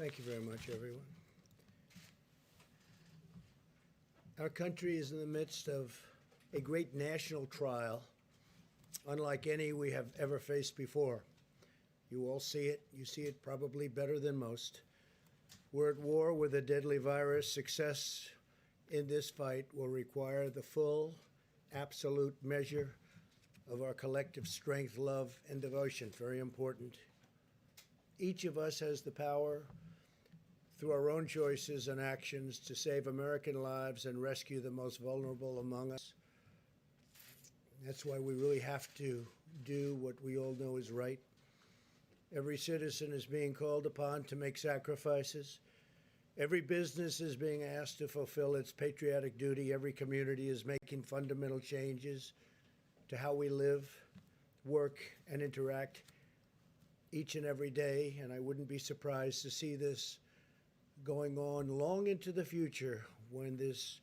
Thank you very much, everyone. Our country is in the midst of a great national trial, unlike any we have ever faced before. You all see it. You see it probably better than most. We're at war with a deadly virus. Success in this fight will require the full, absolute measure of our collective strength, love, and devotion. Very important. Each of us has the power, through our own choices and actions, to save American lives and rescue the most vulnerable among us. That's why we really have to do what we all know is right. Every citizen is being called upon to make sacrifices. Every business is being asked to fulfill its patriotic duty. Every community is making fundamental changes to how we live, work, and interact each and every day. And I wouldn't be surprised to see this going on long into the future when this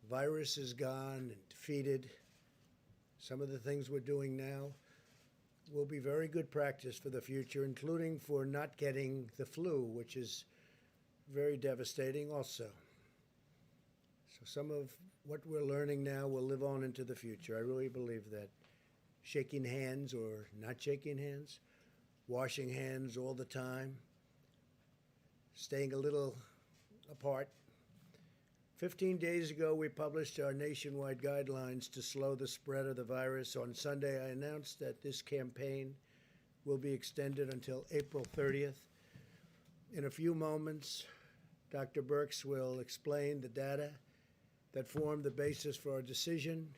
virus is gone and defeated. Some of the things we're doing now will be very good practice for the future, including for not getting the flu, which is very devastating also. So some of what we're learning now will live on into the future. I really believe that. Shaking hands or not shaking hands, washing hands all the time, staying a little apart. 15 days ago, we published our nationwide guidelines to slow the spread of the virus. On Sunday, I announced that this campaign will be extended until April 30th. In a few moments, Dr. Birx will explain the data that formed the basis for our decision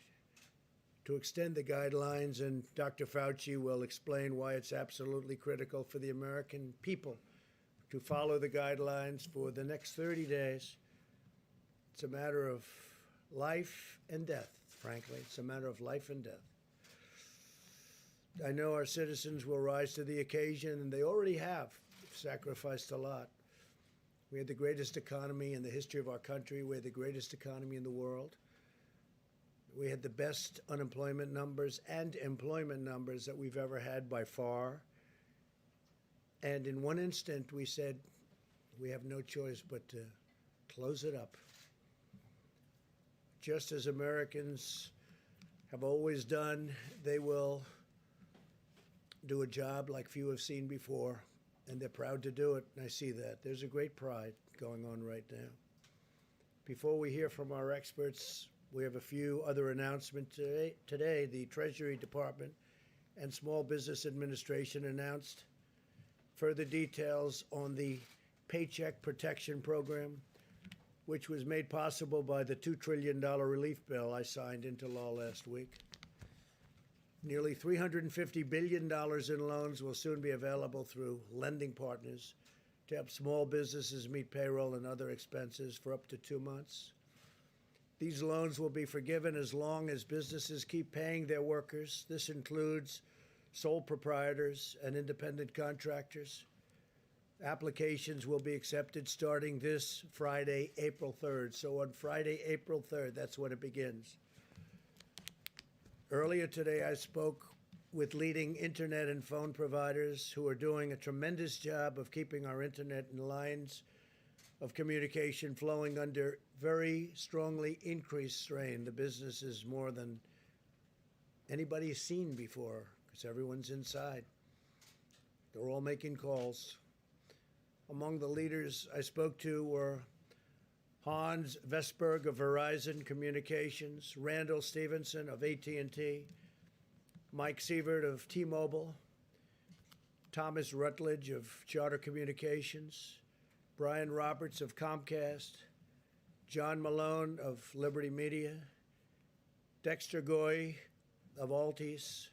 to extend the guidelines, and Dr. Fauci will explain why it's absolutely critical for the American people to follow the guidelines for the next 30 days. It's a matter of life and death, frankly. It's a matter of life and death. I know our citizens will rise to the occasion, and they already have sacrificed a lot. We had the greatest economy in the history of our country. We had the greatest economy in the world. We had the best unemployment numbers and employment numbers that we've ever had by far. And in one instant, we said, we have no choice but to close it up. Just as Americans have always done, they will do a job like few have seen before, and they're proud to do it, and I see that. There's a great pride going on right now. Before we hear from our experts, we have a few other announcements today. The Treasury Department and Small Business Administration announced further details on the Paycheck Protection Program, which was made possible by the $2 trillion relief bill I signed into law last week. Nearly $350 billion in loans will soon be available through lending partners to help small businesses meet payroll and other expenses for up to 2 months. These loans will be forgiven as long as businesses keep paying their workers. This includes sole proprietors and independent contractors. Applications will be accepted starting this Friday, April 3rd. So on Friday, April 3rd, that's when it begins. Earlier today, I spoke with leading internet and phone providers who are doing a tremendous job of keeping our internet and lines of communication flowing under very strongly increased strain. The business is more than anybody's seen before because everyone's inside. They're all making calls. Among the leaders I spoke to were Hans Vestberg of Verizon Communications, Randall Stevenson of AT&T, Mike Sievert of T-Mobile, Thomas Rutledge of Charter Communications, Brian Roberts of Comcast, John Malone of Liberty Media, Dexter Goy of Altice,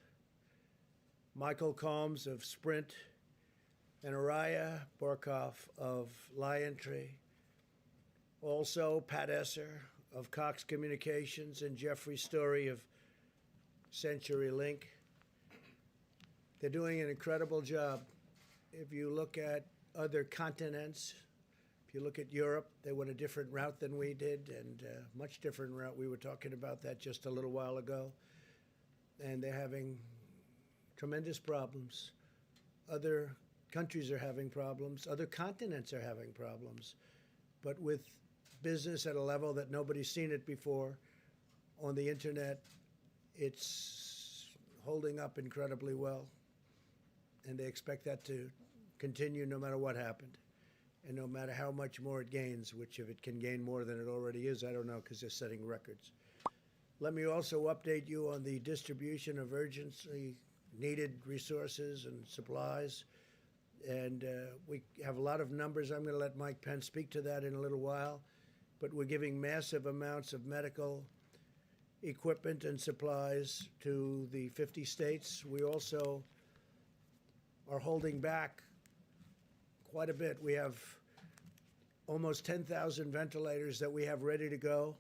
Michael Combs of Sprint, and Araya Borkoff of LionTree. Also, Pat Esser of Cox Communications and Jeffrey Story of CenturyLink. They're doing an incredible job. If you look at other continents, if you look at Europe, they went a different route than we did, and a much different route. We were talking about that just a little while ago. And they're having tremendous problems. Other countries are having problems. Other continents are having problems. But with business at a level that nobody's seen it before on the internet, it's holding up incredibly well. And they expect that to continue no matter what happened. And no matter how much more it gains, which if it can gain more than it already is, I don't know, because they're setting records. Let me also update you on the distribution of urgently needed resources and supplies. And we have a lot of numbers. I'm going to let Mike Pence speak to that in a little while. But we're giving massive amounts of medical equipment and supplies to the 50 states. We also are holding back quite a bit. We have almost 10,000 ventilators that we have ready to go.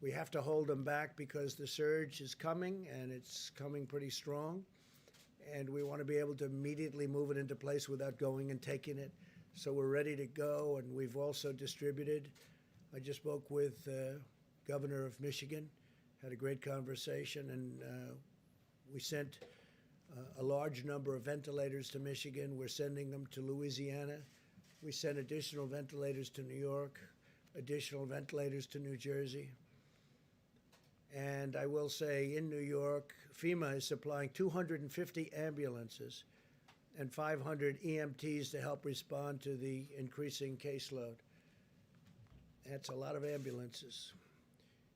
We have to hold them back because the surge is coming, and it's coming pretty strong. And we want to be able to immediately move it into place without going and taking it. So we're ready to go, and we've also distributed. I just spoke with Governor of Michigan, had a great conversation, and we sent a large number of ventilators to Michigan. We're sending them to Louisiana. We sent additional ventilators to New York, additional ventilators to New Jersey. And I will say in New York, FEMA is supplying 250 ambulances and 500 EMTs to help respond to the increasing caseload. That's a lot of ambulances.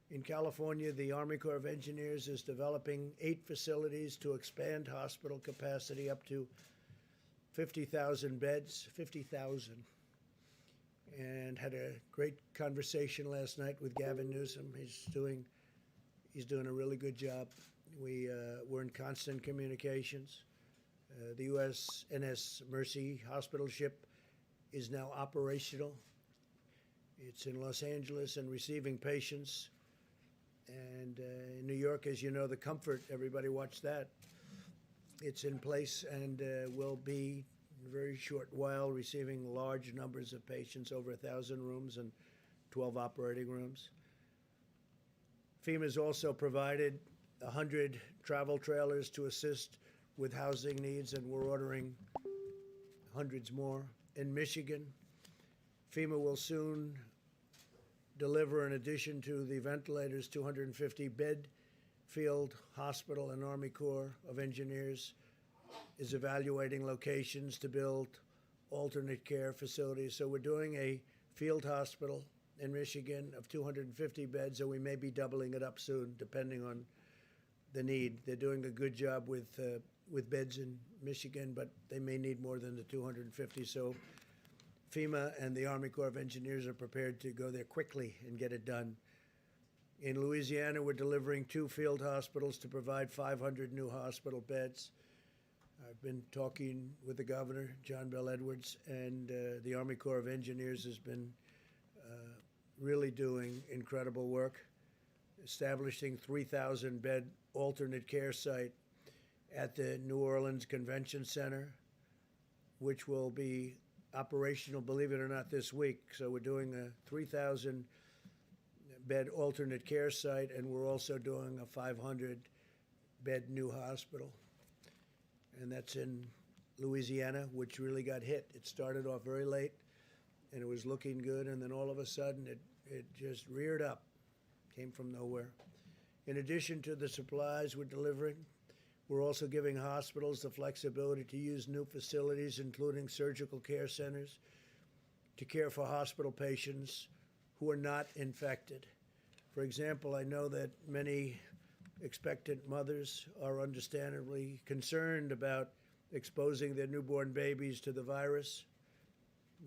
In California, the Army Corps of Engineers is developing 8 facilities to expand hospital capacity up to 50,000 beds, 50,000. And had a great conversation last night with Gavin Newsom. He's doing a really good job. We're in constant communications. The USNS Mercy hospital ship is now operational. It's in Los Angeles and receiving patients. And in New York, as you know, the Comfort, everybody watched that. It's in place and will be in a very short while receiving large numbers of patients, over 1,000 rooms and 12 operating rooms. FEMA has also provided 100 travel trailers to assist with housing needs, and we're ordering hundreds more. In Michigan, FEMA will soon deliver, in addition to the ventilators, 250-bed field hospital, and Army Corps of Engineers is evaluating locations to build alternate care facilities. So we're doing a field hospital in Michigan of 250 beds, and we may be doubling it up soon, depending on the need. They're doing a good job with beds in Michigan, but they may need more than the 250. So FEMA and the Army Corps of Engineers are prepared to go there quickly and get it done. In Louisiana, we're delivering 2 field hospitals to provide 500 new hospital beds. I've been talking with the governor, John Bell Edwards, and the Army Corps of Engineers has been really doing incredible work, establishing 3,000-bed alternate care site at the New Orleans Convention Center, which will be operational, believe it or not, this week. So we're doing a 3,000-bed alternate care site, and we're also doing a 500-bed new hospital. And that's in Louisiana, which really got hit. It started off very late, and it was looking good, and then all of a sudden it just reared up, came from nowhere. In addition to the supplies we're delivering, we're also giving hospitals the flexibility to use new facilities, including surgical care centers, to care for hospital patients who are not infected. For example, I know that many expectant mothers are understandably concerned about exposing their newborn babies to the virus,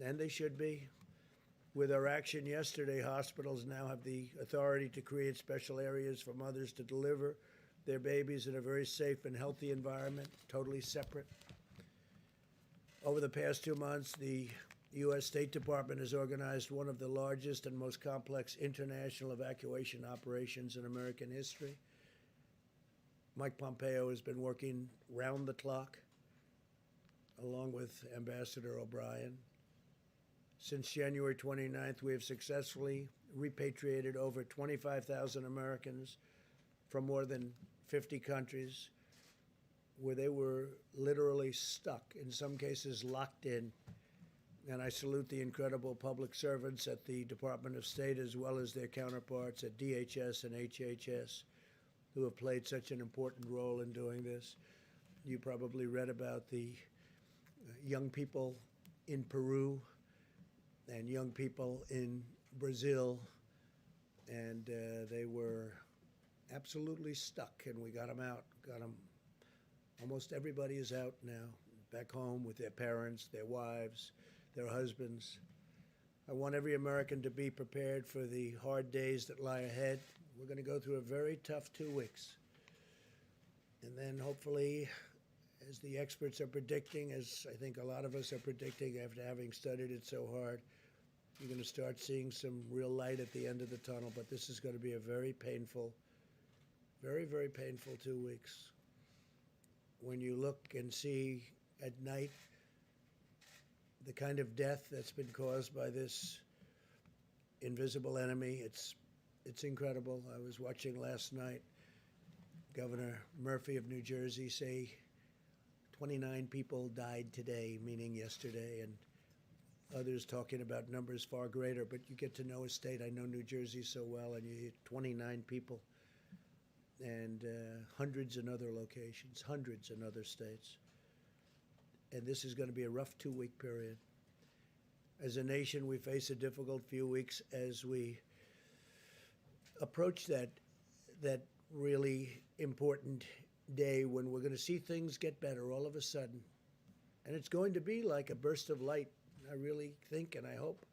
and they should be. With our action yesterday, hospitals now have the authority to create special areas for mothers to deliver their babies in a very safe and healthy environment, totally separate. Over the past 2 months, the U.S. State Department has organized one of the largest and most complex international evacuation operations in American history. Mike Pompeo has been working round the clock, along with Ambassador O'Brien. Since January 29th, we have successfully repatriated over 25,000 Americans from more than 50 countries. where they were literally stuck, in some cases locked in. And I salute the incredible public servants at the Department of State as well as their counterparts at DHS and HHS who have played such an important role in doing this. You probably read about the young people in Peru and young people in Brazil, and they were absolutely stuck, and we got them out, got them. Almost everybody is out now, back home with their parents, their wives, their husbands. I want every American to be prepared for the hard days that lie ahead. We're going to go through a very tough 2 weeks. And then hopefully, as the experts are predicting, as I think a lot of us are predicting after having studied it so hard, you're going to start seeing some real light at the end of the tunnel. But this is going to be a very painful, very, very painful 2 weeks. When you look and see at night the kind of death that's been caused by this invisible enemy, it's incredible. I was watching last night Governor Murphy of New Jersey say 29 people died today, meaning yesterday, and others talking about numbers far greater. But you get to know a state. I know New Jersey so well, and you hear 29 people, and hundreds in other locations, hundreds in other states. And this is going to be a rough 2 week period. As a nation, we face a difficult few weeks as we approach that really important day when we're going to see things get better all of a sudden. And it's going to be like a burst of light, I really think, and I hope.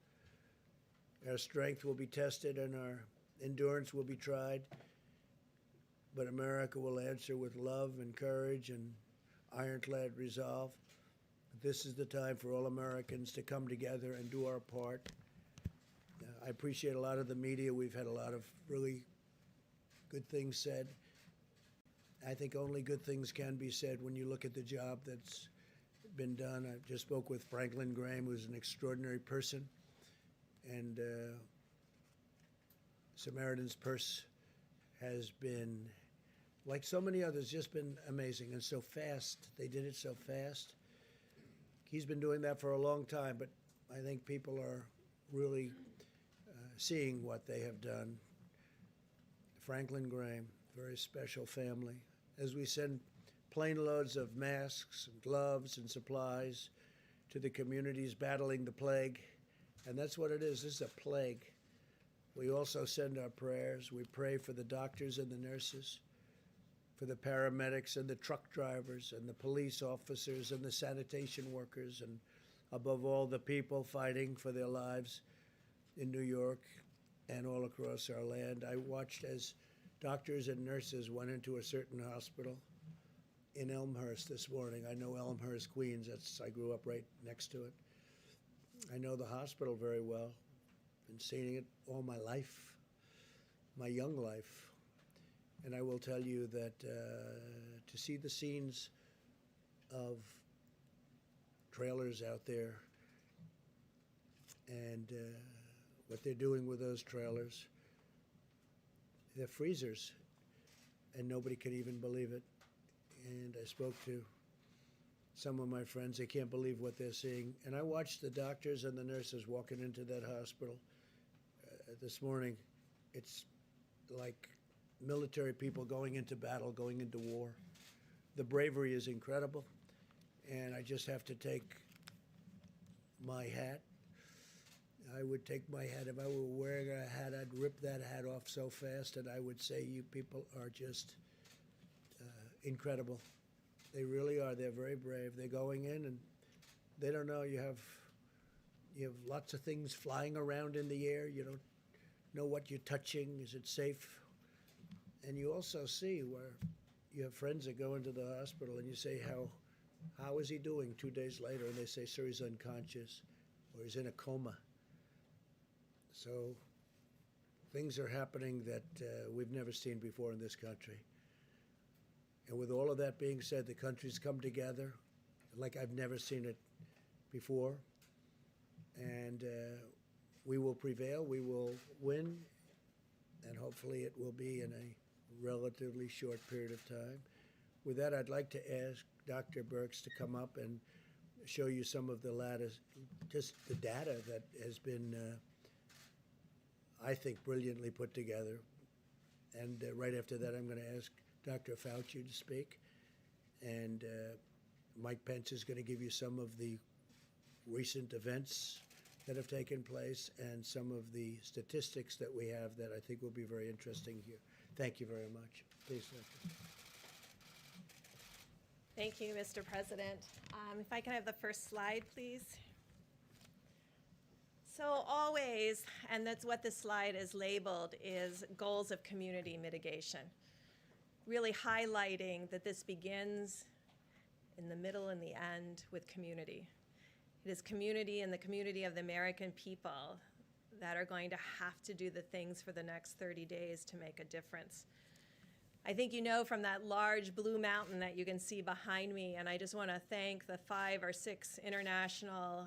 Our strength will be tested and our endurance will be tried. But America will answer with love and courage and ironclad resolve. This is the time for all Americans to come together and do our part. I appreciate a lot of the media. We've had a lot of really good things said. I think only good things can be said when you look at the job that's been done. I just spoke with Franklin Graham, who's an extraordinary person. And Samaritan's Purse has been, like so many others, just been amazing and so fast. They did it so fast. He's been doing that for a long time, but I think people are really seeing what they have done. Franklin Graham, very special family. As we send plane loads of masks and gloves and supplies to the communities battling the plague, and that's what it is. This is a plague. We also send our prayers. We pray for the doctors and the nurses, for the paramedics and the truck drivers and the police officers and the sanitation workers, and above all, the people fighting for their lives in New York and all across our land. I watched as doctors and nurses went into a certain hospital in Elmhurst this morning. I know Elmhurst, Queens. I grew up right next to it. I know the hospital very well. Been seeing it all my life, my young life. And I will tell you that to see the scenes of trailers out there and what they're doing with those trailers, they're freezers, and nobody can even believe it. And I spoke to some of my friends. They can't believe what they're seeing. And I watched the doctors and the nurses walking into that hospital this morning. It's like military people going into battle, going into war. The bravery is incredible, and I just have to take my hat. I would take my hat. If I were wearing a hat, I'd rip that hat off so fast, and I would say, you people are just incredible. They really are. They're very brave. They're going in, and they don't know. You have lots of things flying around in the air. You don't know what you're touching. Is it safe? And you also see where you have friends that go into the hospital and you say, how is he doing 2 days later? And they say, sir, he's unconscious or he's in a coma. So things are happening that we've never seen before in this country. And with all of that being said, the country's come together like I've never seen it before. And we will prevail, we will win, and hopefully it will be in a relatively short period of time. With that, I'd like to ask Dr. Birx to come up and show you some of the latest, just the data that has been, I think, brilliantly put together. And right after that, I'm going to ask Dr. Fauci to speak. And Mike Pence is going to give you some of the recent events that have taken place and some of the statistics that we have that I think will be very interesting here. Thank you very much. Please, Dr. Thank you, Mr. President. If I can have the first slide, please. So always, and that's what this slide is labeled, is goals of community mitigation, really highlighting that this begins in the middle and the end with community. It is community and the community of the American people that are going to have to do the things for the next 30 days to make a difference. I think you know from that large blue mountain that you can see behind me, and I just want to thank the 5 or 6 international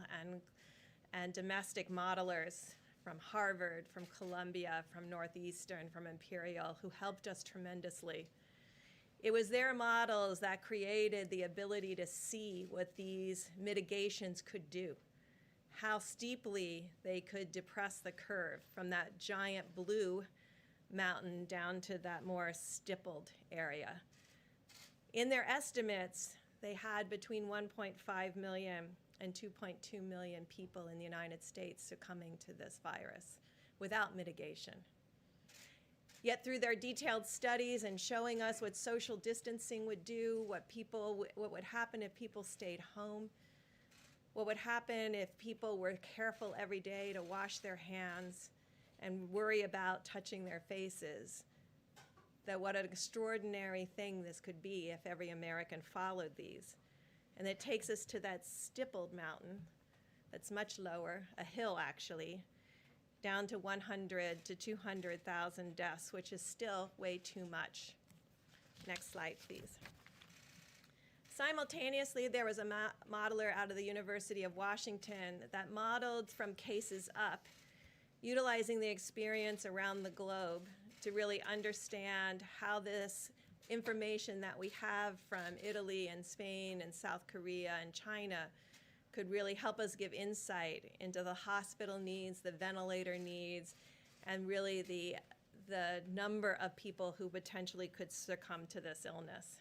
and domestic modelers from Harvard, from Columbia, from Northeastern, from Imperial, who helped us tremendously. It was their models that created the ability to see what these mitigations could do, how steeply they could depress the curve from that giant blue mountain down to that more stippled area. In their estimates, they had between 1.5 million and 2.2 million people in the United States succumbing to this virus without mitigation. Yet through their detailed studies and showing us what social distancing would do, what would happen if people stayed home, what would happen if people were careful every day to wash their hands and worry about touching their faces, that what an extraordinary thing this could be if every American followed these. And it takes us to that stippled mountain that's much lower, a hill actually, down to 100 to 200,000 deaths, which is still way too much. Next slide, please. Simultaneously, there was a modeler out of the University of Washington that modeled from cases up, utilizing the experience around the globe to really understand how this information that we have from Italy and Spain and South Korea and China could really help us give insight into the hospital needs, the ventilator needs, and really the number of people who potentially could succumb to this illness.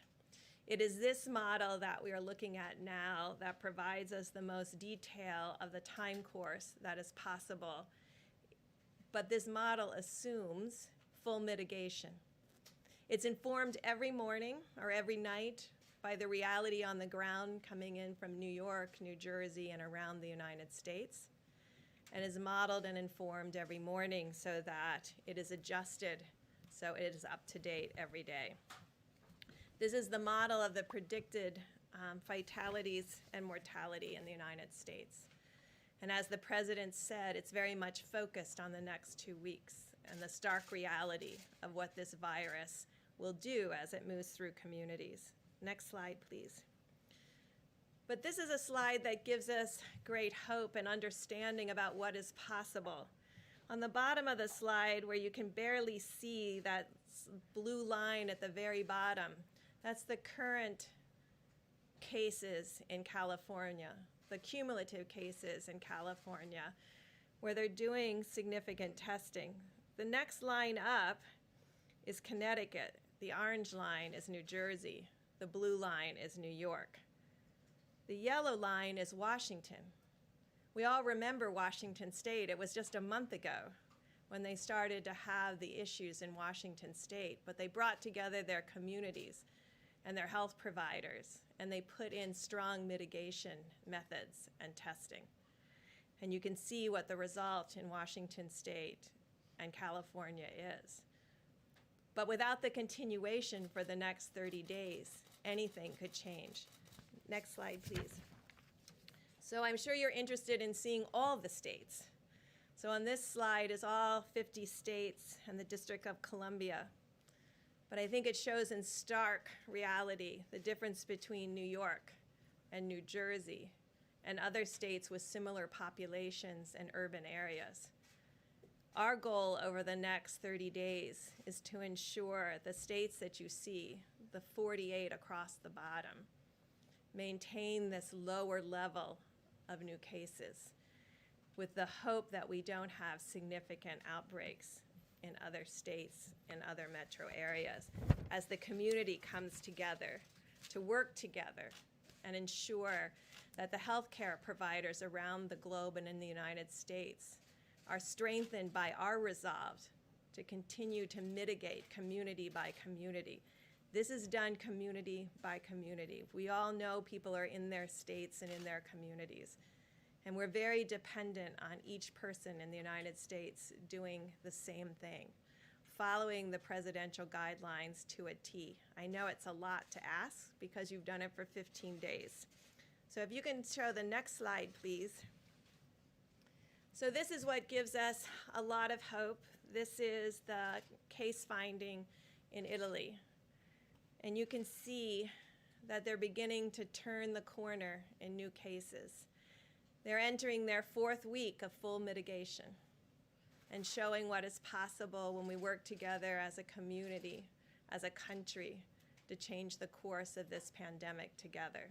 It is this model that we are looking at now that provides us the most detail of the time course that is possible. But this model assumes full mitigation. It's informed every morning or every night by the reality on the ground coming in from New York, New Jersey, and around the United States, and is modeled and informed every morning so that it is adjusted so it is up to date every day. This is the model of the predicted fatalities and mortality in the United States. And as the president said, it's very much focused on the next 2 weeks and the stark reality of what this virus will do as it moves through communities. Next slide, please. But this is a slide that gives us great hope and understanding about what is possible. On the bottom of the slide, where you can barely see that blue line at the very bottom, that's the current cases in California, the cumulative cases in California, where they're doing significant testing. The next line up is Connecticut. The orange line is New Jersey. The blue line is New York. The yellow line is Washington. We all remember Washington State. It was just a month ago when they started to have the issues in Washington State, but they brought together their communities and their health providers, and they put in strong mitigation methods and testing. And you can see what the result in Washington State and California is. But without the continuation for the next 30 days, anything could change. Next slide, please. So I'm sure you're interested in seeing all the states. So on this slide is all 50 states and the District of Columbia. But I think it shows in stark reality the difference between New York and New Jersey and other states with similar populations and urban areas. Our goal over the next 30 days is to ensure the states that you see, the 48 across the bottom, maintain this lower level of new cases with the hope that we don't have significant outbreaks in other states and other metro areas as the community comes together to work together and ensure that the healthcare providers around the globe and in the United States are strengthened by our resolve to continue to mitigate community by community. This is done community by community. We all know people are in their states and in their communities. And we're very dependent on each person in the United States doing the same thing, following the presidential guidelines to a T. I know it's a lot to ask because you've done it for 15 days. So if you can show the next slide, please. So this is what gives us a lot of hope. This is the case finding in Italy. And you can see that they're beginning to turn the corner in new cases. They're entering their 4th week of full mitigation and showing what is possible when we work together as a community, as a country, to change the course of this pandemic together.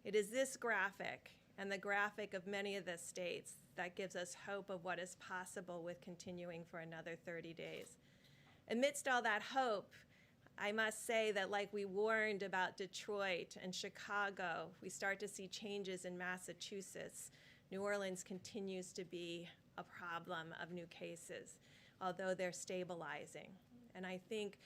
It is this graphic and the graphic of many of the states that gives us hope of what is possible with continuing for another 30 days. Amidst all that hope, I must say that like we warned about Detroit and Chicago, we start to see changes in Massachusetts. New Orleans continues to be a problem of new cases, although they're stabilizing. And I think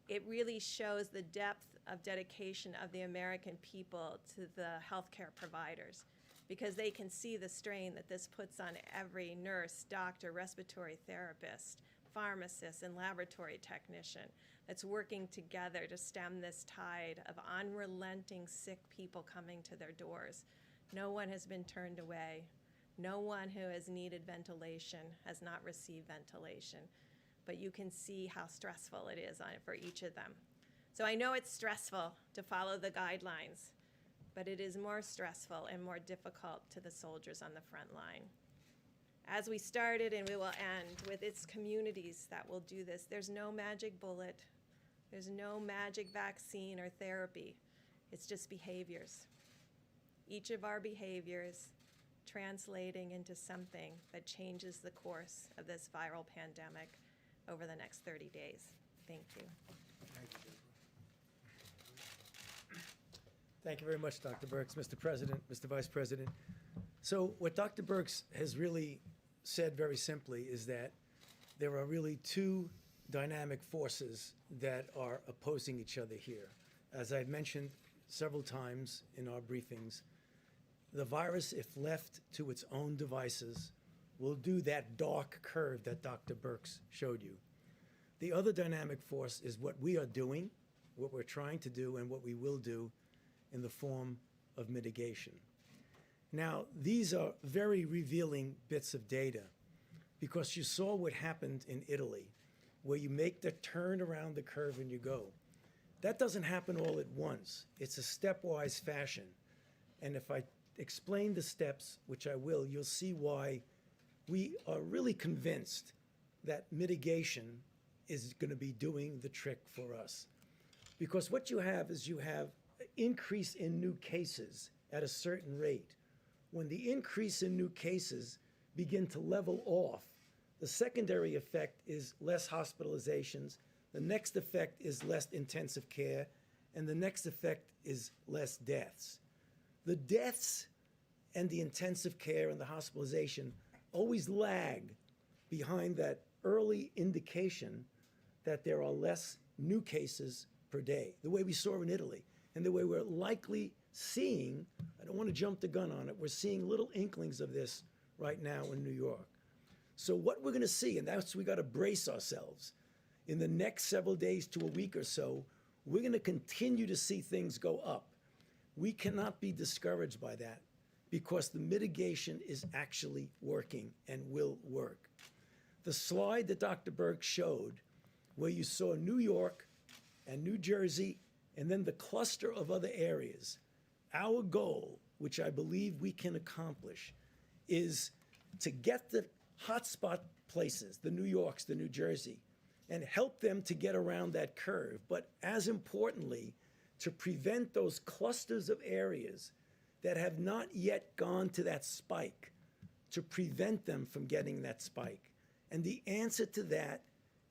it really shows the depth of dedication of the American people to the healthcare providers, because they can see the strain that this puts on every nurse, doctor, respiratory therapist, pharmacist, and laboratory technician that's working together to stem this tide of unrelenting sick people coming to their doors. No one has been turned away. No one who has needed ventilation has not received ventilation. But you can see how stressful it is for each of them. So I know it's stressful to follow the guidelines, but it is more stressful and more difficult to the soldiers on the front line. As we started, and we will end, with its communities that will do this, there's no magic bullet. There's no magic vaccine or therapy. It's just behaviors. Each of our behaviors translating into something that changes the course of this viral pandemic over the next 30 days. Thank you. Thank you very much, Dr. Birx. Mr. President, Mr. Vice President. So what Dr. Birx has really said very simply is that there are really two dynamic forces that are opposing each other here. As I've mentioned several times in our briefings, the virus, if left to its own devices, will do that dark curve that Dr. Birx showed you. The other dynamic force is what we are doing, what we're trying to do, and what we will do in the form of mitigation. Now, these are very revealing bits of data, because you saw what happened in Italy, where you make the turn around the curve and you go. That doesn't happen all at once. It's a stepwise fashion. And if I explain the steps, which I will, you'll see why we are really convinced that mitigation is going to be doing the trick for us. Because what you have is you have an increase in new cases at a certain rate. When the increase in new cases begin to level off, the secondary effect is less hospitalizations, the next effect is less intensive care, and the next effect is less deaths. The deaths and the intensive care and the hospitalization always lag behind that early indication that there are less new cases per day, the way we saw in Italy, and the way we're likely seeing, I don't want to jump the gun on it, we're seeing little inklings of this right now in New York. So what we're going to see, and that's we got to brace ourselves, in the next several days to a week or so, we're going to continue to see things go up. We cannot be discouraged by that because the mitigation is actually working and will work. The slide that Dr. Birx showed, where you saw New York and New Jersey and then the cluster of other areas, our goal, which I believe we can accomplish, is to get the hotspot places, the New Yorks, the New Jersey, and help them to get around that curve. But as importantly, to prevent those clusters of areas that have not yet gone to that spike, to prevent them from getting that spike. And the answer to that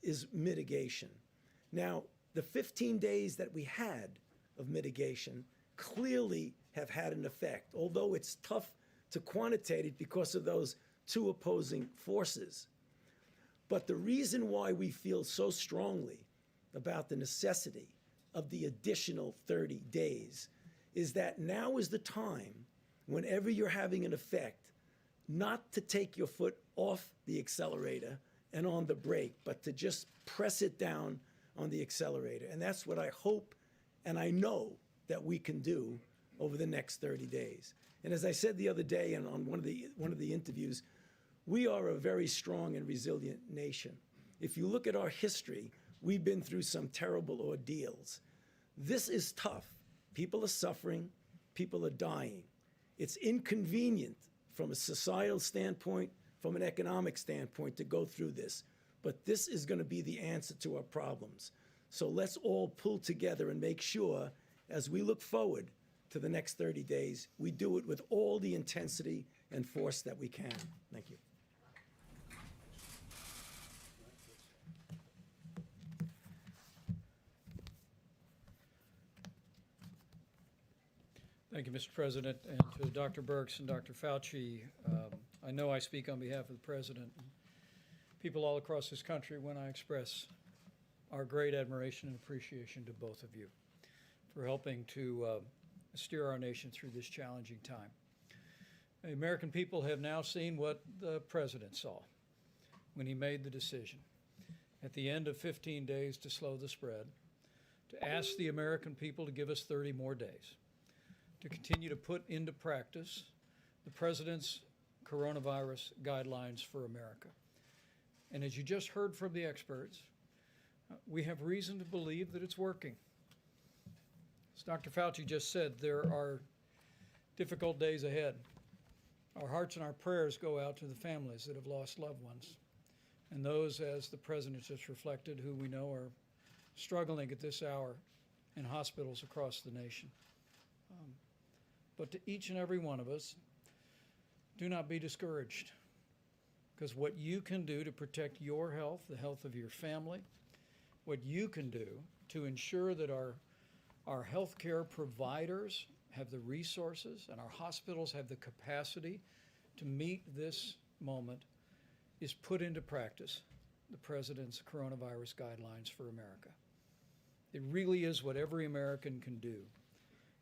is mitigation. Now, the 15 days that we had of mitigation clearly have had an effect, although it's tough to quantitate it because of those two opposing forces. But the reason why we feel so strongly about the necessity of the additional 30 days is that now is the time, whenever you're having an effect, not to take your foot off the accelerator and on the brake, but to just press it down on the accelerator. And that's what I hope and I know that we can do over the next 30 days. And as I said the other day and on one of the interviews, we are a very strong and resilient nation. If you look at our history, we've been through some terrible ordeals. This is tough. People are suffering, people are dying. It's inconvenient from a societal standpoint, from an economic standpoint to go through this. But this is going to be the answer to our problems. So let's all pull together and make sure, as we look forward to the next 30 days, we do it with all the intensity and force that we can. Thank you. Thank you, Mr. President, and to Dr. Birx and Dr. Fauci. I know I speak on behalf of the President and people all across this country when I express our great admiration and appreciation to both of you for helping to steer our nation through this challenging time. The American people have now seen what the President saw when he made the decision at the end of 15 days to slow the spread, to ask the American people to give us 30 more days, to continue to put into practice the President's coronavirus guidelines for America. And as you just heard from the experts, we have reason to believe that it's working. As Dr. Fauci just said, there are difficult days ahead. Our hearts and our prayers go out to the families that have lost loved ones, and those, as the President just reflected, who we know are struggling at this hour in hospitals across the nation. But to each and every one of us, do not be discouraged, because what you can do to protect your health, the health of your family, what you can do to ensure that our healthcare providers have the resources and our hospitals have the capacity to meet this moment is put into practice the President's coronavirus guidelines for America. It really is what every American can do.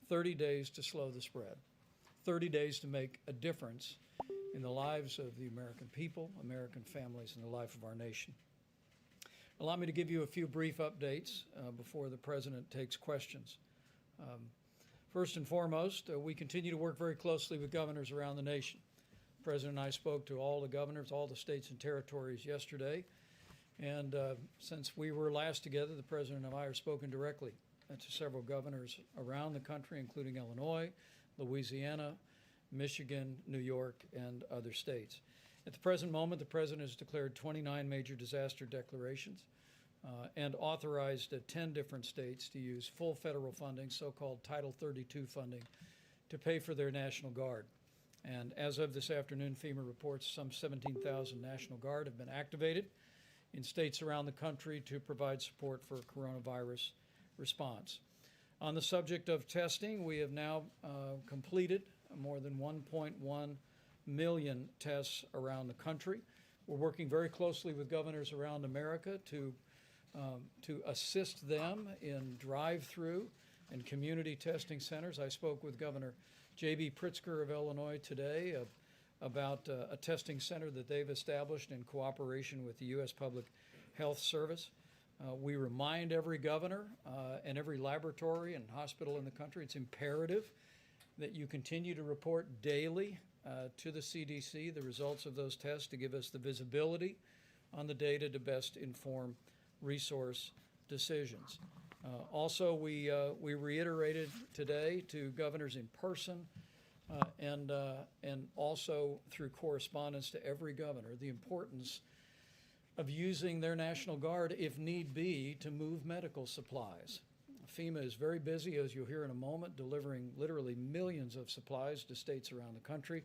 30 days to slow the spread, 30 days to make a difference in the lives of the American people, American families, and the life of our nation. Allow me to give you a few brief updates before the President takes questions. First and foremost, we continue to work very closely with governors around the nation. The President and I spoke to all the governors, all the states and territories yesterday, and since we were last together, the President and I have spoken directly to several governors around the country, including Illinois, Louisiana, Michigan, New York, and other states. At the present moment, the President has declared 29 major disaster declarations and authorized 10 different states to use full federal funding, so-called Title 32 funding, to pay for their National Guard. And as of this afternoon, FEMA reports some 17,000 National Guard have been activated in states around the country to provide support for coronavirus response. On the subject of testing, we have now completed more than 1.1 million tests around the country. We're working very closely with governors around America to assist them in drive-through and community testing centers. I spoke with Governor J.B. Pritzker of Illinois today about a testing center that they've established in cooperation with the U.S. Public Health Service. We remind every governor and every laboratory and hospital in the country it's imperative that you continue to report daily to the CDC the results of those tests to give us the visibility on the data to best inform resource decisions. Also, we reiterated today to governors in person and also through correspondence to every governor the importance of using their National Guard, if need be, to move medical supplies. FEMA is very busy, as you'll hear in a moment, delivering literally millions of supplies to states around the country.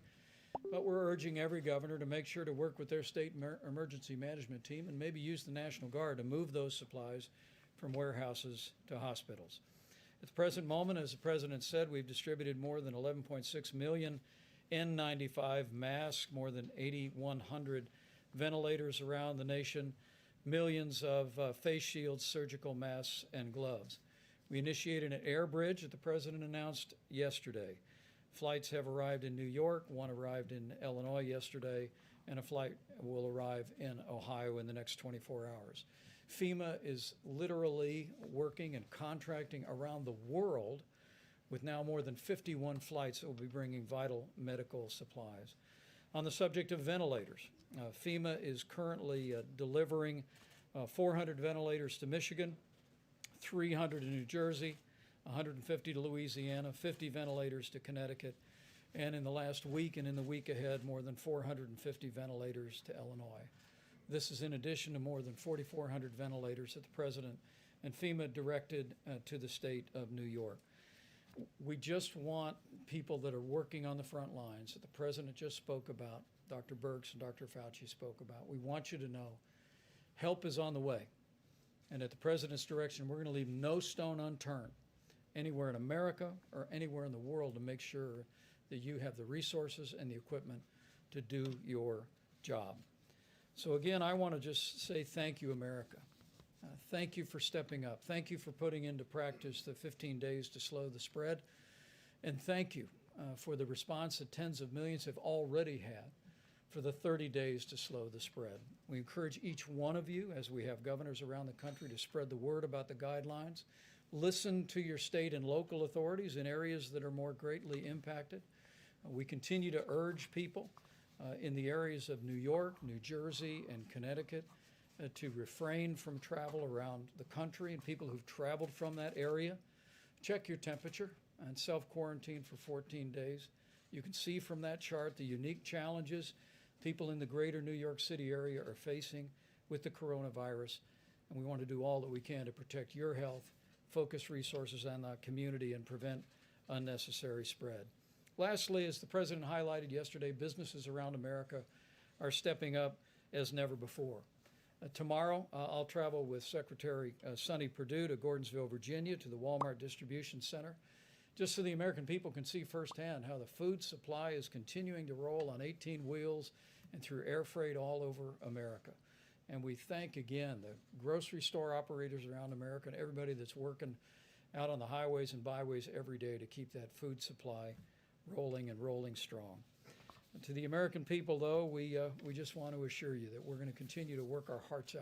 But we're urging every governor to make sure to work with their state emergency management team and maybe use the National Guard to move those supplies from warehouses to hospitals. At the present moment, as the President said, we've distributed more than 11.6 million N95 masks, more than 8,100 ventilators around the nation, millions of face shields, surgical masks, and gloves. We initiated an air bridge that the President announced yesterday. Flights have arrived in New York, one arrived in Illinois yesterday, and a flight will arrive in Ohio in the next 24 hours. FEMA is literally working and contracting around the world with now more than 51 flights that will be bringing vital medical supplies. On the subject of ventilators, FEMA is currently delivering 400 ventilators to Michigan, 300 to New Jersey, 150 to Louisiana, 50 ventilators to Connecticut, and in the last week and in the week ahead, more than 450 ventilators to Illinois. This is in addition to more than 4,400 ventilators that the President and FEMA directed to the state of New York. We just want people that are working on the front lines that the President just spoke about, Dr. Birx and Dr. Fauci spoke about. We want you to know help is on the way. And at the President's direction, we're going to leave no stone unturned anywhere in America or anywhere in the world to make sure that you have the resources and the equipment to do your job. So again, I want to just say thank you, America. Thank you for stepping up. Thank you for putting into practice the 15 days to slow the spread. And thank you for the response that tens of millions have already had for the 30 days to slow the spread. We encourage each one of you, as we have governors around the country, to spread the word about the guidelines. Listen to your state and local authorities in areas that are more greatly impacted. We continue to urge people in the areas of New York, New Jersey, and Connecticut to refrain from travel around the country, and people who've traveled from that area, check your temperature and self-quarantine for 14 days. You can see from that chart the unique challenges people in the greater New York City area are facing with the coronavirus, and we want to do all that we can to protect your health, focus resources on the community, and prevent unnecessary spread. Lastly, as the President highlighted yesterday, businesses around America are stepping up as never before. Tomorrow, I'll travel with Secretary Sonny Perdue to Gordonsville, Virginia, to the Walmart Distribution Center, just so the American people can see firsthand how the food supply is continuing to roll on 18 wheels and through air freight all over America. And we thank again the grocery store operators around America and everybody that's working out on the highways and byways every day to keep that food supply rolling and rolling strong. To the American people, though, we just want to assure you that we're going to continue to work our hearts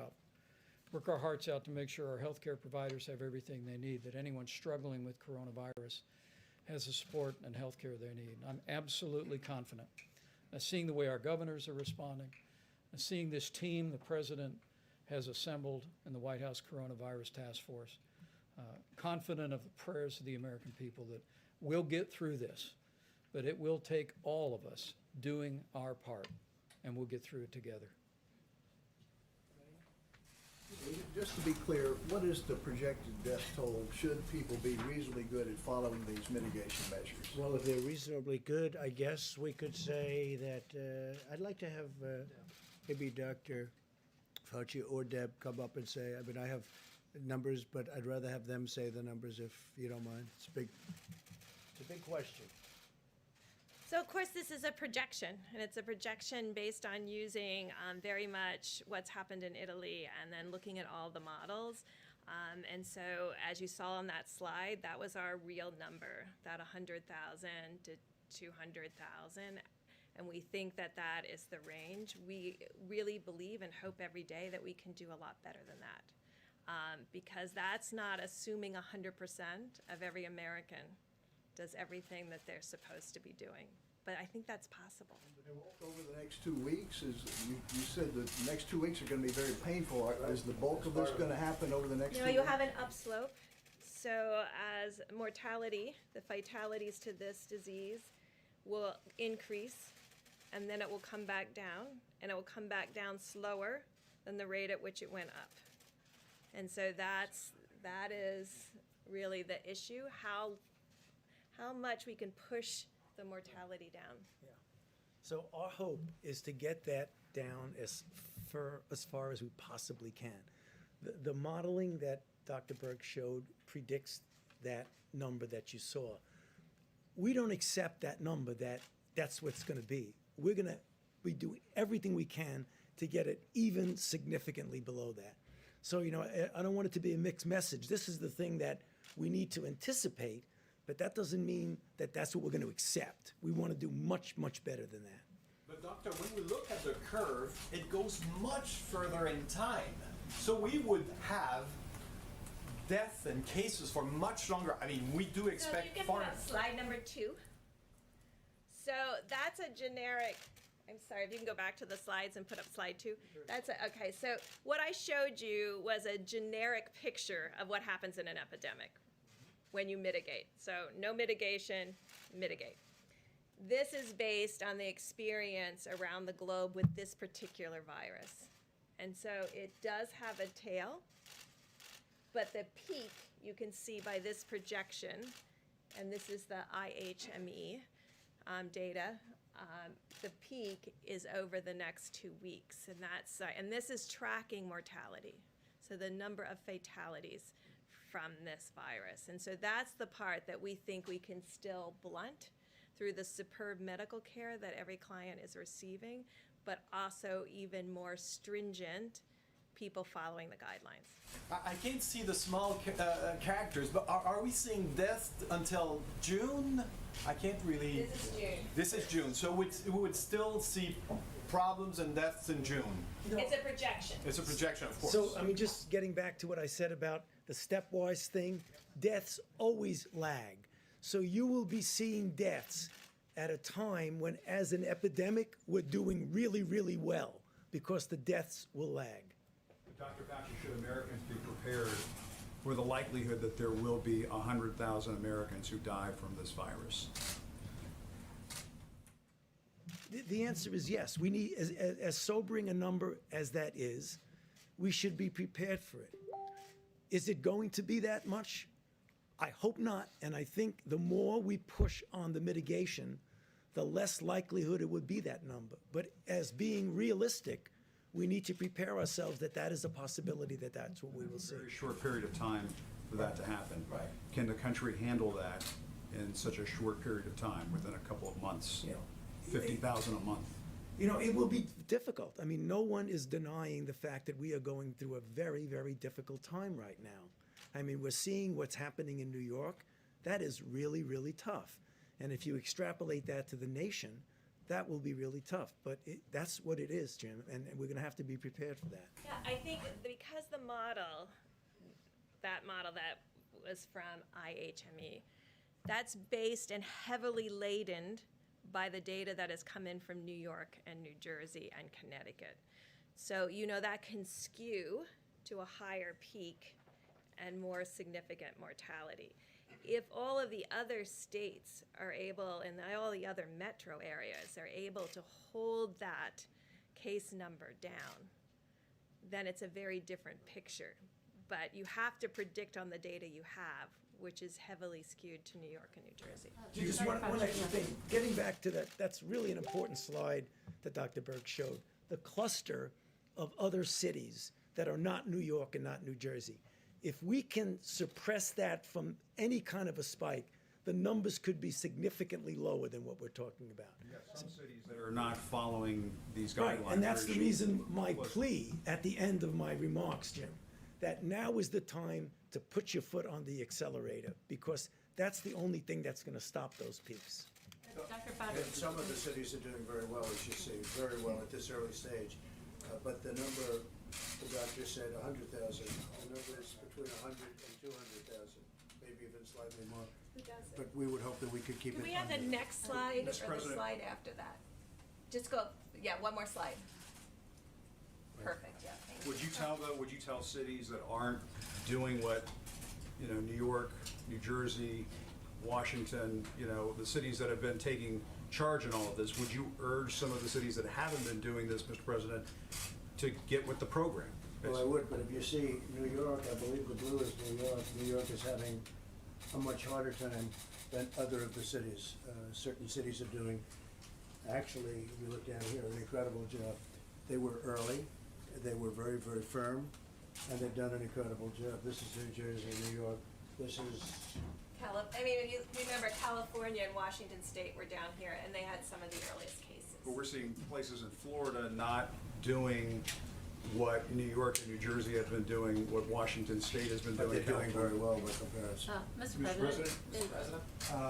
out to make sure our healthcare providers have everything they need, that anyone struggling with coronavirus has the support and healthcare they need. I'm absolutely confident. Seeing the way our governors are responding, seeing this team the President has assembled in the White House Coronavirus Task Force, confident of the prayers of the American people that we'll get through this, but it will take all of us doing our part, and we'll get through it together. Just to be clear, what is the projected death toll should people be reasonably good at following these mitigation measures? Well, if they're reasonably good, I guess we could say that I'd like to have maybe Dr. Fauci or Deb come up and say, I mean, I have numbers, but I'd rather have them say the numbers if you don't mind. It's a big question. So of course this is a projection, and it's a projection based on using very much what's happened in Italy and then looking at all the models. And so as you saw on that slide, that was our real number, that 100,000 to 200,000. And we think that that is the range. We really believe and hope every day that we can do a lot better than that, because that's not assuming 100% of every American does everything that they're supposed to be doing. But I think that's possible. Over the next 2 weeks, you said that the next 2 weeks are going to be very painful. Is the bulk of this going to happen over the next 2 weeks? You have an upslope. So as mortality, the fatalities to this disease will increase, and then it will come back down, and it will come back down slower than the rate at which it went up. And so that is really the issue, how much we can push the mortality down. So our hope is to get that down as far as we possibly can. The modeling that Dr. Berg showed predicts that number that you saw. We don't accept that number that's what's going to be. We're going to be doing everything we can to get it even significantly below that. So, you know, I don't want it to be a mixed message. This is the thing that we need to anticipate, but that doesn't mean that that's what we're going to accept. We want to do much, much better than that. But doctor, when we look at the curve, it goes much further in time. So we would have death and cases for much longer. I mean, we do expect So you can put up slide number 2. So that's a generic, I'm sorry, if you can go back to the slides and put up slide 2. Okay, so what I showed you was a generic picture of what happens in an epidemic when you mitigate. So no mitigation, mitigate. This is based on the experience around the globe with this particular virus. And so it does have a tail, but the peak you can see by this projection, and this is the IHME data. The peak is over the next 2 weeks, and this is tracking mortality, so the number of fatalities from this virus. And so that's the part that we think we can still blunt through the superb medical care that every client is receiving, but also even more stringent people following the guidelines. I can't see the small characters, but are we seeing death until June? I can't really. This is June. This is June, so we would still see problems and deaths in June. It's a projection. It's a projection, of course. So, I mean, just getting back to what I said about the stepwise thing, deaths always lag. So you will be seeing deaths at a time when, as an epidemic, we're doing really, really well because the deaths will lag. Dr. Fauci, should Americans be prepared for the likelihood that there will be 100,000 Americans who die from this virus? The answer is yes. We need, as sobering a number as that is, we should be prepared for it. Is it going to be that much? I hope not, and I think the more we push on the mitigation, the less likelihood it would be that number. But as being realistic, we need to prepare ourselves that that is a possibility, that that's what we will see. A very short period of time for that to happen. Right. Can the country handle that in such a short period of time, within a couple of months? You know, 50,000 a month. You know, it will be difficult. I mean, no one is denying the fact that we are going through a very, very difficult time right now. I mean, we're seeing what's happening in New York. That is really, really tough. And if you extrapolate that to the nation, that will be really tough. But that's what it is, Jim, and we're going to have to be prepared for that. Yeah, I think because the model that was from IHME, that's based and heavily laden by the data that has come in from New York and New Jersey and Connecticut. So, you know, that can skew to a higher peak and more significant mortality. If all of the other states are able, and all the other metro areas are able to hold that case number down, then it's a very different picture. But you have to predict on the data you have, which is heavily skewed to New York and New Jersey. Just one extra thing. Getting back to that, that's really an important slide that Dr. Berg showed. The cluster of other cities that are not New York and not New Jersey. If we can suppress that from any kind of a spike, the numbers could be significantly lower than what we're talking about. You have some cities that are not following these guidelines. Right, and that's the reason my plea at the end of my remarks, Jim, that now is the time to put your foot on the accelerator, because that's the only thing that's going to stop those peaks. Dr. And some of the cities are doing very well, as you see, very well at this early stage. But the number, the doctor said 100,000, the number is between 100 and 200,000, maybe even slightly more. But we would hope that we could keep it Can we have the under. next slide or Mr. the President. slide after that? Just go, yeah, one more slide. Perfect, yeah, thank you. Would you tell cities that aren't doing what, you know, New York, New Jersey, Washington, you know, the cities that have been taking charge in all of this, would you urge some of the cities that haven't been doing this, Mr. President, to get with the program. Well, I would, but if you see New York, I believe the blue is New York. New York is having a much harder time than other of the cities. Certain cities are doing, actually, if you look down here, an incredible job. They were early, they were very, very firm, and they've done an incredible job. This is New Jersey, New York. This is, I mean, if you remember, California and Washington State were down here, and they had some of the earliest cases. But we're seeing places in Florida not doing what New York and New Jersey have been doing, what Washington State has been but doing. they're doing very well by comparison. Mr. President?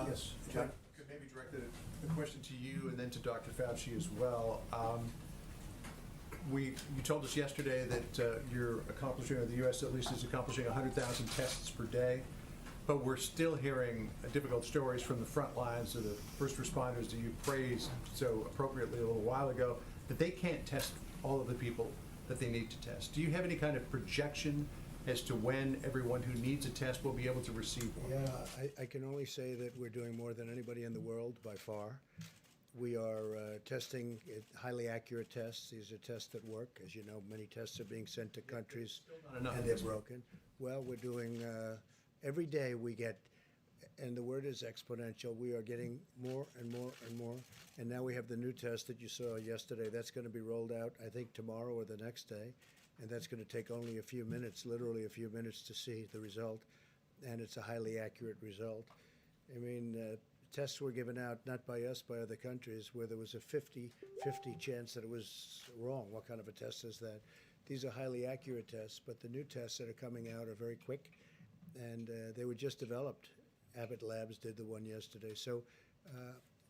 Yes, Could maybe direct the question to you and then to Dr. Fauci as well. You told us yesterday that you're accomplishing, or the U.S. at least is accomplishing 100,000 tests per day, but we're still hearing difficult stories from the front lines of the first responders that you praised so appropriately a little while ago, that they can't test all of the people that they need to test. Do you have any kind of projection as to when everyone who needs a test will be able to receive one? Yeah, I can only say that we're doing more than anybody in the world by far. We are testing highly accurate tests. These are tests that work. As you know, many tests are being sent to countries not enough. and they're broken. Well, we're doing, every day we get, and the word is exponential, we are getting more and more and more. And now we have the new test that you saw yesterday. That's going to be rolled out, I think, tomorrow or the next day. And that's going to take only a few minutes, literally a few minutes to see the result. And it's a highly accurate result. I mean, tests were given out, not by us, by other countries, where there was a 50-50 chance that it was wrong. What kind of a test is that? These are highly accurate tests, but the new tests that are coming out are very quick, and they were just developed. Abbott Labs did the one yesterday. So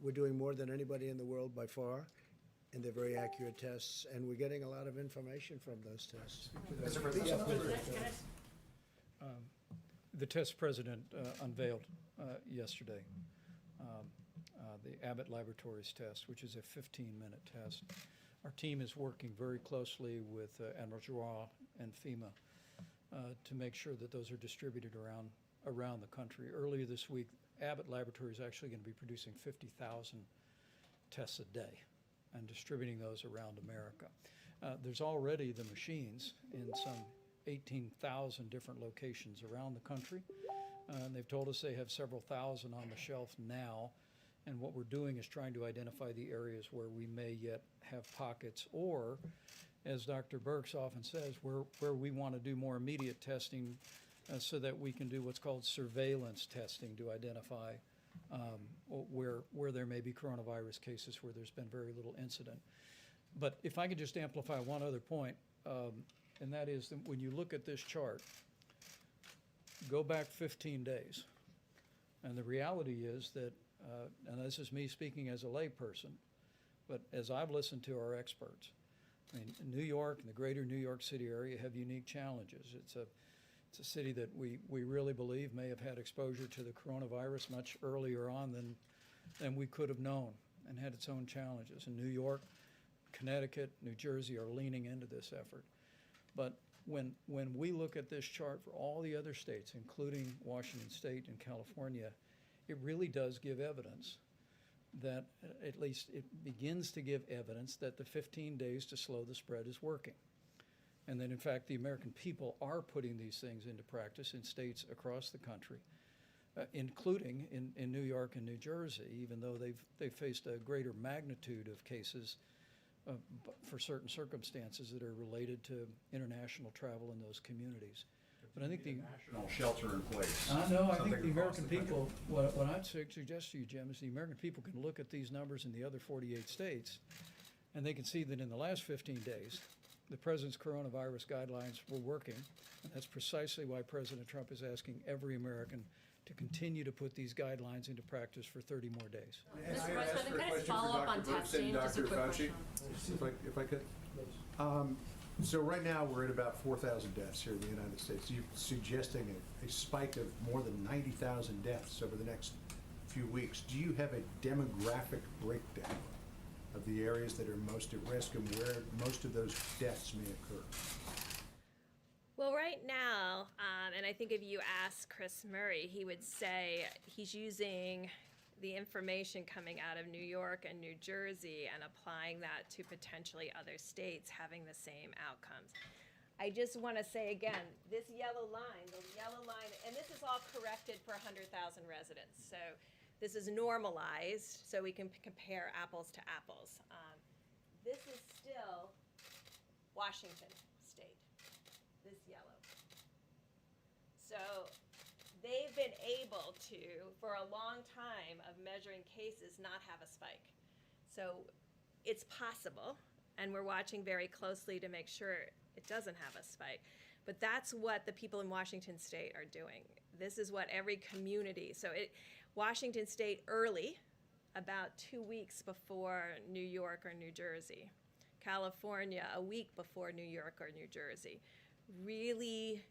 we're doing more than anybody in the world by far, and they're very accurate tests, and we're getting a lot of information from those tests. The test president unveiled yesterday, the Abbott Laboratories test, which is a 15-minute test. Our team is working very closely with Admiral Giroir and FEMA to make sure that those are distributed around the country. Earlier this week, Abbott Laboratories is actually going to be producing 50,000 tests a day and distributing those around America. There's already the machines in some 18,000 different locations around the country. And they've told us they have several thousand on the shelf now. And what we're doing is trying to identify the areas where we may yet have pockets, or, as Dr. Birx often says, where we want to do more immediate testing so that we can do what's called surveillance testing to identify where there may be coronavirus cases where there's been very little incident. But if I could just amplify one other point, and that is that when you look at this chart, go back 15 days. And the reality is that, and this is me speaking as a layperson, but as I've listened to our experts, I mean, New York and the greater New York City area have unique challenges. It's a city that we really believe may have had exposure to the coronavirus much earlier on than we could have known, and had its own challenges. And New York, Connecticut, New Jersey are leaning into this effort. But when we look at this chart for all the other states, including Washington State and California, it really does give evidence that, at least it begins to give evidence that the 15 days to slow the spread is working. And that, in fact, the American people are putting these things into practice in states across the country, including in New York and New Jersey, even though they've faced a greater magnitude of cases for certain circumstances that are related to international travel in those communities. But I think the National shelter in place. I know, I think Something the across American the country. people, what I'd suggest to you, Jim, is the American people can look at these numbers in the other 48 states, and they can see that in the last 15 days, the president's coronavirus guidelines were working. And that's precisely why President Trump is asking every American to continue to put these guidelines into practice for 30 more days. Mr. President, can I just follow up on testing? Just a quick question. If I could. So right now, we're at about 4,000 deaths here in the United States. You're suggesting a spike of more than 90,000 deaths over the next few weeks. Do you have a demographic breakdown of the areas that are most at risk and where most of those deaths may occur? Well, right now, and I think if you ask Chris Murray, he would say he's using the information coming out of New York and New Jersey and applying that to potentially other states having the same outcomes. I just want to say again, this yellow line, and this is all corrected for 100,000 residents. So this is normalized so we can compare apples to apples. This is still Washington State, this yellow. So they've been able to, for a long time of measuring cases, not have a spike. So it's possible, and we're watching very closely to make sure it doesn't have a spike. But that's what the people in Washington State are doing. This is what every community, Washington State early, about 2 weeks before New York or New Jersey. California, a week before New York or New Jersey. Really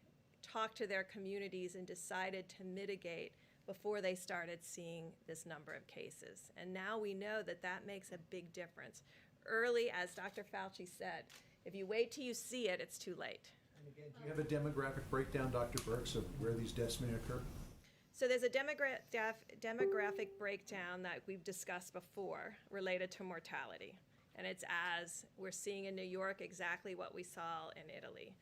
talked to their communities and decided to mitigate before they started seeing this number of cases. And now we know that that makes a big difference. Early, as Dr. Fauci said, if you wait till you see it, it's too late. And again, do you have a demographic breakdown, Dr. Birx, of where these deaths may occur? So there's a demographic breakdown that we've discussed before related to mortality. And it's as we're seeing in New York exactly what we saw in Italy.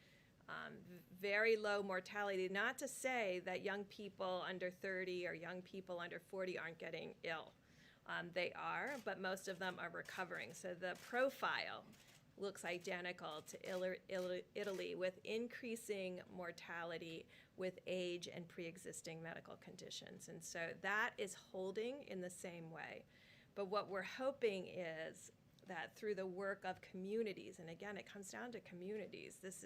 Very low mortality, not to say that young people under 30 or young people under 40 aren't getting ill. They are, but most of them are recovering. So the profile looks identical to Italy with increasing mortality with age and pre-existing medical conditions. And so that is holding in the same way. But what we're hoping is that through the work of communities, and again, it comes down to communities. This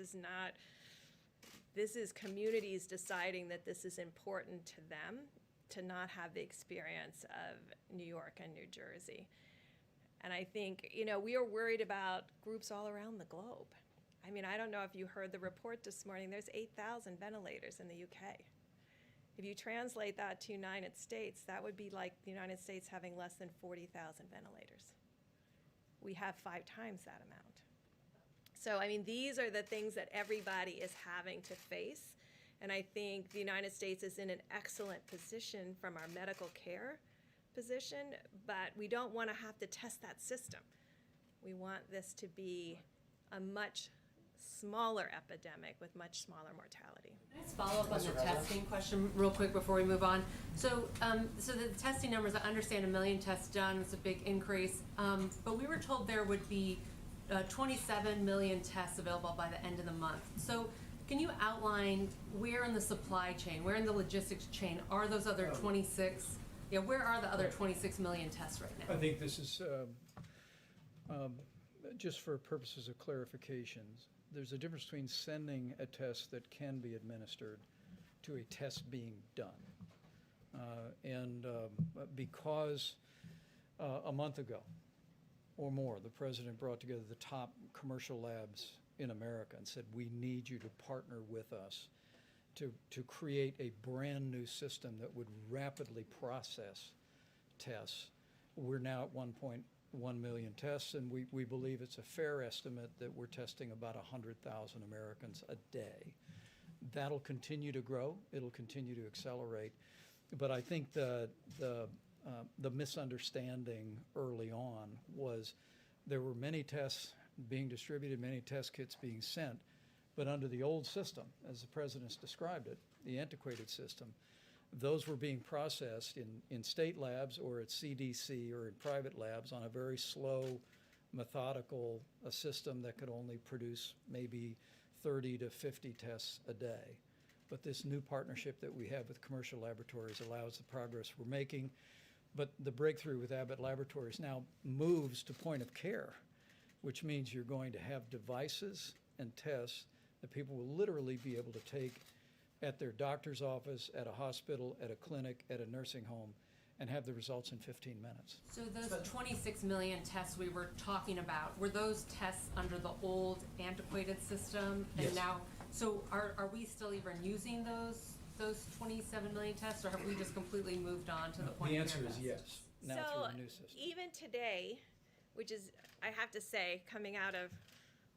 is communities deciding that this is important to them to not have the experience of New York and New Jersey. And I think, we are worried about groups all around the globe. I mean, I don't know if you heard the report this morning, there's 8,000 ventilators in the UK. If you translate that to United States, that would be like the United States having less than 40,000 ventilators. We have 5 times that amount. So, I mean, these are the things that everybody is having to face. And I think the United States is in an excellent position from our medical care position, but we don't want to have to test that system. We want this to be a much smaller epidemic with much smaller mortality. Can I just follow up on the testing question real quick before we move on? So, so the testing numbers, I understand 1 million tests done is a big increase, but we were told there would be 27 million tests available by the end of the month. So can you outline where in the supply chain, where in the logistics chain are those other 26? Yeah, where are the other 26 million tests right now? I think this is, just for purposes of clarifications, there's a difference between sending a test that can be administered to a test being done. Because a month ago or more, the president brought together the top commercial labs in America and said, we need you to partner with us to create a brand new system that would rapidly process tests. We're now at 1.1 million tests, and we believe it's a fair estimate that we're testing about 100,000 Americans a day. That'll continue to grow. It'll continue to accelerate. But I think the misunderstanding early on was there were many tests being distributed, many test kits being sent, but under the old system, as the president's described it, the antiquated system, those were being processed in state labs or at CDC or in private labs on a very slow, methodical system that could only produce maybe 30 to 50 tests a day. But this new partnership that we have with commercial laboratories allows the progress we're making. But the breakthrough with Abbott Laboratories now moves to point of care, which means you're going to have devices and tests that people will literally be able to take at their doctor's office, at a hospital, at a clinic, at a nursing home, and have the results in 15 minutes. So those 26 million tests we were talking about, were those tests under the old antiquated system? And Yes. now, so are we still even using those 27 million tests, or have we just completely moved on to the point The of answer care is tests? yes, now through the new system. Even today, which is, I have to say, coming out of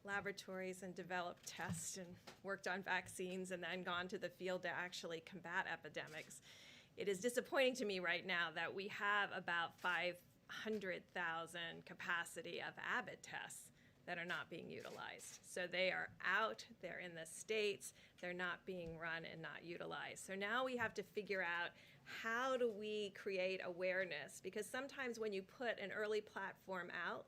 laboratories and developed tests and worked on vaccines and then gone to the field to actually combat epidemics, it is disappointing to me right now that we have about 500,000 capacity of Abbott tests that are not being utilized. So they are out, they're in the States, they're not being run and not utilized. So now we have to figure out, how do we create awareness? Because sometimes when you put an early platform out,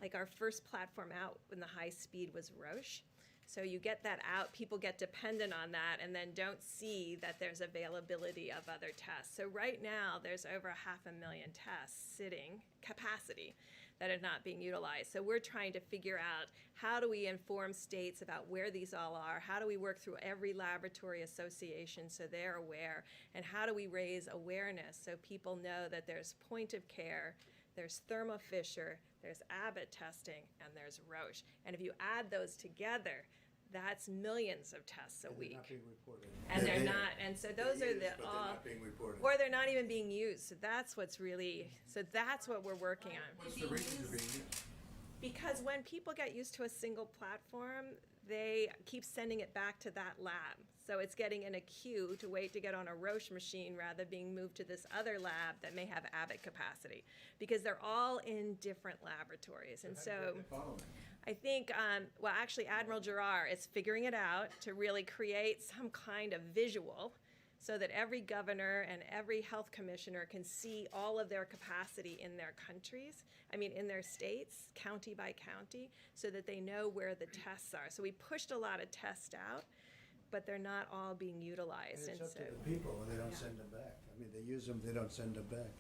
like our first platform out when the high speed was Roche, so you get that out, people get dependent on that and then don't see that there's availability of other tests. So right now, there's over 500,000 tests sitting, capacity, that are not being utilized. So we're trying to figure out, how do we inform states about where these all are? How do we work through every laboratory association so they're aware? And how do we raise awareness so people know that there's point of care, there's Thermo Fisher, there's Abbott testing, and there's Roche. And if you add those together, that's millions of tests a week. They're not being reported. And they're not, and so those are the, But they're not being reported. or they're not even being used. So that's what's really, so that's what we're working on. What's the reason they're being used? Because when people get used to a single platform, they keep sending it back to that lab. So it's getting in a queue to wait to get on a Roche machine rather than being moved to this other lab that may have Abbott capacity, because they're all in different laboratories. And so I think, well, actually, Admiral Giroir is figuring it out to really create some kind of visual so that every governor and every health commissioner can see all of their capacity in their countries, in their states, county by county, so that they know where the tests are. So we pushed a lot of tests out, but they're not all being utilized. And it's up to the people, and they don't send them back. They use them, they don't send them back.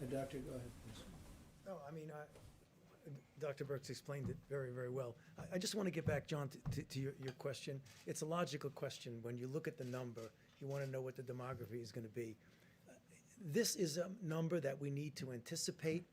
And Doctor, go ahead, please. No, Dr. Burks explained it very, very well. I just want to get back, John, to your question. It's a logical question. When you look at the number, you want to know what the demography is going to be. This is a number that we need to anticipate,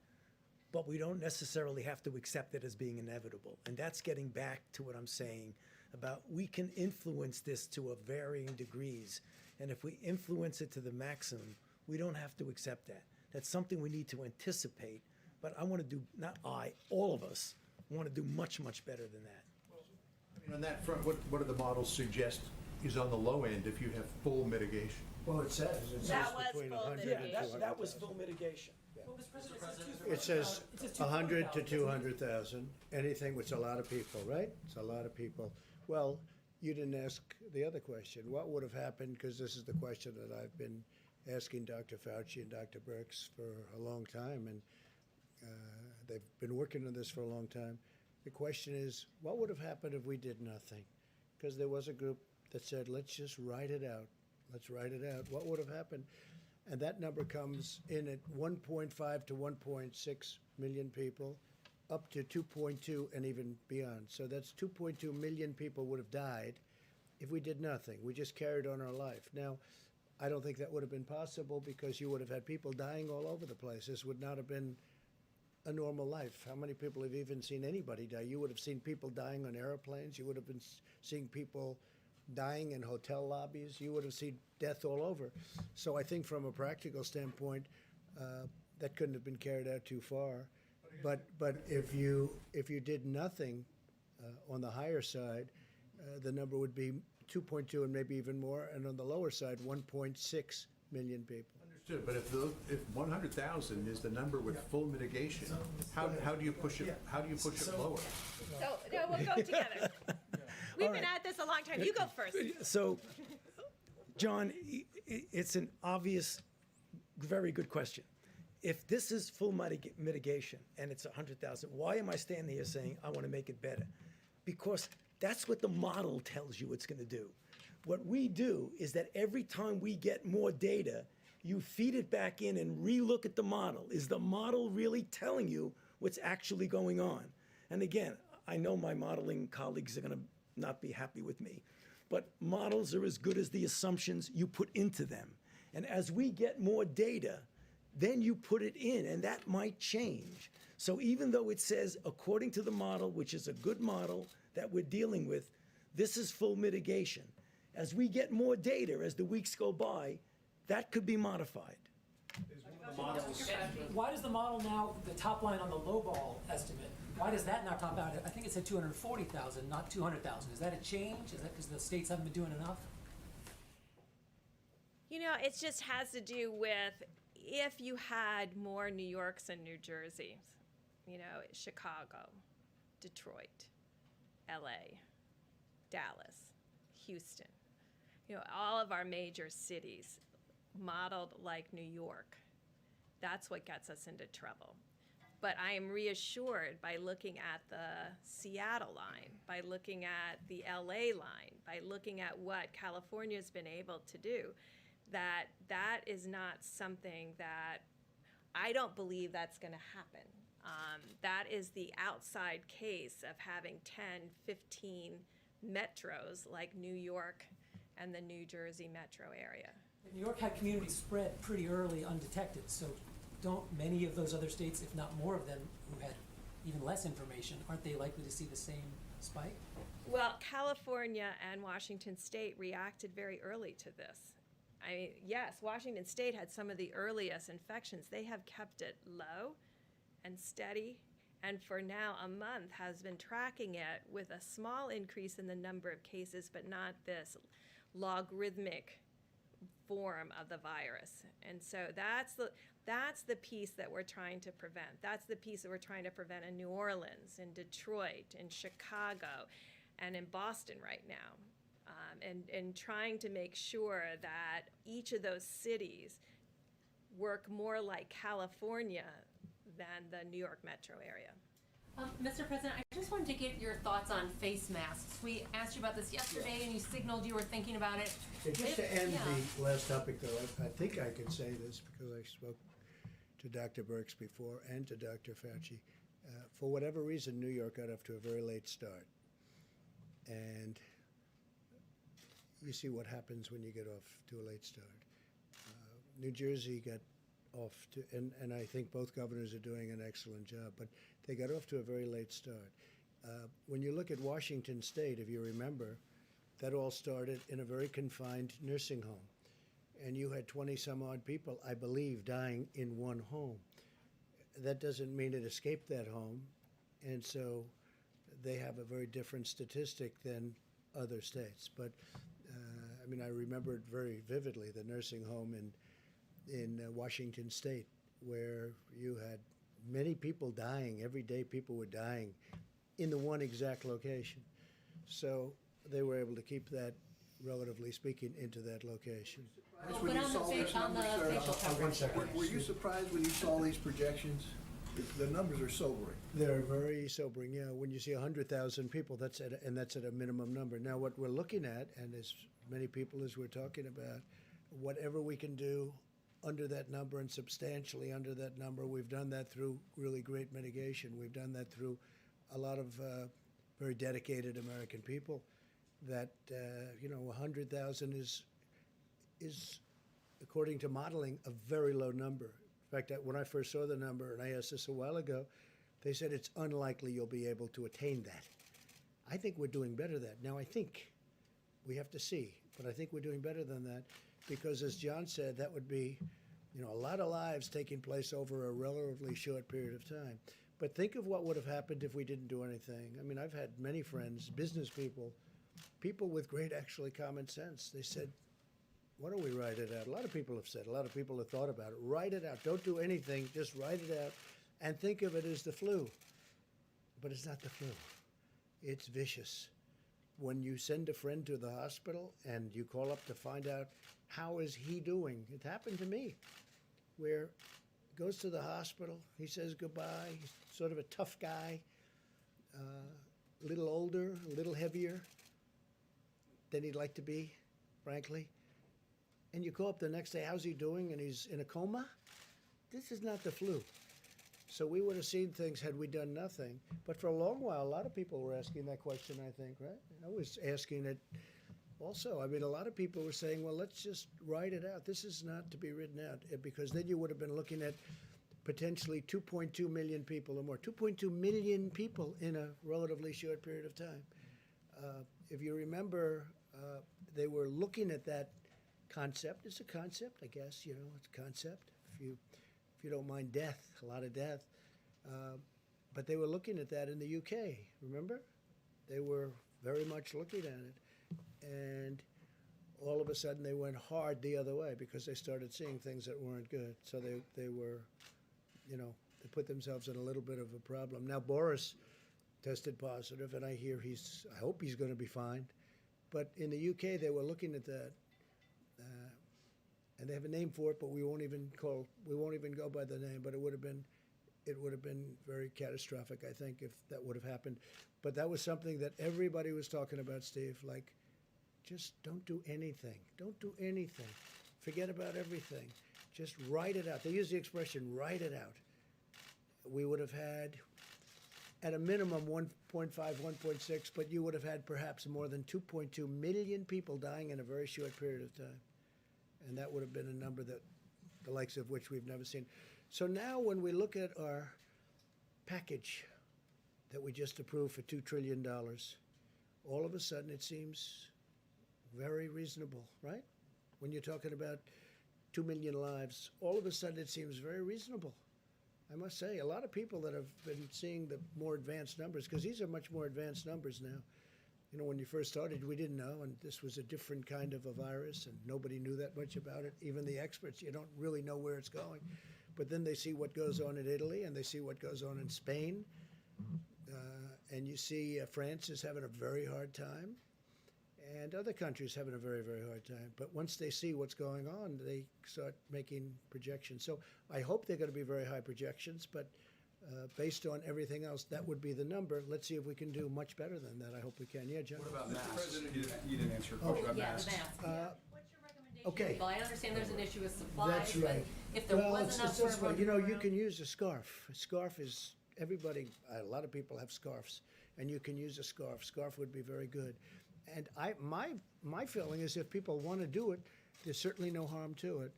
but we don't necessarily have to accept it as being inevitable. And that's getting back to what I'm saying about, we can influence this to a varying degrees. And if we influence it to the maximum, we don't have to accept that. That's something we need to anticipate. But I want to do, not I, all of us want to do much, much better than that. On that front, what do the models suggest is on the low end if you have full mitigation? Well, it says That was between full 100 and mitigation. 200,000. That was full mitigation. It says 100 to 200,000, anything, which is a lot of people, right? It's a lot of people. Well, you didn't ask the other question. What would have happened, because this is the question that I've been asking Dr. Fauci and Dr. Birx for a long time, and they've been working on this for a long time. The question is, what would have happened if we did nothing? Because there was a group that said, let's just write it out. Let's write it out. What would have happened? And that number comes in at 1.5 to 1.6 million people, up to 2.2 and even beyond. So that's 2.2 million people would have died if we did nothing. We just carried on our life. Now, I don't think that would have been possible, because you would have had people dying all over the place. This would not have been a normal life. How many people have even seen anybody die? You would have seen people dying on airplanes. You would have been seeing people dying in hotel lobbies. You would have seen death all over. So I think from a practical standpoint, that couldn't have been carried out too far. But if you did nothing on the higher side, the number would be 2.2 and maybe even more, and on the lower side, 1.6 million people. Understood, but if 100,000 is the number with full mitigation, how do you push it? How do you push it lower? So, no, we'll go together. We've been at this a long time. You go first. So, John, it's an obvious, very good question. If this is full mitigation and it's 100,000, why am I standing here saying I want to make it better? Because that's what the model tells you it's going to do. What we do is that every time we get more data, you feed it back in and relook at the model. Is the model really telling you what's actually going on? And again, I know my modeling colleagues are going to not be happy with me, but models are as good as the assumptions you put into them. And as we get more data, then you put it in, and that might change. So even though it says, according to the model, which is a good model that we're dealing with, this is full mitigation. As we get more data, as the weeks go by, that could be modified. Why does the model now, the top line on the lowball estimate, why does that not top out? I think it said 240,000, not 200,000. Is that a change? Is that because the states haven't been doing enough? You know, it just has to do with if you had more New Yorks and New Jerseys, you know, Chicago, Detroit, LA, Dallas, Houston, you know, all of our major cities modeled like New York. That's what gets us into trouble. But I am reassured by looking at the Seattle line, by looking at the LA line, by looking at what California's been able to do, that that is not something that I don't believe that's going to happen. That is the outside case of having 10, 15 metros like New York and the New Jersey metro area. New York had community spread pretty early undetected, so don't many of those other states, if not more of them, who had even less information, aren't they likely to see the same spike? Well, California and Washington State reacted very early to this. I mean, yes, Washington State had some of the earliest infections. They have kept it low and steady, and for now a month has been tracking it with a small increase in the number of cases, but not this logarithmic form of the virus. And so that's the piece that we're trying to prevent. That's the piece that we're trying to prevent in New Orleans, in Detroit, in Chicago, and in Boston right now. And trying to make sure that each of those cities work more like California than the New York metro area. Mr. President, I just wanted to get your thoughts on face masks. We asked you about this yesterday, and you signaled you were thinking about it. And just to end the last topic, though, I think I can say this because I spoke to Dr. Birx before and to Dr. Fauci. For whatever reason, New York got off to a very late start. And you see what happens when you get off to a late start. New Jersey got off to, and I think both governors are doing an excellent job, but they got off to a very late start. When you look at Washington State, if you remember, that all started in a very confined nursing home. And you had 20-some-odd people, I believe, dying in one home. That doesn't mean it escaped that home, and so they have a very different statistic than other states. But I mean, I remember it very vividly, the nursing home in Washington State, where you had many people dying. Every day people were dying in the one exact location. So they were able to keep that, relatively speaking, into that location. But on the facial coverage. Were you surprised when you saw these projections? The numbers are sobering. They're very sobering, yeah. When you see 100,000 people, that's at a minimum number. Now, what we're looking at, and as many people as we're talking about, whatever we can do under that number and substantially under that number, we've done that through really great mitigation. We've done that through a lot of very dedicated American people. That 100,000 is, according to modeling, a very low number. In fact, when I first saw the number, and I asked this a while ago, they said it's unlikely you'll be able to attain that. I think we're doing better than that. Now, I think we have to see, but I think we're doing better than that because, as John said, that would be, a lot of lives taking place over a relatively short period of time. But think of what would have happened if we didn't do anything. I mean, I've had many friends, business people with great, actually, common sense. They said, why don't we write it out? A lot of people have said, a lot of people have thought about it. Write it out. Don't do anything. Just write it out and think of it as the flu. But it's not the flu. It's vicious. When you send a friend to the hospital and you call up to find out how is he doing, it happened to me, where goes to the hospital, he says goodbye, he's sort of a tough guy, a little older, a little heavier than he'd like to be, frankly. And you call up the next day, how's he doing? And he's in a coma? This is not the flu. So we would have seen things had we done nothing. But for a long while, a lot of people were asking that question, I think, right? I was asking it also. I mean, a lot of people were saying, well, let's just write it out. This is not to be written out, because then you would have been looking at potentially 2.2 million people or more. 2.2 million people in a relatively short period of time. If you remember, they were looking at that concept. It's a concept, I guess, it's a concept. If you don't mind death, a lot of death. But they were looking at that in the UK, remember? They were very much looking at it. And all of of a sudden they went hard the other way because they started seeing things that weren't good. So they were, you know, they put themselves in a little bit of a problem. Now Boris tested positive, and I hear I hope he's going to be fine. But in the UK, they were looking at that, and they have a name for it, but we won't even go by the name. But it would have been very catastrophic, I think, if that would have happened. But that was something that everybody was talking about, Steve. Like, just don't do anything. Don't do anything. Forget about everything. Just write it out. They use the expression, write it out. We would have had, at a minimum, 1.5, 1.6, but you would have had perhaps more than 2.2 million people dying in a very short period of time. And that would have been a number that the likes of which we've never seen. So now when we look at our package that we just approved for $2 trillion, all of a sudden it seems very reasonable, right? When you're talking about 2 million lives, all of a sudden it seems very reasonable. I must say, a lot of people that have been seeing the more advanced numbers, because these are much more advanced numbers now. You know, when you first started, we didn't know, and this was a different kind of a virus, and nobody knew that much about it. Even the experts, you don't really know where it's going. But then they see what goes on in Italy, and they see what goes on in Spain. And you see France is having a very hard time, and other countries having a very, very hard time. But once they see what's going on, they start making projections. So I hope they're going to be very high projections, but based on everything else, that would be the number. Let's see if we can do much better than that. I hope we can. Yeah, John? What about masks? You didn't answer a question about Yeah, masks. the mask. What's your recommendation? Okay. Well, I understand there's an issue with supplies, That's but right. if there Well, was enough it's for this way. everyone You to know, go you around- can use a scarf. A scarf is, everybody, a lot of people have scarves, and you can use a scarf. Scarf would be very good. And my feeling is if people want to do it, there's certainly no harm to it.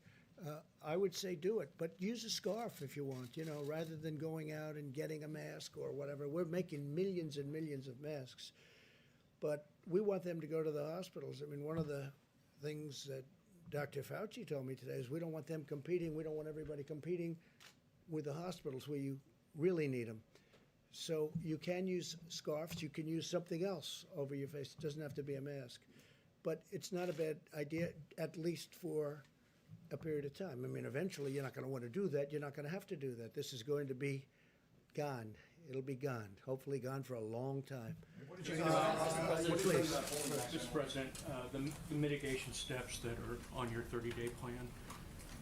I would say do it, but use a scarf if you want, you know, rather than going out and getting a mask or whatever. We're making millions and millions of masks, but we want them to go to the hospitals. I mean, one of the things that Dr. Fauci told me today is we don't want them competing. We don't want everybody competing with the hospitals where you really need them. So you can use scarves. You can use something else over your face. It doesn't have to be a mask. But it's not a bad idea, at least for a period of time. I mean, eventually you're not going to want to do that. You're not going to have to do that. This is going to be gone. It'll be gone. Hopefully gone for a long time. Please. Mr. President, the mitigation steps that are on your 30-day plan,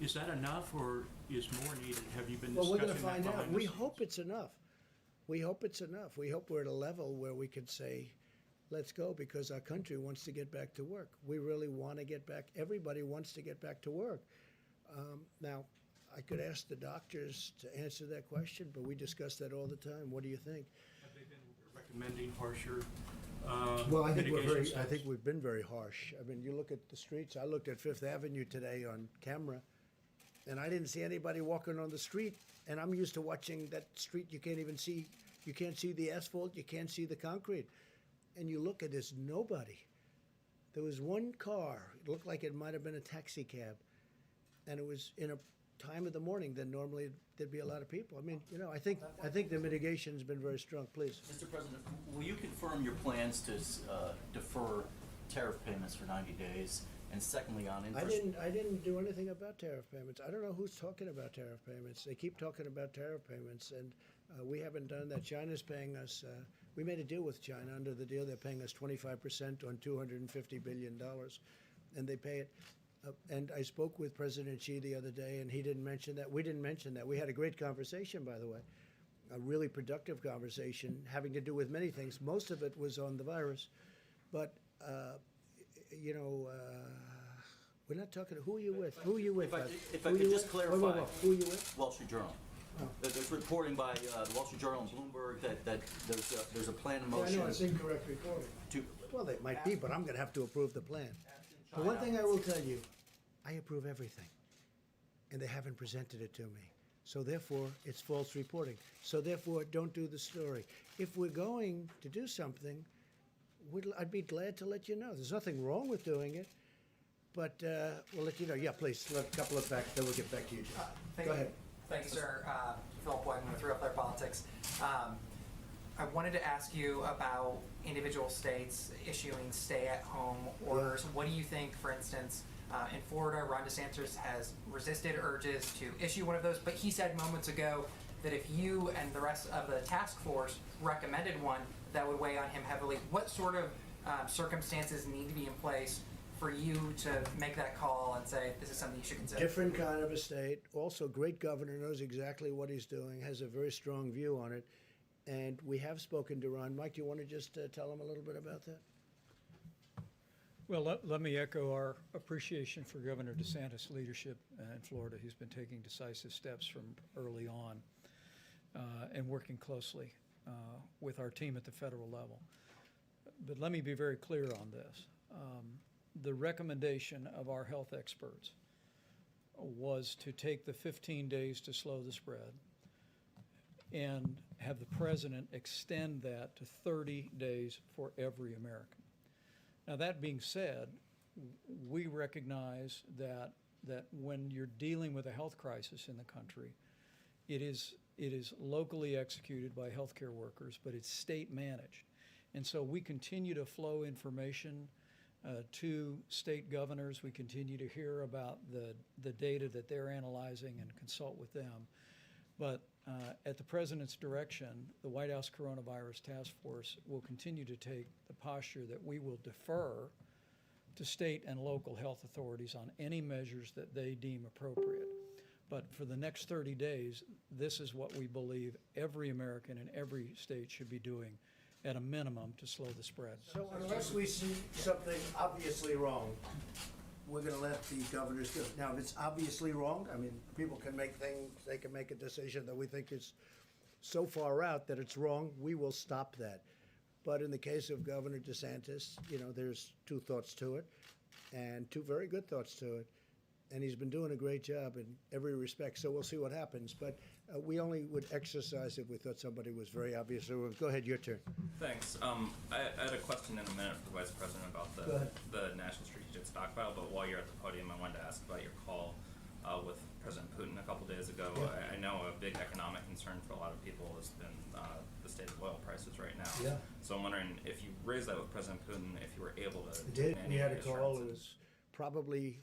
is that enough or is more needed? Have you been Well, we're discussing going to that find out. behind We the scenes? hope it's enough. We hope it's enough. We hope we're at a level where we could say, let's go, because our country wants to get back to work. We really want to get back. Everybody wants to get back to work. Now, I could ask the doctors to answer that question, but we discuss that all the time. What do you think? Have they been recommending harsher Well, I think mitigation steps? I think we've been very harsh. I mean, you look at the streets. I looked at Fifth Avenue today on camera, and I didn't see anybody walking on the street. And I'm used to watching that street. You can't even see. You can't see the asphalt. You can't see the concrete. And you look at this, nobody. There was one car. It looked like it might have been a taxi cab, and it was in a time of the morning. Then normally there'd be a lot of people. I mean, you know, I think the mitigation's been very strong. Please. Mr. President, will you confirm your plans to defer tariff payments for 90 days? And secondly, on I didn't do anything about tariff payments. I don't know who's talking about tariff payments. They keep talking about tariff payments, and we haven't done that. China's paying us. We made a deal with China. Under the deal, they're paying us 25% on $250 billion, and they pay it. And I spoke with President Xi the other day, and he didn't mention that. We didn't mention that. We had a great conversation, by the way, a really productive conversation having to do with many things. Most of it was on the virus, but you know, we're not talking. Who are you with? Who are you with? If I could just clarify. Whoa. Who are you with? Wall Street Journal. Oh. There's reporting by the Wall Street Journal and Bloomberg that there's a plan in Yeah, I motion. know it's incorrect reporting. To, Well, it might be, but I'm going to have to approve the plan. The one thing I will tell you, I approve everything, and they haven't presented it to me. So therefore, it's false reporting. So therefore, don't do the story. If we're going to do something, I'd be glad to let you know. There's nothing wrong with doing it, but we'll let you know. Yeah, please, let a couple of facts, then we'll get back to you, Jim. Go ahead. Thank you, sir. Philip Whiteman with Real Clear Politics. I wanted to ask you about individual states issuing stay-at-home orders. What do you think, for instance, in Florida, Ron DeSantis has resisted urges to issue one of those, but he said moments ago that if you and the rest of the task force recommended one, that would weigh on him heavily. What sort of circumstances need to be in place for you to make that call and say this is something you should consider? Different kind of a state. Also, great governor, knows exactly what he's doing, has a very strong view on it. And we have spoken to Ron. Mike, do you want to just tell him a little bit about that? Well, let me echo our appreciation for Governor DeSantis' leadership in Florida. He's been taking decisive steps from early on and working closely with our team at the federal level. But let me be very clear on this. The recommendation of our health experts was to take the 15 days to slow the spread and have the president extend that to 30 days for every American. Now, that being said, we recognize that when you're dealing with a health crisis in the country, it is locally executed by healthcare workers, but it's state managed. And so we continue to flow information to state governors. We continue to hear about the data that they're analyzing and consult with them. But at the president's direction, the White House Coronavirus Task Force will continue to take the posture that we will defer to state and local health authorities on any measures that they deem appropriate. But for the next 30 days, this is what we believe every American in every state should be doing at a minimum to slow the spread. So unless we see something obviously wrong, we're going to let the governors do it. Now, if it's obviously wrong, I mean, people can make things, they can make a decision that we think is so far out that it's wrong, we will stop that. But in the case of Governor DeSantis, you know, there's two thoughts to it, and two very good thoughts to it. And he's been doing a great job in every respect, so we'll see what happens. But we only would exercise if we thought somebody was very obvious. So go ahead, your turn. Thanks. I had a question in a minute for the Vice President about the National Strategic Stockpile, but while you're at the podium, I wanted to ask about your call with President Putin a couple days ago. Yeah. I know a big economic concern for a lot of people has been the state of oil prices right now. Yeah. So I'm wondering if you raised that with President Putin, if you were able to. I did. We had a call. It was probably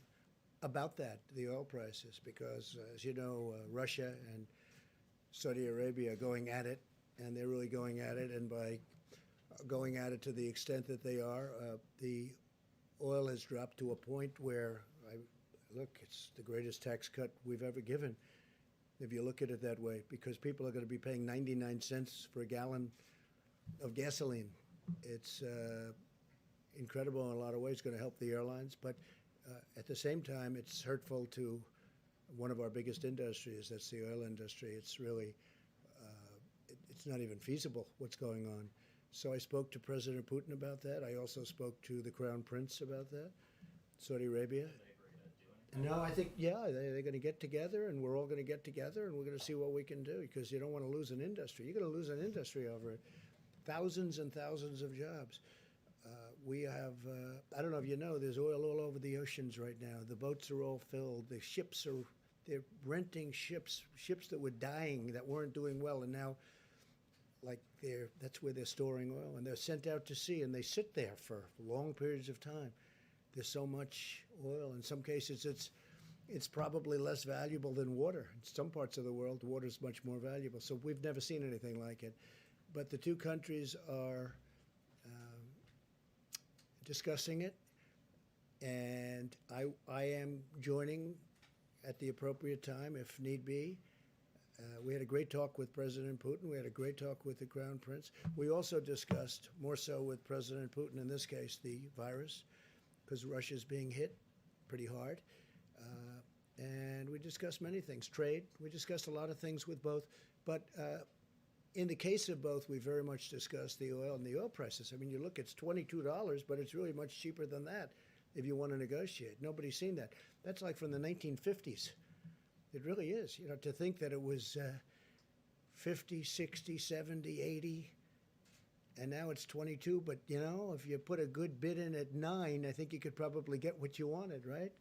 about that, the oil prices, because as you know, Russia and Saudi Arabia are going at it, and they're really going at it, and by going at it to the extent that they are, the oil has dropped to a point where, look, it's the greatest tax cut we've ever given, if you look at it that way, because people are going to be paying 99 cents for a gallon of gasoline. It's incredible in a lot of ways. It's going to help the airlines, but at the same time, it's hurtful to one of our biggest industries, that's the oil industry. It's really, it's not even feasible what's going on. So I spoke to President Putin about that. I also spoke to the Crown Prince about that, Saudi Arabia. No, I think, yeah, they're going to get together, and we're all going to get together, and we're going to see what we can do, because you don't want to lose an industry. You're going to lose an industry over it. Thousands and thousands of jobs. We have, I don't know if you know, there's oil all over the oceans right now. The boats are all filled. The ships are, they're renting ships that were dying, that weren't doing well, and now, like, that's where they're storing oil, and they're sent out to sea, and they sit there for long periods of time. There's so much oil. In some cases, it's probably less valuable than water. In some parts of the world, water is much more valuable. So we've never seen anything like it. But the two countries are discussing it, and I am joining at the appropriate time if need be. We had a great talk with President Putin. We had a great talk with the Crown Prince. We also discussed, more so with President Putin in this case, the virus, because Russia's being hit pretty hard. And we discussed many things. Trade, we discussed a lot of things with both. But in the case of both, we very much discussed the oil and the oil prices. I mean, you look, it's $22, but it's really much cheaper than that if you want to negotiate. Nobody's seen that. That's like from the 1950s. It really is. You know, to think that it was 50, 60, 70, 80, and now it's 22. But, you know, if you put a good bid in at 9, I think you could probably get what you wanted, right?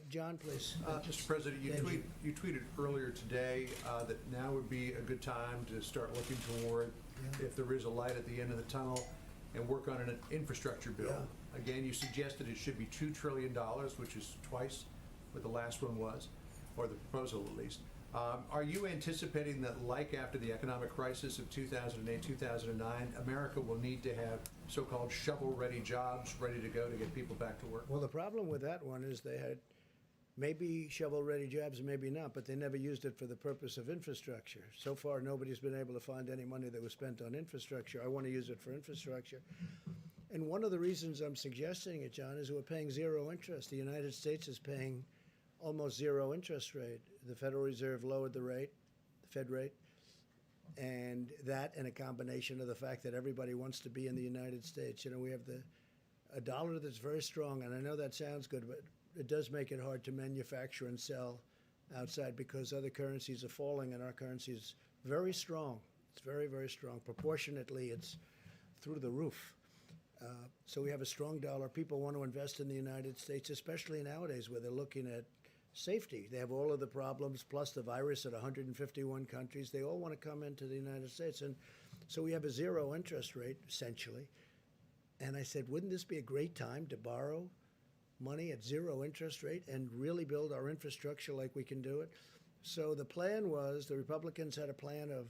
John, please. Mr. President, you tweeted earlier today that now would be a good time to start looking toward if there is a light at the end of the tunnel, and work on an infrastructure bill. Again, you suggested it should be $2 trillion, which is twice what the last one was, or the proposal at least. Are you anticipating that, like after the economic crisis of 2008, 2009, America will need to have so-called shovel-ready jobs ready to go to get people back to work? Well, the problem with that one is they had maybe shovel-ready jobs, maybe not, but they never used it for the purpose of infrastructure. So far, nobody's been able to find any money that was spent on infrastructure. I want to use it for infrastructure. And one of the reasons I'm suggesting it, John, is we're paying zero interest. The United States is paying almost zero interest rate. The Federal Reserve lowered the rate, the Fed rate, and that and a combination of the fact that everybody wants to be in the United States. You know, we have a dollar that's very strong, and I know that sounds good, but it does make it hard to manufacture and sell outside because other currencies are falling and our currency is very strong. It's very, very strong. Proportionately, it's through the roof. So we have a strong dollar. People want to invest in the United States, especially nowadays where they're looking at safety. They have all of the problems, plus the virus at 151 countries. They all want to come into the United States. And so we have a zero interest rate, essentially. And I said, wouldn't this be a great time to borrow money at zero interest rate and really build our infrastructure like we can do it? So the plan was, the Republicans had a plan of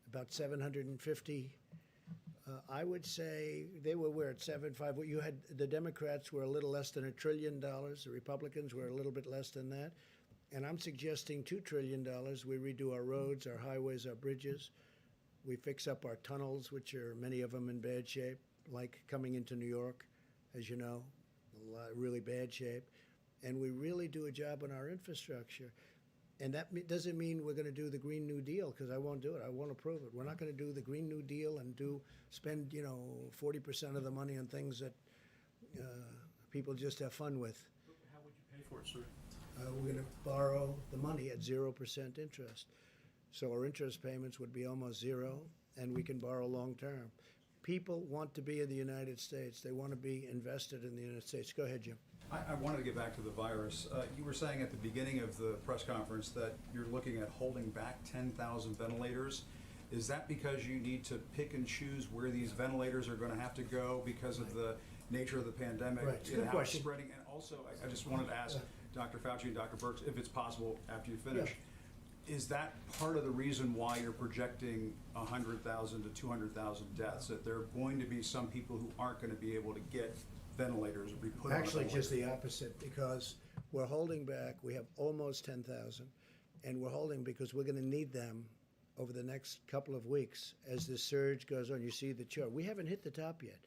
about 750. I would say they were at 7.5. You had the Democrats were a little less than $1 trillion. The Republicans were a little bit less than that. And I'm suggesting $2 trillion. We redo our roads, our highways, our bridges. We fix up our tunnels, which are many of them in bad shape, like coming into New York, as you know, really bad shape. And we really do a job on our infrastructure. And that doesn't mean we're going to do the Green New Deal, because I won't do it. I won't approve it. We're not going to do the Green New Deal and spend 40% of the money on things that people just have fun with. How would you pay for it, sir? We're going to borrow the money at 0% interest. So our interest payments would be almost zero, and we can borrow long term. People want to be in the United States. They want to be invested in the United States. Go ahead, Jim. I wanted to get back to the virus. You were saying at the beginning of the press conference that you're looking at holding back 10,000 ventilators. Is that because you need to pick and choose where these ventilators are going to have to go because of the nature of the pandemic? Right. It's a good how it's question. spreading? And also, I just wanted to ask Dr. Fauci and Dr. Birx, if it's possible after you finish, is that part of the reason why you're projecting 100,000 to 200,000 deaths, that there are going to be some people who aren't going to be able to get ventilators or be put on a Actually, ventilator? just the opposite, because we're holding back. We have almost 10,000, and we're holding because we're going to need them over the next couple of weeks as the surge goes on. You see the chart. We haven't hit the top yet,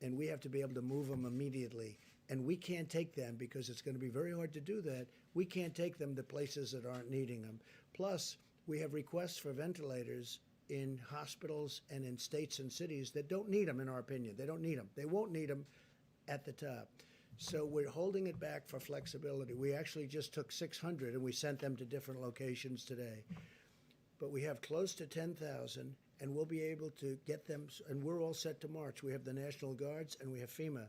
and we have to be able to move them immediately. And we can't take them because it's going to be very hard to do that. We can't take them to places that aren't needing them. Plus, we have requests for ventilators in hospitals and in states and cities that don't need them, in our opinion. They don't need them. They won't need them at the top. So we're holding it back for flexibility. We actually just took 600 and we sent them to different locations today. But we have close to 10,000, and we'll be able to get them, and we're all set to march. We have the National Guards and we have FEMA,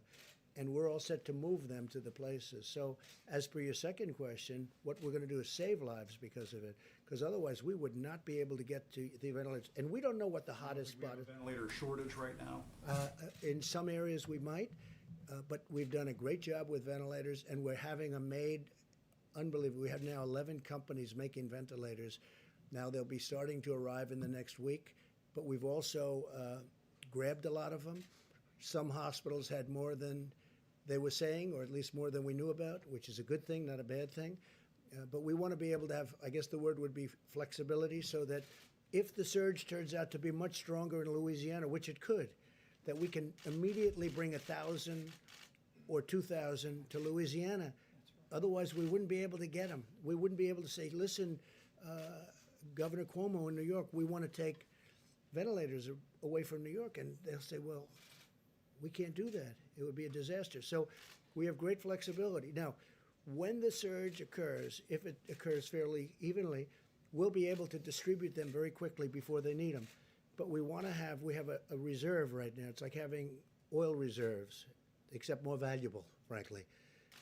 and we're all set to move them to the places. So as per your second question, what we're going to do is save lives because of it, because otherwise we would not be able to get to the ventilators. And we don't know what the hottest spot is. Ventilator shortage right now? In some areas we might. But we've done a great job with ventilators, and we're having them made unbelievable. We have now 11 companies making ventilators. Now they'll be starting to arrive in the next week, but we've also grabbed a lot of them. Some hospitals had more than they were saying, or at least more than we knew about, which is a good thing, not a bad thing. But we want to be able to have, I guess the word would be flexibility, so that if the surge turns out to be much stronger in Louisiana, which it could, that we can immediately bring 1,000 or 2,000 to Louisiana. Otherwise, we wouldn't be able to get them. We wouldn't be able to say, listen, Governor Cuomo in New York, we want to take ventilators away from New York. And they'll say, well, we can't do that. It would be a disaster. So we have great flexibility. Now, when the surge occurs, if it occurs fairly evenly, we'll be able to distribute them very quickly before they need them. But we have a reserve right now. It's like having oil reserves, except more valuable, frankly.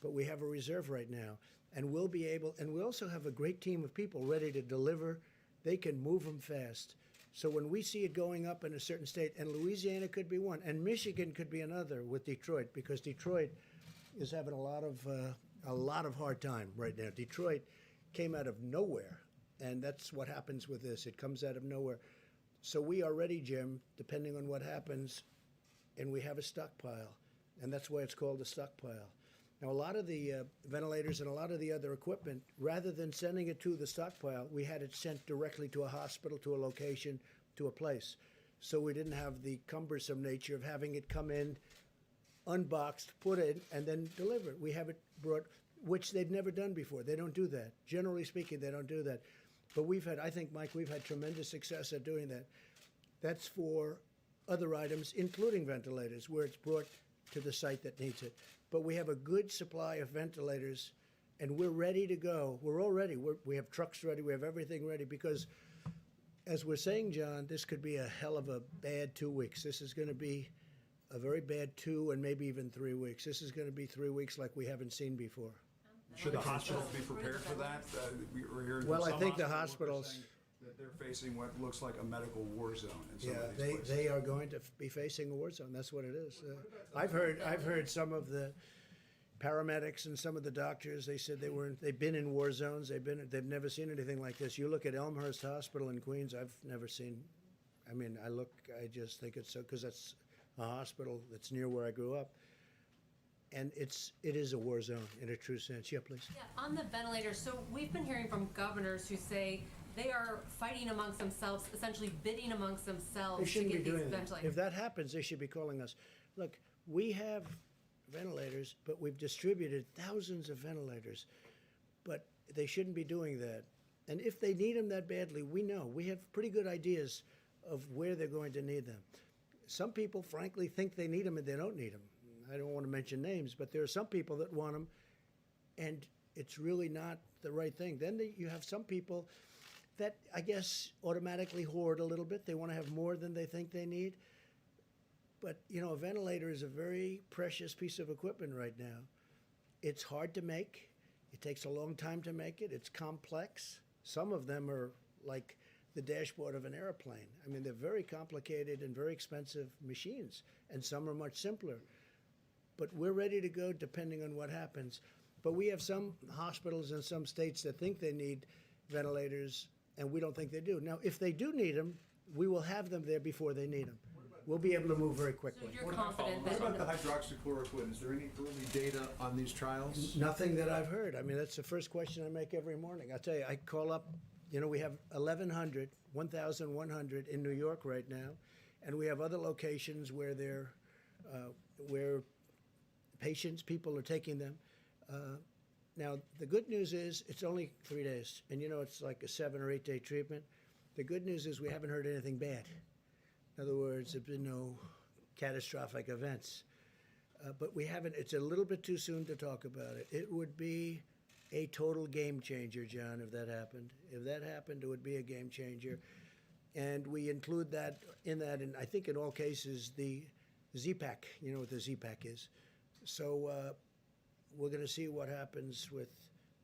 But we have a reserve right now, and we'll be able, and we also have a great team of people ready to deliver. They can move them fast. So when we see it going up in a certain state, and Louisiana could be one, and Michigan could be another with Detroit, because Detroit is having a lot of hard time right now. Detroit came out of nowhere, and that's what happens with this. It comes out of nowhere. So we are ready, Jim, depending on what happens, and we have a stockpile, and that's why it's called a stockpile. Now, a lot of the ventilators and a lot of the other equipment, rather than sending it to the stockpile, we had it sent directly to a hospital, to a location, to a place. So we didn't have the cumbersome nature of having it come in, unboxed, put in, and then deliver it. We have it brought, which they've never done before. They don't do that. Generally speaking, they don't do that. But we've had, I think, Mike, we've had tremendous success at doing that. That's for other items, including ventilators, where it's brought to the site that needs it. But we have a good supply of ventilators, and we're ready to go. We're all ready. We have trucks ready. We have everything ready, because, as we're saying, John, this could be a hell of a bad 2 weeks. This is going to be a very bad 2 and maybe even 3 weeks. This is going to be 3 weeks like we haven't seen before. Should the hospitals be prepared for that? We're hearing Well, from I some think the hospitals hospitals, that they're facing what looks like a medical war zone in some yeah, of these places. they are going to be facing a war zone. That's what it is. I've heard some of the paramedics and some of the doctors. They said they've been in war zones. They've never seen anything like this. You look at Elmhurst Hospital in Queens. I've never seen. I mean, I just think it's so, because that's a hospital that's near where I grew up, and it is a war zone in a true sense. Yeah, please. Yeah, on the ventilators, so we've been hearing from governors who say they are fighting amongst themselves, essentially bidding amongst They themselves to shouldn't be get these doing that. ventilators. If that happens, they should be calling us. Look, we have ventilators, but we've distributed thousands of ventilators. But they shouldn't be doing that. And if they need them that badly, we know. We have pretty good ideas of where they're going to need them. Some people, frankly, think they need them and they don't need them. I don't want to mention names, but there are some people that want them, and it's really not the right thing. Then you have some people that, I guess, automatically hoard a little bit. They want to have more than they think they need. But, you know, a ventilator is a very precious piece of equipment right now. It's hard to make. It takes a long time to make it. It's complex. Some of them are like the dashboard of an airplane. I mean, they're very complicated and very expensive machines, and some are much simpler. But we're ready to go depending on what happens. But we have some hospitals in some states that think they need ventilators, and we don't think they do. Now, if they do need them, we will have them there before they need them. We'll be able to move very quickly. So you're confident What that, about the hydroxychloroquine? Is there any early data on these trials? Nothing that I've heard. I mean, that's the first question I make every morning. I'll tell you, I call up, you know, we have 1,100 in New York right now, and we have other locations where where people are taking them. Now, the good news is it's only 3 days, and you know it's like a 7 or 8 day treatment. The good news is we haven't heard anything bad. In other words, there's been no catastrophic events. But we haven't, it's a little bit too soon to talk about it. It would be a total game changer, John, if that happened. If that happened, it would be a game changer. And we include that, and I think in all cases, the Z-Pack, you know what the Z-Pack is. So we're going to see what happens with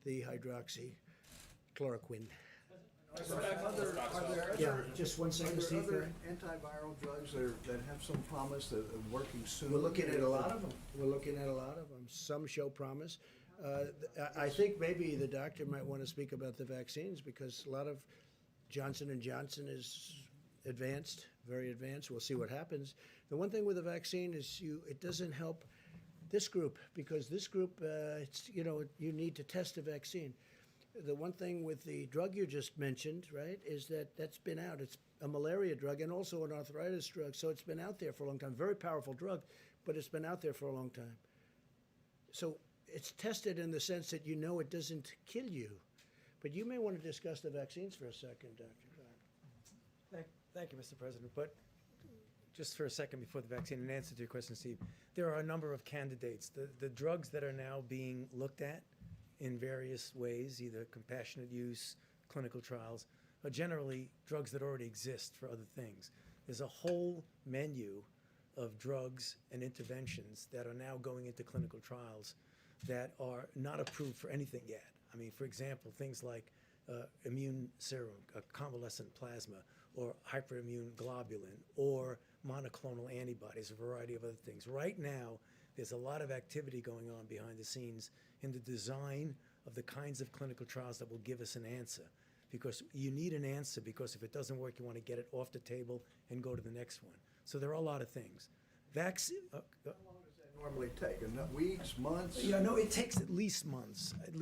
the hydroxychloroquine. Yeah, just one second, Are there Steve. other antiviral drugs that have some promise of working soon? We're looking at a lot of them. Some show promise. I think maybe the doctor might want to speak about the vaccines, because a lot of Johnson & Johnson is advanced, very advanced. We'll see what happens. The one thing with the vaccine is it doesn't help this group, because this group, you need to test the vaccine. The one thing with the drug you just mentioned, right, is that's been out. It's a malaria drug and also an arthritis drug, so it's been out there for a long time. Very powerful drug, but it's been out there for a long time. So it's tested in the sense that you know it doesn't kill you. But you may want to discuss the vaccines for a second, Dr. Thank you, Mr. President. But just for a second before the vaccine, in answer to your question, Steve, there are a number of candidates. The drugs that are now being looked at in various ways, either compassionate use, clinical trials, are generally drugs that already exist for other things. There's a whole menu of drugs and interventions that are now going into clinical trials that are not approved for anything yet. I mean, for example, things like immune serum, convalescent plasma, or hyperimmune globulin, or monoclonal antibodies, a variety of other things. Right now, there's a lot of activity going on behind the scenes in the design of the kinds of clinical trials that will give us an answer. Because you need an answer, because if it doesn't work, you want to get it off the table and go to the next one. So there are a lot of things. Vaccine. How long does that normally take? Weeks, months? Yeah, no, it takes at least months, at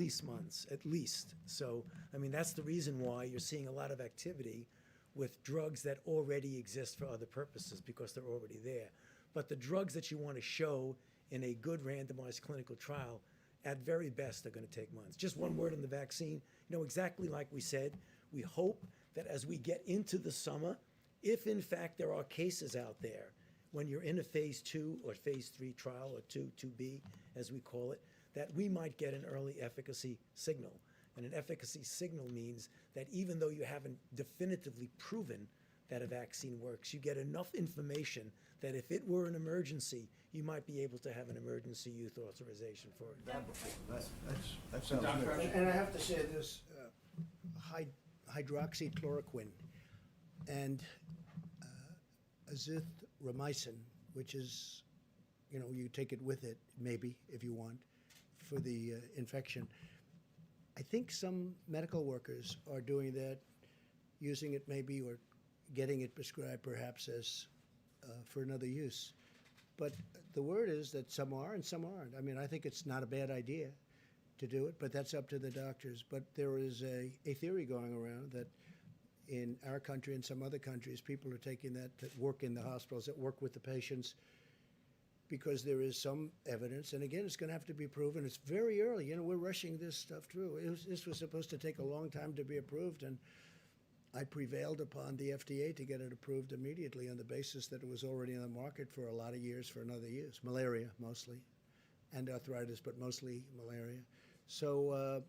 least. So, I mean, that's the reason why you're seeing a lot of activity with drugs that already exist for other purposes, because they're already there. But the drugs that you want to show in a good randomized clinical trial, at very best, are going to take months. Just one word on the vaccine. You know, exactly like we said, we hope that as we get into the summer, if in fact there are cases out there, when you're in a phase 2 or phase 3 trial, or 2B, as we call it, that we might get an early efficacy signal. And an efficacy signal means that even though you haven't definitively proven that a vaccine works, you get enough information that if it were an emergency, you might be able to have an emergency youth authorization for it. That sounds good. And I have to say this, hydroxychloroquine and azithromycin, which is, you know, you take it with it, maybe, if you want, for the infection. I think some medical workers are doing that, using it maybe, or getting it prescribed perhaps as for another use. But the word is that some are and some aren't. I mean, I think it's not a bad idea to do it, but that's up to the doctors. But there is a theory going around that in our country and some other countries, people are taking that to work in the hospitals, that work with the patients, because there is some evidence. And again, it's going to have to be proven. It's very early. You know, we're rushing this stuff through. This was supposed to take a long time to be approved, and I prevailed upon the FDA to get it approved immediately on the basis that it was already on the market for a lot of years for another use. Malaria, mostly, and arthritis, but mostly malaria. So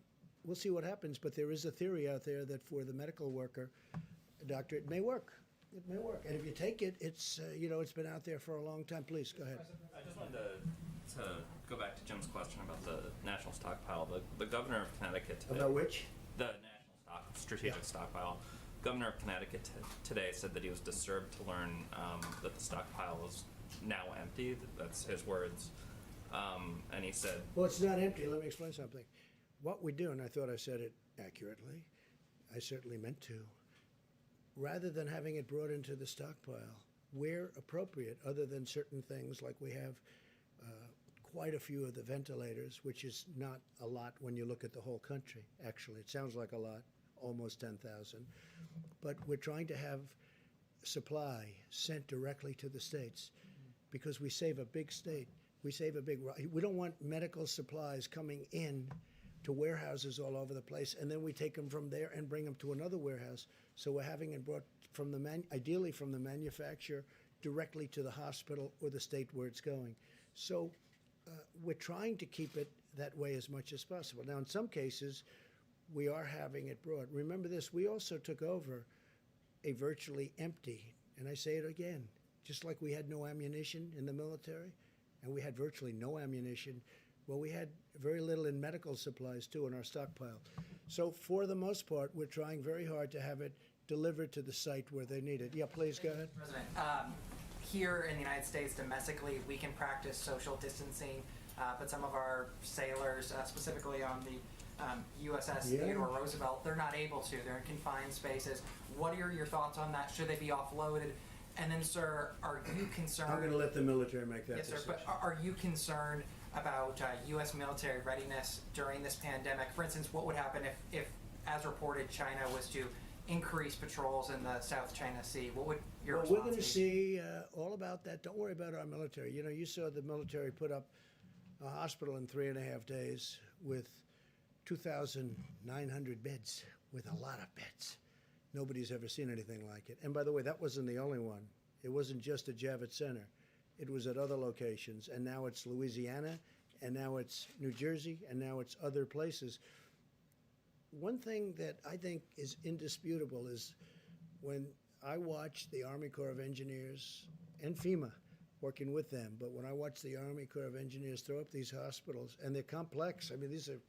we'll see what happens, but there is a theory out there that for the medical worker, doctor, it may work. It may work. And if you take it, it's, you know, it's been out there for a long time. Please, go ahead. I just wanted to go back to Jim's question about the national stockpile. The governor of Connecticut today. About which? The national strategic stockpile. Governor of Connecticut today said that he was disturbed to learn that the stockpile is now empty. That's his words. And he said, Well, it's not empty. Let me explain something. What we do, and I thought I said it accurately, I certainly meant to, rather than having it brought into the stockpile, where appropriate, other than certain things like we have quite a few of the ventilators, which is not a lot when you look at the whole country, actually. It sounds like a lot, almost 10,000. But we're trying to have supply sent directly to the states because we save a big state. We don't want medical supplies coming in to warehouses all over the place, and then we take them from there and bring them to another warehouse. So we're having it brought from ideally from the manufacturer directly to the hospital or the state where it's going. So we're trying to keep it that way as much as possible. Now, in some cases, we are having it brought. Remember this, we also took over a virtually empty, and I say it again, just like we had no ammunition in the military, and we had virtually no ammunition, well, we had very little in medical supplies, too, in our stockpile. So for the most part, we're trying very hard to have it delivered to the site where they need it. Yeah, please, go ahead. President, here in the United States, domestically, we can practice social distancing, but some of our sailors, specifically on the USS Theodore Roosevelt, they're not able to. They're in confined spaces. What are your thoughts on that? Should they be offloaded? And then, sir, are you concerned? I'm going to let the military make that decision. decision. Yes, sir, but are you concerned about U.S. military readiness during this pandemic? For instance, what would happen if, as reported, China was to increase patrols in the South China Sea? What would your response be? We're going to see all about that. Don't worry about our military. You know, you saw the military put up a hospital in 3.5 days with 2,900 beds, with a lot of beds. Nobody's ever seen anything like it. And by the way, that wasn't the only one. It wasn't just at Javits Center. It was at other locations, and now it's Louisiana, and now it's New Jersey, and now it's other places. One thing that I think is indisputable is when I watch the Army Corps of Engineers and FEMA working with them, but when I watch the Army Corps of Engineers throw up these hospitals, and they're complex, I mean, these are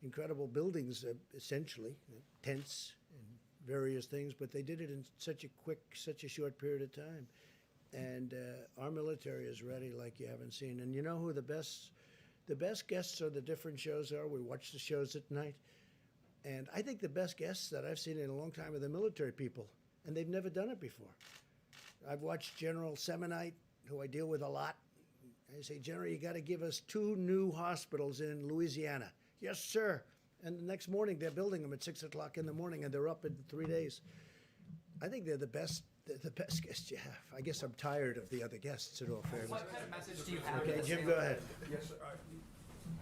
incredible buildings, essentially, tents and various things, but they did it in such a short period of time. And our military is ready like you haven't seen. And you know who the best guests are, the different shows are? We watch the shows at night. And I think the best guests that I've seen in a long time are the military people, and they've never done it before. I've watched General Semonite, who I deal with a lot. I say, General, you got to give us 2 new hospitals in Louisiana. Yes, sir. And the next morning, they're building them at 6 o'clock in the morning, and they're up in 3 days. I think they're the best guests you have. I guess I'm tired of the other guests, in all fairness. What kind of message do you have? Okay, Jim, go ahead. Yes, sir.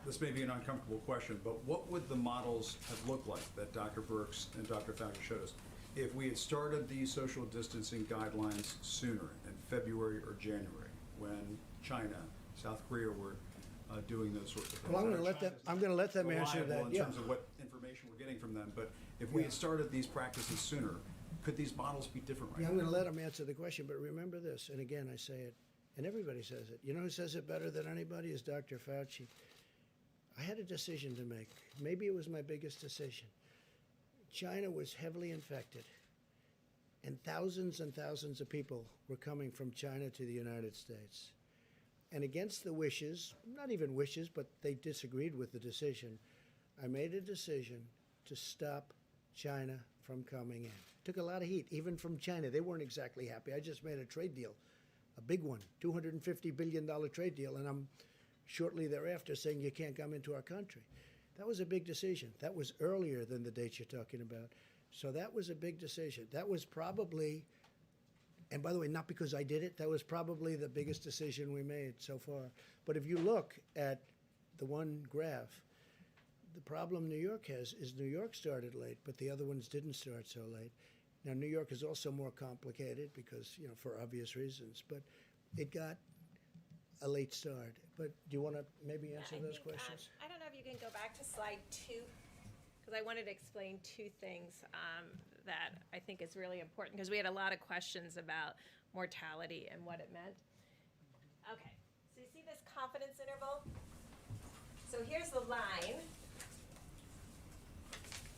This may be an uncomfortable question, but what would the models have looked like that Dr. Birx and Dr. Fauci showed us if we had started these social distancing guidelines sooner, in February or January, when China, South Korea were doing those sorts of things? Well, I'm going to let them answer that. In terms of what information we're getting from them, but if we had started these practices sooner, could these models be different right Yeah, now? I'm going to let them answer the question, but remember this, and again, I say it, and everybody says it. You know who says it better than anybody is Dr. Fauci. I had a decision to make. Maybe it was my biggest decision. China was heavily infected, and thousands of people were coming from China to the United States. And against the wishes, not even wishes, but they disagreed with the decision, I made a decision to stop China from coming in. Took a lot of heat, even from China. They weren't exactly happy. I just made a trade deal, a big one, $250 billion trade deal, and I'm shortly thereafter saying you can't come into our country. That was a big decision. That was earlier than the dates you're talking about. So that was a big decision. That was probably, and by the way, not because I did it, that was probably the biggest decision we made so far. But if you look at the one graph, the problem New York has is New York started late, but the other ones didn't start so late. Now, New York is also more complicated because, for obvious reasons, but it got a late start. But do you want to maybe answer those questions? I don't know if you can go back to slide 2, because I wanted to explain 2 things that I think is really important, because we had a lot of questions about mortality and what it meant. Okay, so you see this confidence interval? So here's the line.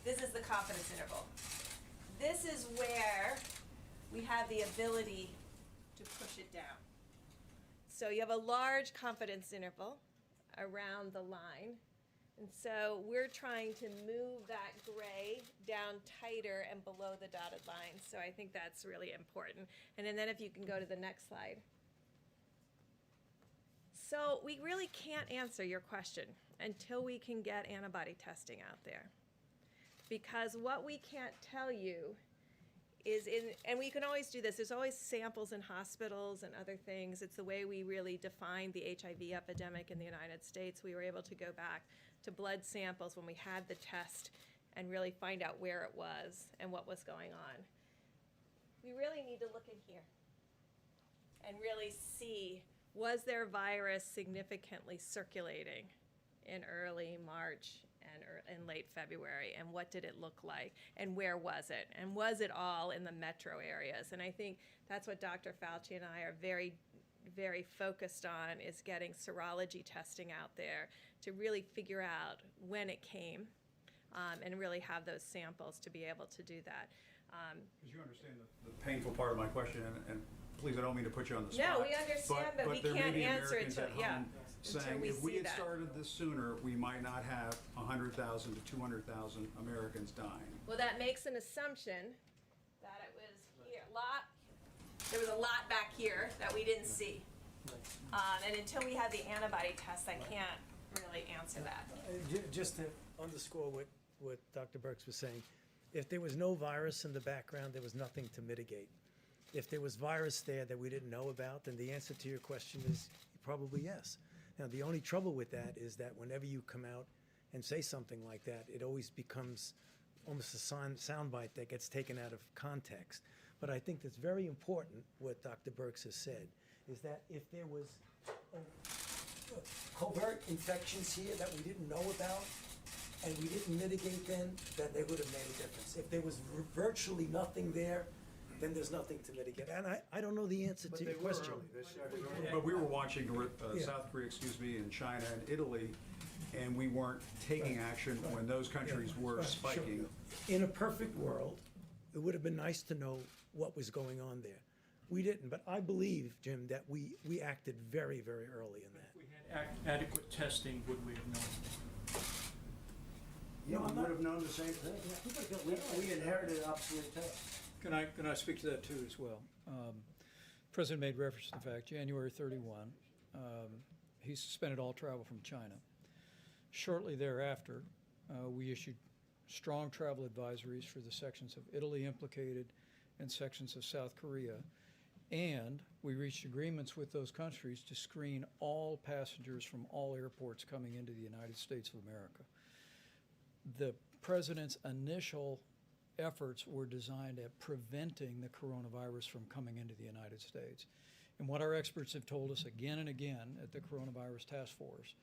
This is the confidence interval. This is where we have the ability to push it down. So you have a large confidence interval around the line. And so we're trying to move that gray down tighter and below the dotted line. So I think that's really important. And then if you can go to the next slide. So we really can't answer your question until we can get antibody testing out there. Because what we can't tell you is and we can always do this, there's always samples in hospitals and other things. It's the way we really defined the HIV epidemic in the United States. We were able to go back to blood samples when we had the test and really find out where it was and what was going on. We really need to look in here and really see, was there virus significantly circulating in early March and late February, and what did it look like, and where was it, and was it all in the metro areas? And I think that's what Dr. Fauci and I are very, very focused on, is getting serology testing out there to really figure out when it came, and really have those samples to be able to do that. Because you understand the painful part of my question, and please, I don't mean to put you on the spot. No, we understand, but we there may can't be answer it Americans till, at yeah, home until saying, we if we see had that. started this sooner, we might not have 100,000 to 200,000 Americans dying. Well, that makes an assumption that it was here, there was a lot back here that we didn't see. And until we had the antibody test, I can't really answer that. Just to underscore what Dr. Birx was saying, if there was no virus in the background, there was nothing to mitigate. If there was virus there that we didn't know about, then the answer to your question is probably yes. Now, the only trouble with that is that whenever you come out and say something like that, it always becomes almost a soundbite that gets taken out of context. But I think that's very important, what Dr. Birx has said, is that if there was covert infections here that we didn't know about, and we didn't mitigate then they would have made a difference. If there was virtually nothing there, then there's nothing to mitigate. And I don't know the answer to your question. But we were watching South Korea, and China and Italy, and we weren't taking action when those countries were spiking. Sure. In a perfect world, it would have been nice to know what was going on there. We didn't, but I believe, Jim, that we acted very, very early in that. If we had adequate testing, would we have known? Yeah, we would have known the same thing. We inherited obsolete tests. Can I speak to that too as well? President made reference to the fact, January 31, he suspended all travel from China. Shortly thereafter, we issued strong travel advisories for the sections of Italy implicated and sections of South Korea. And we reached agreements with those countries to screen all passengers from all airports coming into the United States of America. The president's initial efforts were designed at preventing the coronavirus from coming into the United States. And what our experts have told us again and again at the Coronavirus Task Force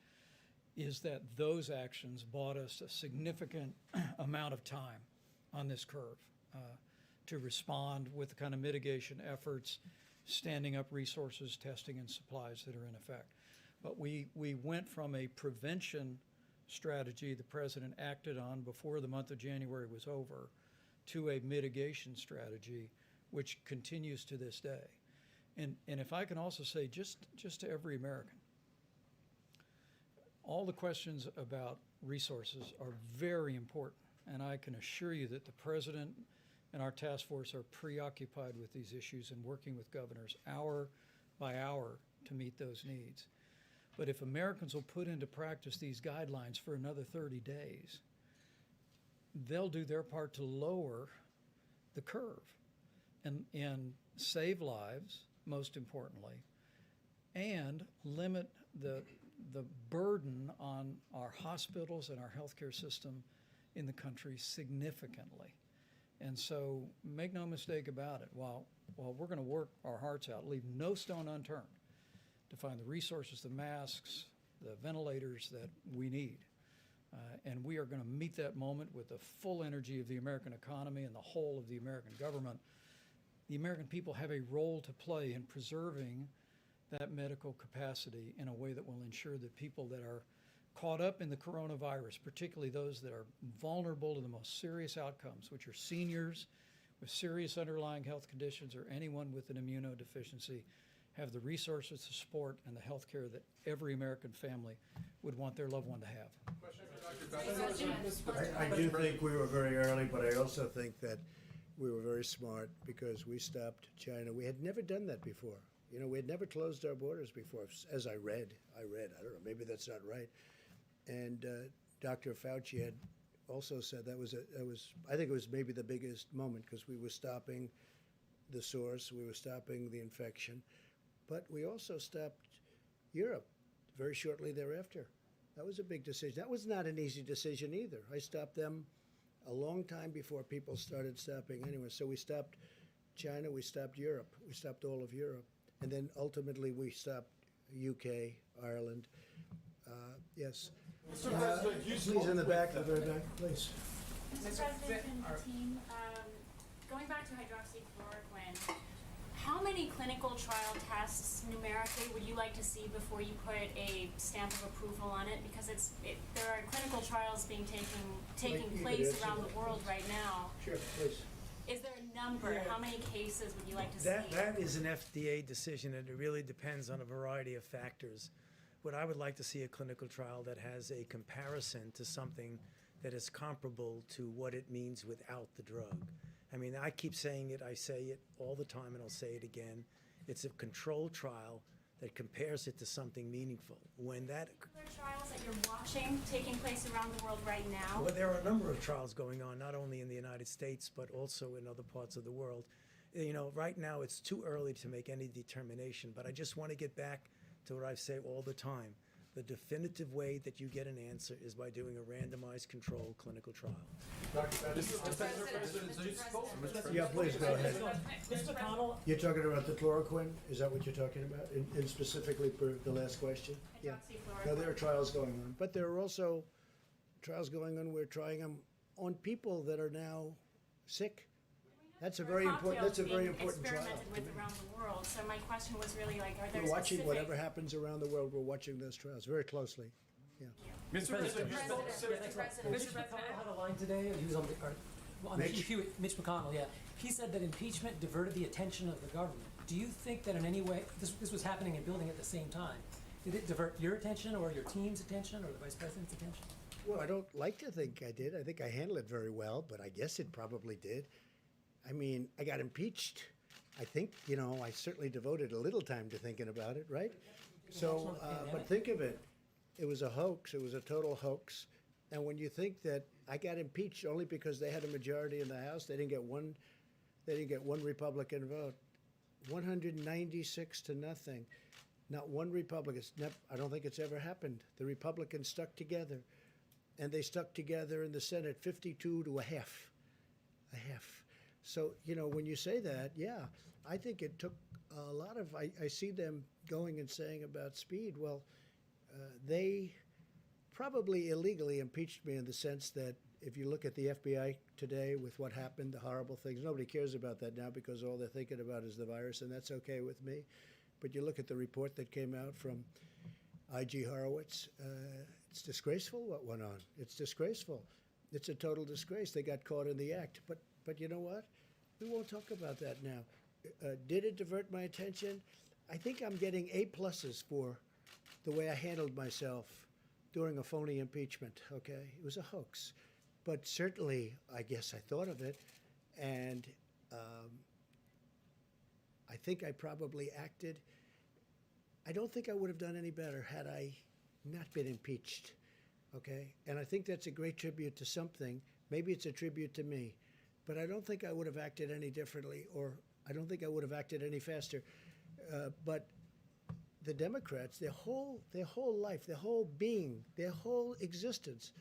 is that those actions bought us a significant amount of time on this curve to respond with the kind of mitigation efforts, standing up resources, testing, and supplies that are in effect. But we went from a prevention strategy the president acted on before the month of January was over to a mitigation strategy which continues to this day. And if I can also say, just to every American, all the questions about resources are very important, and I can assure you that the president and our task force are preoccupied with these issues and working with governors hour by hour to meet those needs. But if Americans will put into practice these guidelines for another 30 days, they'll do their part to lower the curve and save lives, most importantly, and limit the burden on our hospitals and our healthcare system in the country significantly. And so make no mistake about it, while we're going to work our hearts out, leave no stone unturned to find the resources, the masks, the ventilators that we need. And we are going to meet that moment with the full energy of the American economy and the whole of the American government. The American people have a role to play in preserving that medical capacity in a way that will ensure that people that are caught up in the coronavirus, particularly those that are vulnerable to the most serious outcomes, which are seniors with serious underlying health conditions or anyone with an immunodeficiency, have the resources, the support, and the health care that every American family would want their loved one to have. I do think we were very early, but I also think that we were very smart because we stopped China. We had never done that before. You know, we had never closed our borders before, as I read, I don't know, maybe that's not right. And Dr. Fauci had also said I think it was maybe the biggest moment because we were stopping the source, we were stopping the infection, but we also stopped Europe very shortly thereafter. That was a big decision. That was not an easy decision either. I stopped them a long time before people started stopping anyway. So we stopped China, we stopped Europe, we stopped all of Europe. And then ultimately we stopped UK, Ireland. Yes. Please in the back, the very back, please. Mr. President and the team, going back to hydroxychloroquine, how many clinical trial tests numerically would you like to see before you put a stamp of approval on it? Because there are clinical trials being taking place around the world right now. Sure, please. Is there a number? Yeah. How many cases would you like to see? That is an FDA decision, and it really depends on a variety of factors. What I would like to see a clinical trial that has a comparison to something that is comparable to what it means without the drug. I mean, I keep saying it, I say it all the time, and I'll say it again. It's a controlled trial that compares it to something meaningful. When that Are there trials that you're watching taking place around the world right now? Well, there are a number of trials going on, not only in the United States, but also in other parts of the world. You know, right now it's too early to make any determination, but I just want to get back to what I say all the time. The definitive way that you get an answer is by doing a randomized controlled clinical trial. Yeah, please go ahead. Mr. Connell, You're talking about the chloroquine? Is that what you're talking about? In specifically for the last question? Yeah. No, there are trials going on, but there are also trials going on. We're trying them on people that are now sick. That's a very important. That's a very important trial. Experimented with around the world. So my question was really like, are there We're watching specific? whatever happens around the world. We're watching those trials very closely. Yeah. Mr. President, Mr. Connell had a line today. He was on the. Well, Mitch McConnell, yeah. He said that impeachment diverted the attention of the government. Do you think that in any way, this was happening and building at the same time, did it divert your attention or your team's attention or the vice president's attention? Well, I don't like to think I did. I think I handled it very well, but I guess it probably did. I mean, I got impeached. I think, I certainly devoted a little time to thinking about it, right? So, but think of it. It was a hoax. It was a total hoax. And when you think that I got impeached only because they had a majority in the House, they didn't get one Republican vote. 196 to nothing. Not one Republican. I don't think it's ever happened. The Republicans stuck together. And they stuck together in the Senate 52 to a half. So, when you say that, yeah, I think it took a lot of, I see them going and saying about speed. Well, they probably illegally impeached me in the sense that if you look at the FBI today with what happened, the horrible things, nobody cares about that now because all they're thinking about is the virus, and that's okay with me. But you look at the report that came out from I.G. Horowitz, it's disgraceful what went on. It's disgraceful. It's a total disgrace. They got caught in the act. But you know what? We won't talk about that now. Did it divert my attention? I think I'm getting A+ for the way I handled myself during a phony impeachment, okay? It was a hoax. But certainly, I guess I thought of it, and I think I probably acted. I don't think I would have done any better had I not been impeached, okay? And I think that's a great tribute to something. Maybe it's a tribute to me, but I don't think I would have acted any differently, or I don't think I would have acted any faster. But the Democrats, their whole life, their whole being, their whole existence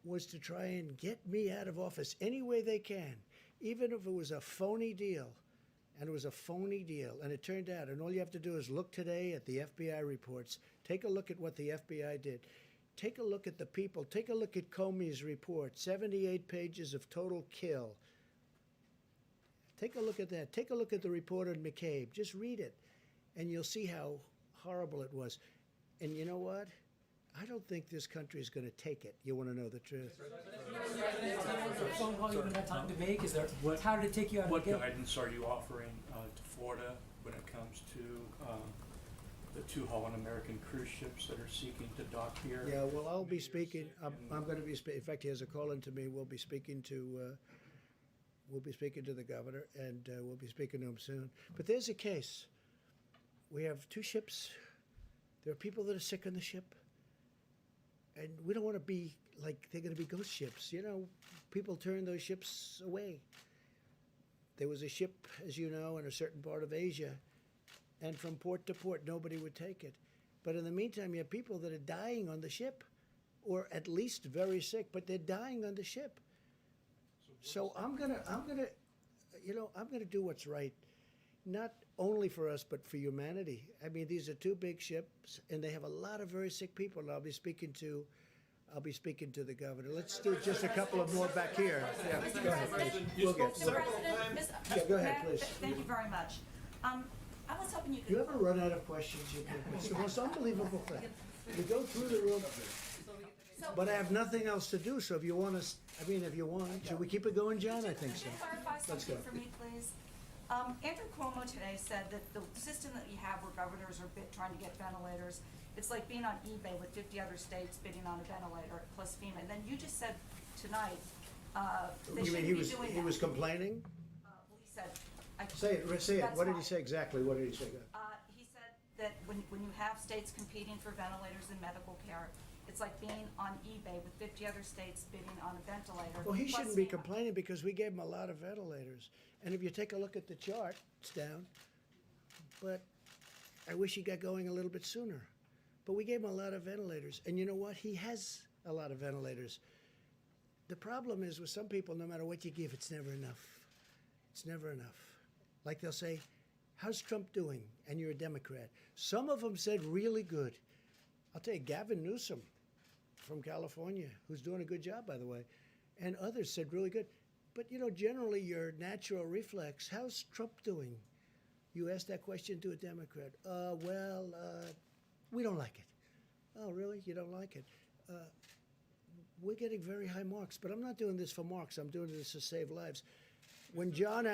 was to try and get me out of office any way they can, even if it was a phony deal. And it was a phony deal. And it turned out, and all you have to do is look today at the FBI reports. Take a look at what the FBI did. Take a look at the people. Take a look at Comey's report, 78 pages of total kill. Take a look at that. Take a look at the report on McCabe. Just read it, and you'll see how horrible it was. And you know what? I don't think this country is going to take it. You want to know the truth? A phone call you haven't had time to make? How did it take you out of the game? What guidance are you offering to Florida when it comes to the 2 Holland American cruise ships that are seeking to dock here? Yeah, well, I'll be speaking. I'm going to be speaking. In fact, he has a call in to me. We'll be speaking to the governor, and we'll be speaking to him soon. But there's a case. We have 2 ships. There are people that are sick on the ship. And we don't want to be like they're going to be ghost ships. People turn those ships away. There was a ship, as you know, in a certain part of Asia, and from port to port, nobody would take it. But in the meantime, you have people that are dying on the ship, or at least very sick, but they're dying on the ship. So I'm gonna do what's right, not only for us, but for humanity. I mean, these are 2 big ships, and they have a lot of very sick people. And I'll be speaking to the governor. Let's do just a couple of more back here. Yeah, go ahead, please. We'll get to it. Yeah, go ahead, please. Thank you very much. I was hoping you could. You ever run out of questions? It's the most unbelievable thing. You go through the room, but I have nothing else to do. So if you want to, should we keep it going, John? I think so. Can you clarify something for me, please? Andrew Cuomo today said that the system that we have where governors are trying to get ventilators, it's like being on eBay with 50 other states bidding on a ventilator plus FEMA. And then you just said tonight they shouldn't be doing that. He was complaining? Well, he said. Say it. What did he say exactly? What did he say? He said that when you have states competing for ventilators in medical care, it's like being on eBay with 50 other states bidding on a ventilator. Well, he plus shouldn't be FEMA. complaining because we gave him a lot of ventilators. And if you take a look at the chart, it's down. But I wish he got going a little bit sooner. But we gave him a lot of ventilators. And you know what? He has a lot of ventilators. The problem is with some people, no matter what you give, it's never enough. It's never enough. Like they'll say, how's Trump doing? And you're a Democrat. Some of them said really good. I'll tell you, Gavin Newsom from California, who's doing a good job, by the way, and others said really good. But, generally your natural reflex, how's Trump doing? You ask that question to a Democrat. We don't like it. Oh, really? You don't like it? we're getting very high marks. But I'm not doing this for marks. I'm doing this to save lives. When John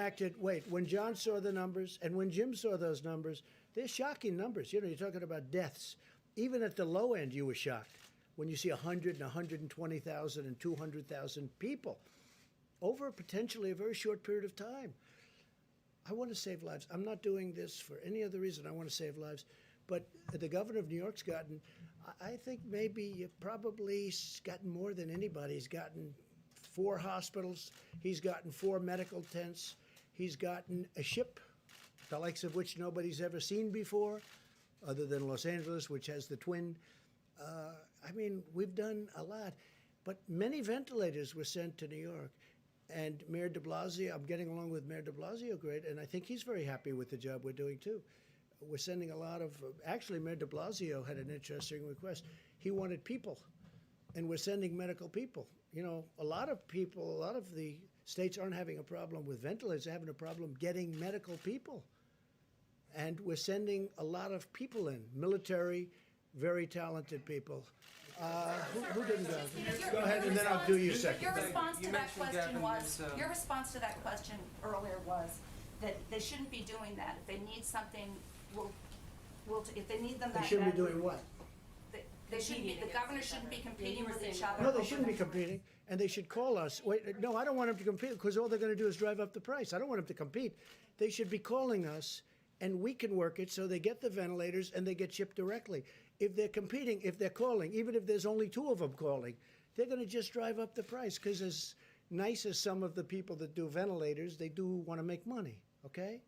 when John saw the numbers and when Jim saw those numbers, they're shocking numbers. You know, you're talking about deaths. Even at the low end, you were shocked when you see 100 and 120,000 and 200,000 people over potentially a very short period of time. I want to save lives. I'm not doing this for any other reason. I want to save lives. But the governor of New York's gotten, I think maybe probably gotten more than anybody. He's gotten 4 hospitals. He's gotten 4 medical tents. He's gotten a ship, the likes of which nobody's ever seen before, other than Los Angeles, which has the twin. I mean, we've done a lot. But many ventilators were sent to New York. And Mayor de Blasio, I'm getting along with Mayor de Blasio great, and I think he's very happy with the job we're doing too. We're sending a lot of, actually Mayor de Blasio had an interesting request. He wanted people, and we're sending medical people. You know, a lot of people, a lot of the states aren't having a problem with ventilators, they're having a problem getting medical people. And we're sending a lot of people in, military, very talented people. Who didn't go? Go ahead, and then I'll do you second. Your response to that question earlier was that they shouldn't be doing that. If they need something, if they need them that They shouldn't be badly, doing what? They shouldn't be, the governors shouldn't be competing with each other. No, they shouldn't be competing, and they should call us. Wait, no, I don't want them to compete, because all they're going to do is drive up the price. I don't want them to compete. They should be calling us, and we can work it so they get the ventilators and they get shipped directly. If they're competing, if they're calling, even if there's only 2 of them calling, they're going to just drive up the price, because as nice as some of the people that do ventilators, they do want to make money, okay?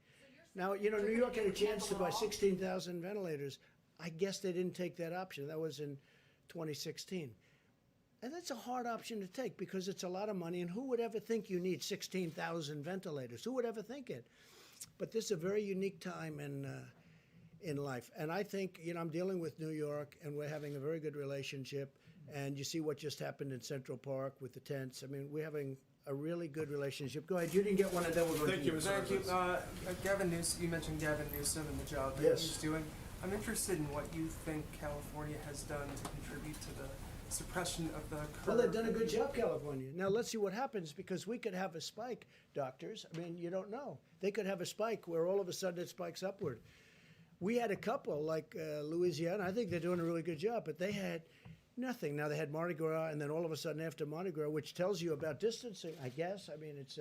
Now, you know, New York had a chance to buy 16,000 ventilators. I guess they didn't take that option. That was in 2016. And that's a hard option to take, because it's a lot of money, and who would ever think you need 16,000 ventilators? Who would ever think it? But this is a very unique time in life. And I think, you know, I'm dealing with New York, and we're having a very good relationship. And you see what just happened in Central Park with the tents. I mean, we're having a really good relationship. Go ahead, you didn't get one, and then we'll go to you. Thank you. Gavin Newsom, you mentioned Gavin Newsom and the job that he's doing. I'm interested in what you think California has done to contribute to the suppression of the curve. Well, they've done a good job, California. Now, let's see what happens, because we could have a spike, doctors. I mean, you don't know. They could have a spike where all of a sudden it spikes upward. We had a couple, like Louisiana. I think they're doing a really good job, but they had nothing. Now, they had Mardi Gras, and then all of a sudden after Mardi Gras, which tells you about distancing, I guess. I mean, it's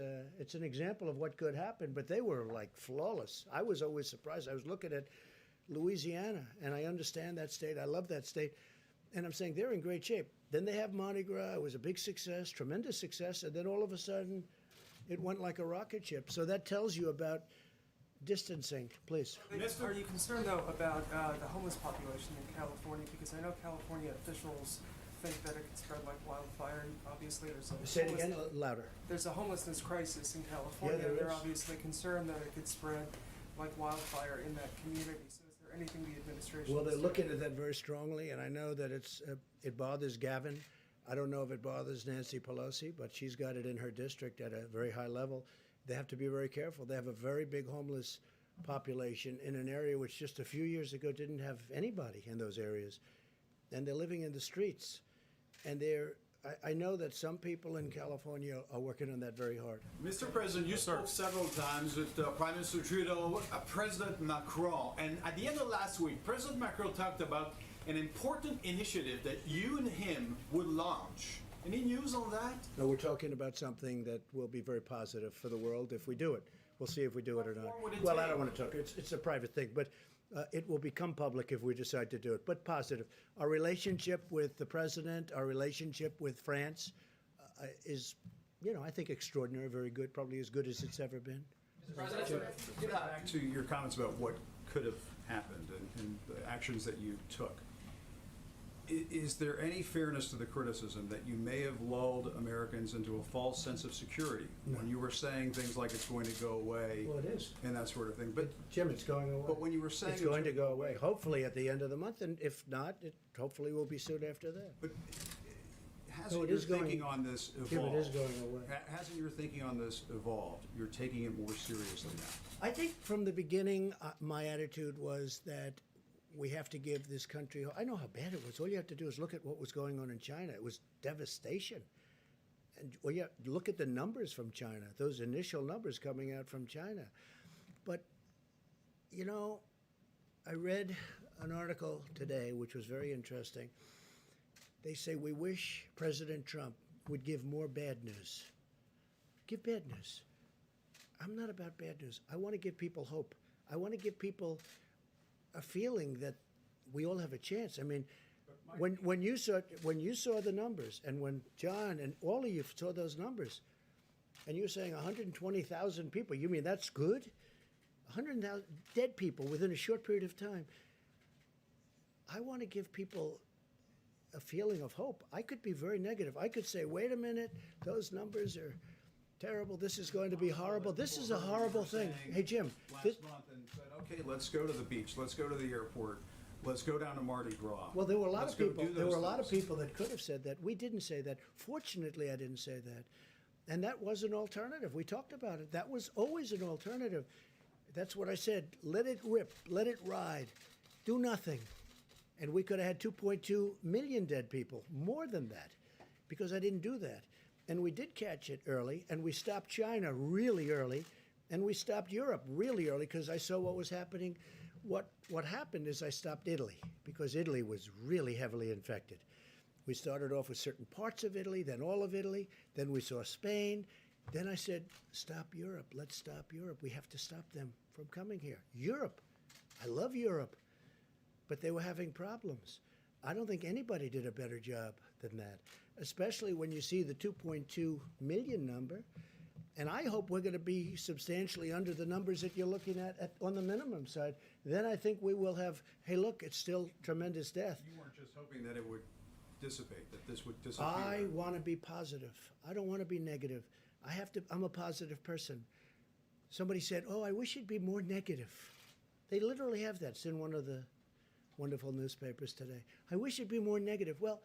an example of what could happen, but they were, like, flawless. I was always surprised. I was looking at Louisiana, and I understand that state. I love that state. And I'm saying they're in great shape. Then they have Mardi Gras. It was a big success, tremendous success, and then all of a sudden it went like a rocket ship. So that tells you about distancing. Please. Are you concerned, though, about the homeless population in California? Because I know California officials think that it could spread like wildfire. Obviously, there's a Say it again, louder. There's a homelessness crisis in California. Yeah, They're obviously concerned that it could spread like wildfire in that community. So is there anything the administration Well, they're is looking doing? at that very strongly, and I know that it bothers Gavin. I don't know if it bothers Nancy Pelosi, but she's got it in her district at a very high level. They have to be very careful. They have a very big homeless population in an area which just a few years ago didn't have anybody in those areas. And they're living in the streets. And I know that some people in California are working on that very hard. Mr. President, you spoke several times with Prime Minister Trudeau, President Macron, and at the end of last week, President Macron talked about an important initiative that you and him would launch. Any news on that? No, we're talking about something that will be very positive for the world if we do it. We'll see if we do it or not. Well, I don't want to talk. It's a private thing, but it will become public if we decide to do it, but positive. Our relationship with the president, our relationship with France is, you know, I think extraordinary, very good, probably as good as it's ever been. Get back to your comments about what could have happened and the actions that you took. Is there any fairness to the criticism that you may have lulled Americans into a false sense of security when you were saying things like it's going to go away? Well, it is. And that sort of thing. But Jim, it's going away. But when you were saying it's going to go away, hopefully at the end of the month, and if not, it hopefully will be soon after that. But hasn't your thinking on this evolved? Jim, it is going away. Hasn't your thinking on this evolved? You're taking it more seriously now. I think from the beginning, my attitude was that we have to give this country. I know how bad it was. All you have to do is look at what was going on in China. It was devastation. And well, yeah, look at the numbers from China, those initial numbers coming out from China. But, you know, I read an article today which was very interesting. They say we wish President Trump would give more bad news. Give bad news. I'm not about bad news. I want to give people hope. I want to give people a feeling that we all have a chance. I mean, when you saw the numbers, and when John and all of you saw those numbers, and you're saying 120,000 people, you mean that's good? 100,000 dead people within a short period of time. I want to give people a feeling of hope. I could be very negative. I could say, wait a minute, those numbers are terrible. This is going to be horrible. This is a horrible thing. Hey, Jim. Last month and said, okay, let's go to the beach. Let's go to the airport. Let's go down to Mardi Gras. Well, there were a lot Let's of go people. do There were those a lot of things. people that could have said that. We didn't say that. Fortunately, I didn't say that, and that was an alternative. We talked about it. That was always an alternative. That's what I said. Let it rip. Let it ride. Do nothing, and we could have had 2.2 million dead people, more than that, because I didn't do that. And we did catch it early, and we stopped China really early, and we stopped Europe really early because I saw what was happening. What happened is I stopped Italy because Italy was really heavily infected. We started off with certain parts of Italy, then all of Italy, then we saw Spain. Then I said, stop Europe. Let's stop Europe. We have to stop them from coming here. Europe. I love Europe, but they were having problems. I don't think anybody did a better job than that, especially when you see the 2.2 million number. And I hope we're going to be substantially under the numbers that you're looking at on the minimum side. Then I think we will have, hey, look, it's still tremendous death. You weren't just hoping that it would dissipate, that this would disappear. I want to be positive. I don't want to be negative. I'm a positive person. Somebody said, oh, I wish you'd be more negative. They literally have that. It's in one of the wonderful newspapers today. I wish you'd be more negative. Well,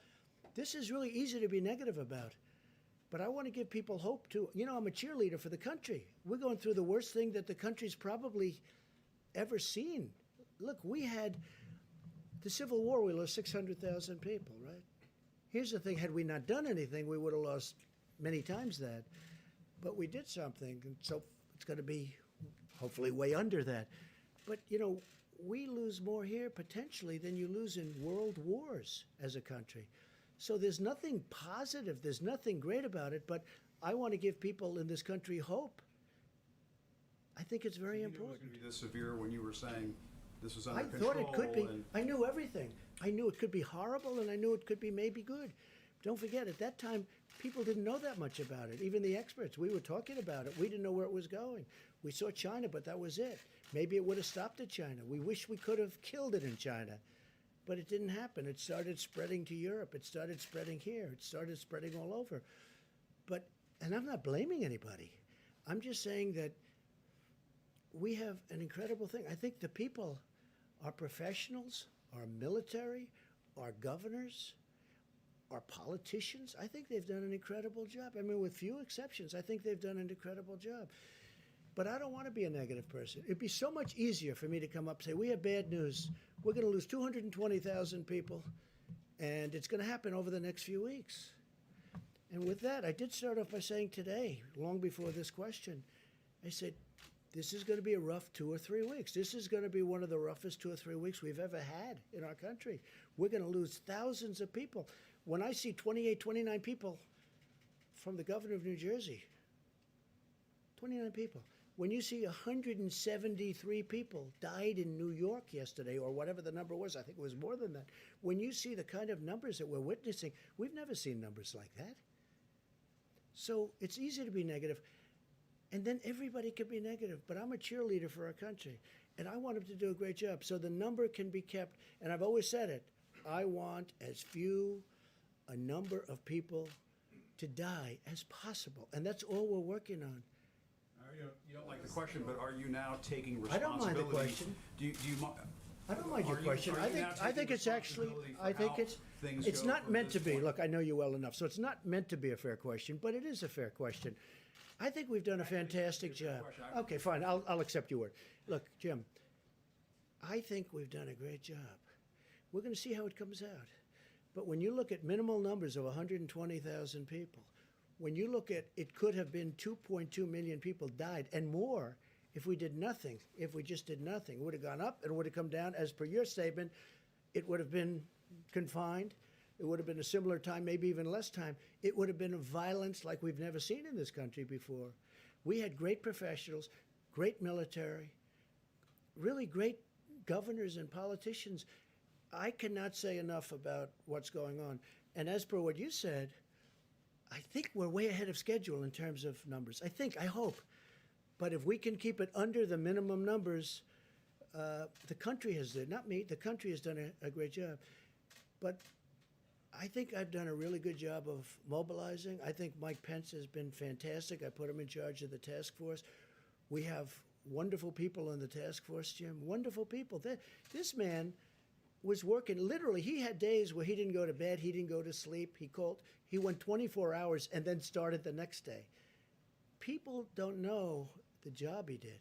this is really easy to be negative about. But I want to give people hope, too. You know, I'm a cheerleader for the country. We're going through the worst thing that the country's probably ever seen. Look, we had the Civil War, we lost 600,000 people, right? Here's the thing, had we not done anything, we would have lost many times that. But we did something, and so it's going to be hopefully way under that. But, you know, we lose more here potentially than you lose in world wars as a country. So there's nothing positive, there's nothing great about it, but I want to give people in this country hope. I think it's very important. It was going to be this severe when you were saying this was under I control. thought it could be. and- I knew everything. I knew it could be horrible, and I knew it could be maybe good. Don't forget, at that time, people didn't know that much about it. Even the experts, we were talking about it. We didn't know where it was going. We saw China, but that was it. Maybe it would have stopped at China. We wish we could have killed it in China. But it didn't happen. It started spreading to Europe. It started spreading here. It started spreading all over. And I'm not blaming anybody. I'm just saying that we have an incredible thing. I think the people, our professionals, our military, our governors, our politicians, I think they've done an incredible job. I mean, with few exceptions, I think they've done an incredible job. But I don't want to be a negative person. It'd be so much easier for me to come up and say, we have bad news. We're going to lose 220,000 people, and it's going to happen over the next few weeks. And with that, I did start off by saying today, long before this question, I said, this is going to be a rough 2 or 3 weeks. This is going to be one of the roughest 2 or 3 weeks we've ever had in our country. We're going to lose thousands of people. When I see 28, 29 people from the governor of New Jersey, 29 people. When you see 173 people died in New York yesterday, or whatever the number was, I think it was more than that. When you see the kind of numbers that we're witnessing, we've never seen numbers like that. So it's easy to be negative, and then everybody can be negative, but I'm a cheerleader for our country, and I want them to do a great job. So the number can be kept, and I've always said it, I want as few a number of people to die as possible, and that's all we're working on. You don't like the question, but are you now taking I don't mind responsibility? the question. Do you I don't mind your Are you- question. are I you think now I think taking it's actually responsibility I for think how it's things go not from meant this to be. point? Look, I know you well enough, so it's not meant to be a fair question, but it is a fair question. I think we've done a fantastic job. Okay, fine. I'll accept your word. Look, Jim, I think we've done a great job. We're going to see how it comes out. But when you look at minimal numbers of 120,000 people, when you look at it could have been 2.2 million people died and more if we did nothing, if we just did nothing. It would have gone up and it would have come down. As per your statement, it would have been confined. It would have been a similar time, maybe even less time. It would have been a violence like we've never seen in this country before. We had great professionals, great military, really great governors and politicians. I cannot say enough about what's going on. And as per what you said, I think we're way ahead of schedule in terms of numbers. I hope. But if we can keep it under the minimum numbers, the country has done, not me, the country has done a great job. But I think I've done a really good job of mobilizing. I think Mike Pence has been fantastic. I put him in charge of the task force. We have wonderful people on the task force, Jim, wonderful people. This man was working, literally, he had days where he didn't go to bed, he didn't go to sleep, he went 24 hours and then started the next day. People don't know the job he did.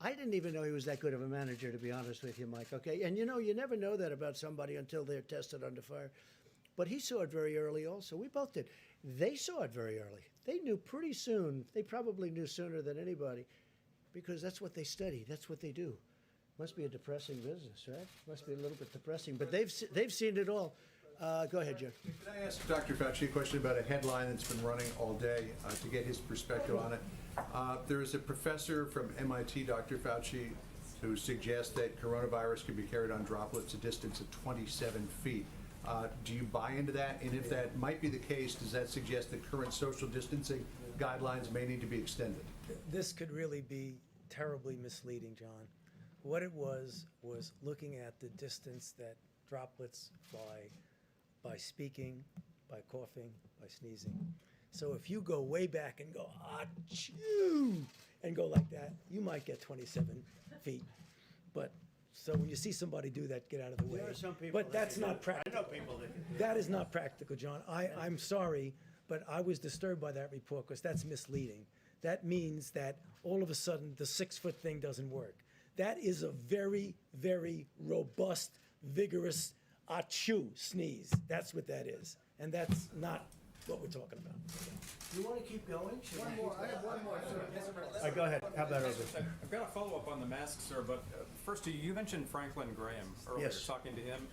I didn't even know he was that good of a manager, to be honest with you, Mike, okay? And you know, you never know that about somebody until they're tested under fire. But he saw it very early also. We both did. They saw it very early. They knew pretty soon, they probably knew sooner than anybody, because that's what they study, that's what they do. Must be a depressing business, right? Must be a little bit depressing, but they've seen it all. Go ahead, Jim. Can I ask Dr. Fauci a question about a headline that's been running all day to get his perspective on it? There is a professor from MIT, Dr. Fauci, who suggests that coronavirus can be carried on droplets a distance of 27 feet. Do you buy into that? And if that might be the case, does that suggest that current social distancing guidelines may need to be extended? This could really be terribly misleading, John. What it was looking at the distance that droplets fly by speaking, by coughing, by sneezing. So if you go way back and go, achoo, and go like that, you might get 27 feet. But so when you see somebody do that, get out of the way. There are some people But that's not I practical. know people that can do That is not practical, John. I'm sorry, but I was disturbed by that report because that's misleading. That means that all of a sudden the 6-foot thing doesn't work. That is a very, very robust, vigorous achoo sneeze. That's what that is. And that's not what we're talking about. You want to keep going? One more, I have one more, sir. Go ahead. How about over? I've got a follow-up on the masks, sir, but first, you mentioned Franklin Graham earlier, Yes. talking to him.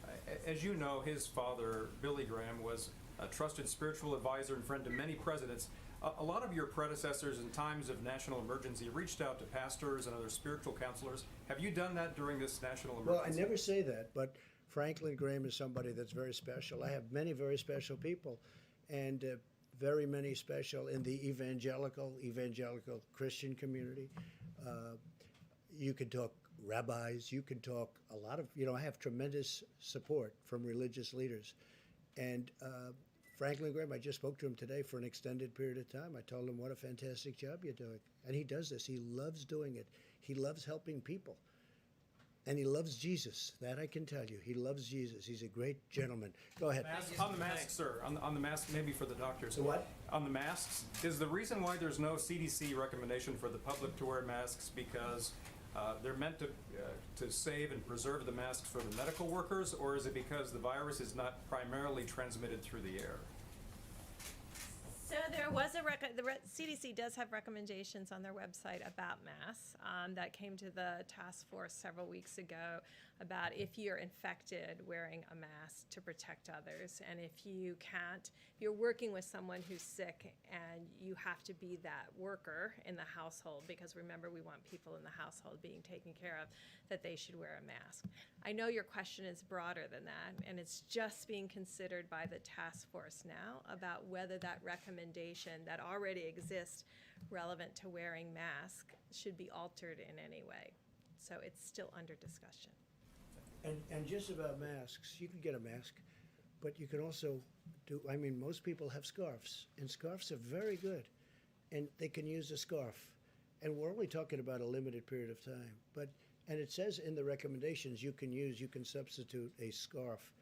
As you know, his father, Billy Graham, was a trusted spiritual advisor and friend to many presidents. A lot of your predecessors in times of national emergency reached out to pastors and other spiritual counselors. Have you done that during this national emergency? Well, I never say that, but Franklin Graham is somebody that's very special. I have many very special people, and very many special in the evangelical Christian community. You can talk rabbis, you can talk a lot of, I have tremendous support from religious leaders. And Franklin Graham, I just spoke to him today for an extended period of time. I told him what a fantastic job you're doing. And he does this. He loves doing it. He loves helping people. And he loves Jesus. That I can tell you. He loves Jesus. He's a great gentleman. Go ahead. On the masks, sir, on the masks, maybe for the doctors. The what? On the masks, is the reason why there's no CDC recommendation for the public to wear masks because they're meant to save and preserve the masks for the medical workers, or is it because the virus is not primarily transmitted through the air? So there was the CDC does have recommendations on their website about masks that came to the task force several weeks ago about if you're infected, wearing a mask to protect others. And if you're working with someone who's sick and you have to be that worker in the household, because remember, we want people in the household being taken care of, that they should wear a mask. I know your question is broader than that, and it's just being considered by the task force now about whether that recommendation that already exists relevant to wearing masks should be altered in any way. So it's still under discussion. And just about masks, you can get a mask, but you can also most people have scarves, and scarves are very good, and they can use a scarf. And we're only talking about a limited period of time, and it says in the recommendations you can substitute a scarf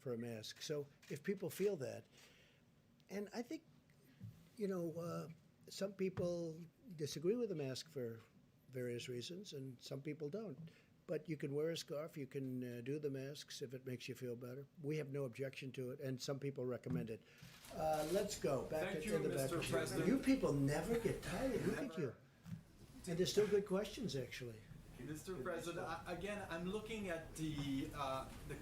for a mask. So if people feel that, and I think, some people disagree with the mask for various reasons, and some people don't. But you can wear a scarf, you can do the masks if it makes you feel better. We have no objection to it, and some people recommend it. Let's go back Thank to you, the back. Mr. President. You people never get tired. Look at you. And there's still good questions, actually. Mr. President, again, I'm looking at the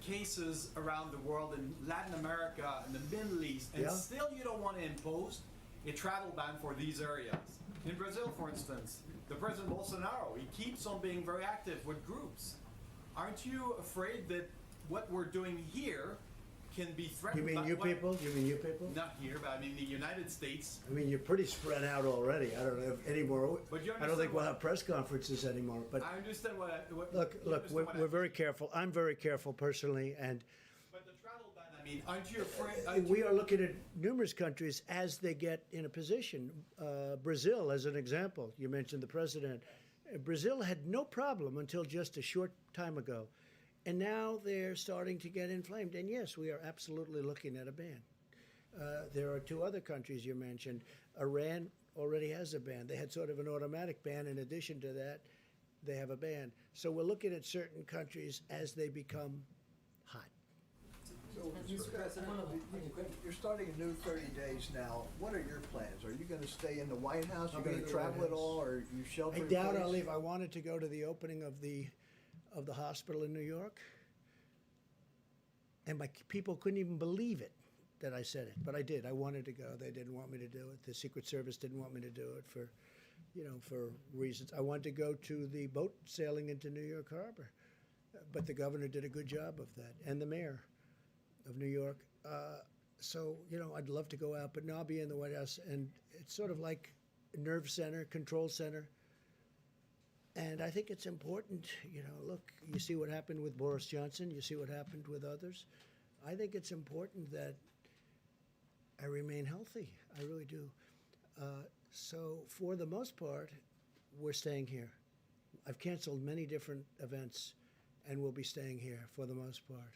cases around the world in Latin America and the Middle East, and Yeah. still you don't want to impose a travel ban for these areas. In Brazil, for instance, the President Bolsonaro, he keeps on being very active with groups. Aren't you afraid that what we're doing here can be You threatened? mean by you what- people? You mean you people? Not here, but I mean the United States. I mean, you're pretty spread out already. I don't know if any more. But you I don't think understand we'll what- have press conferences anymore. But I understand what. look, you understand what we're very careful. I'm very careful personally, and But the travel ban, I mean, aren't you afraid? we are looking at numerous countries as they get in a position. Brazil, as an example, you mentioned the president. Brazil had no problem until just a short time ago, and now they're starting to get inflamed. And yes, we are absolutely looking at a ban. There are two other countries you mentioned. Iran already has a ban. They had sort of an automatic ban. In addition to that, they have a ban. So we're looking at certain countries as they become hot. So, Mr. President, you're starting a new 30 days now. What are your plans? Are you going to stay in the White House? Are you going to travel at all, or you shelter I in doubt place? I'll leave. I wanted to go to the opening of the hospital in New York, and my people couldn't even believe it that I said it, but I did. I wanted to go. They didn't want me to do it. The Secret Service didn't want me to do it for reasons. I wanted to go to the boat sailing into New York Harbor, but the governor did a good job of that, and the mayor of New York. So, I'd love to go out, but now I'll be in the White House, and it's sort of like a nerve center, control center. And I think it's important, look, you see what happened with Boris Johnson, you see what happened with others. I think it's important that I remain healthy. I really do. So for the most part, we're staying here. I've canceled many different events, and we'll be staying here for the most part.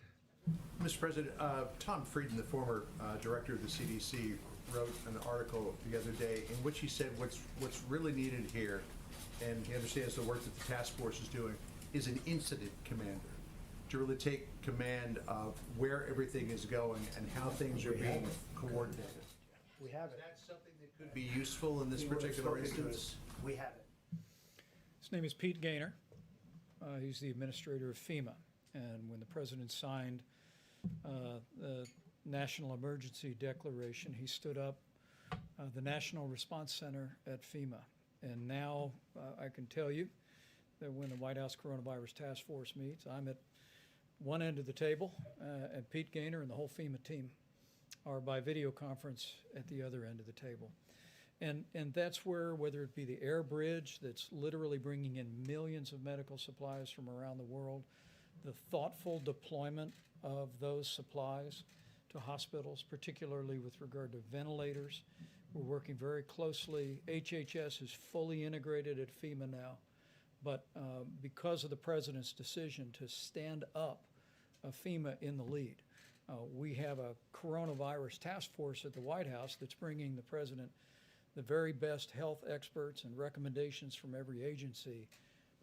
Mr. President, Tom Frieden, the former director of the CDC, wrote an article the other day in which he said what's really needed here, and he understands the work that the task force is doing, is an incident commander to really take command of where everything is going and how things are being coordinated. We have Is it. that something that could be useful in this He would have particular spoken to instance? us. We have it. His name is Pete Gaynor. He's the administrator of FEMA. And when the president signed the National Emergency Declaration, he stood up the National Response Center at FEMA. And now I can tell you that when the White House Coronavirus Task Force meets, I'm at one end of the table, and Pete Gaynor and the whole FEMA team are by video conference at the other end of the table. And that's where, whether it be the air bridge that's literally bringing in millions of medical supplies from around the world, the thoughtful deployment of those supplies to hospitals, particularly with regard to ventilators. We're working very closely. HHS is fully integrated at FEMA now, but because of the president's decision to stand up FEMA in the lead, we have a coronavirus task force at the White House that's bringing the president the very best health experts and recommendations from every agency.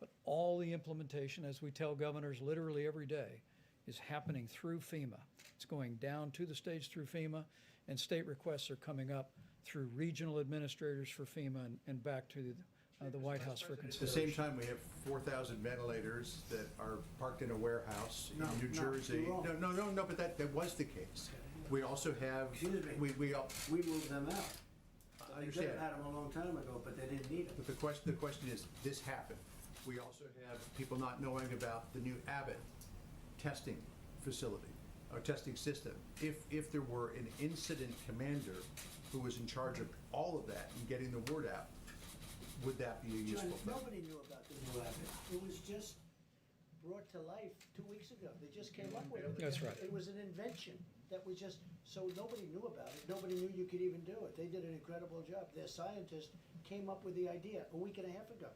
But all the implementation, as we tell governors literally every day, is happening through FEMA. It's going down to the states through FEMA, and state requests are coming up through regional administrators for FEMA and back to the White House for At the consideration. same time, we have 4,000 ventilators that are parked in a warehouse in New no, Jersey. you're wrong. No, but that was the case. We also have, we moved them out. I understand. had them a long time ago, but they didn't need them. But the question is, this happened. We also have people not knowing about the new Abbott testing facility, or testing system. If there were an incident commander who was in charge of all of that and getting the word out, would that be a useful thing? Nobody knew about the new Abbott. It was just brought to life 2 weeks ago. They just came up with it. That's right. It was an invention that was just, so nobody knew about it. Nobody knew you could even do it. They did an incredible job. Their scientist came up with the idea a week and a half ago.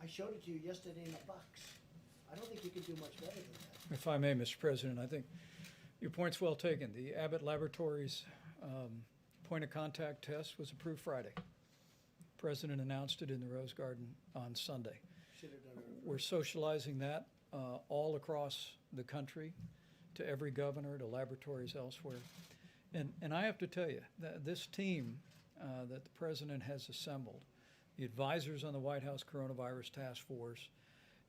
I showed it to you yesterday in a box. I don't think you can do much better than that. If I may, Mr. President, I think your point's well taken. The Abbott Laboratories point of contact test was approved Friday. President announced it in the Rose Garden on Sunday. Should have done it. We're socializing that all across the country, to every governor, to laboratories elsewhere. And I have to tell you, that this team that the President has assembled, the advisors on the White House Coronavirus Task Force,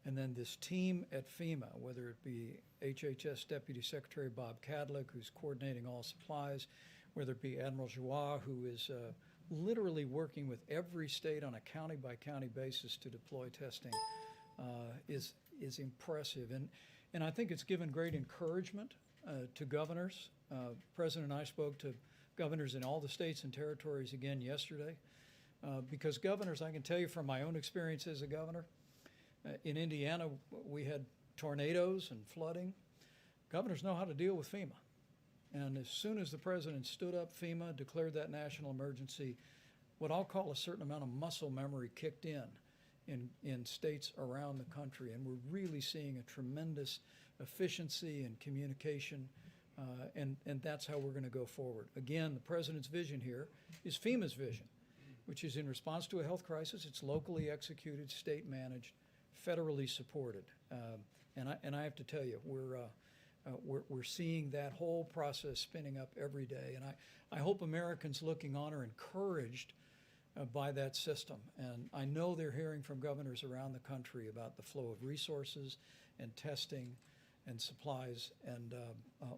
and then this team at FEMA, whether it be HHS Deputy Secretary Bob Kadlec, who's coordinating all supplies, whether it be Admiral Joie, who is literally working with every state on a county-by-county basis to deploy testing, is impressive. And I think it's given great encouragement to governors. President and I spoke to governors in all the states and territories again yesterday, because governors, I can tell you from my own experience as a governor, in Indiana, we had tornadoes and flooding. Governors know how to deal with FEMA. And as soon as the President stood up FEMA, declared that national emergency, what I'll call a certain amount of muscle memory kicked in states around the country. And we're really seeing a tremendous efficiency and communication, and that's how we're going to go forward. Again, the President's vision here is FEMA's vision, which is in response to a health crisis. It's locally executed, state managed, federally supported. And I have to tell you, we're seeing that whole process spinning up every day. And I hope Americans looking on are encouraged by that system. And I know they're hearing from governors around the country about the flow of resources and testing and supplies, and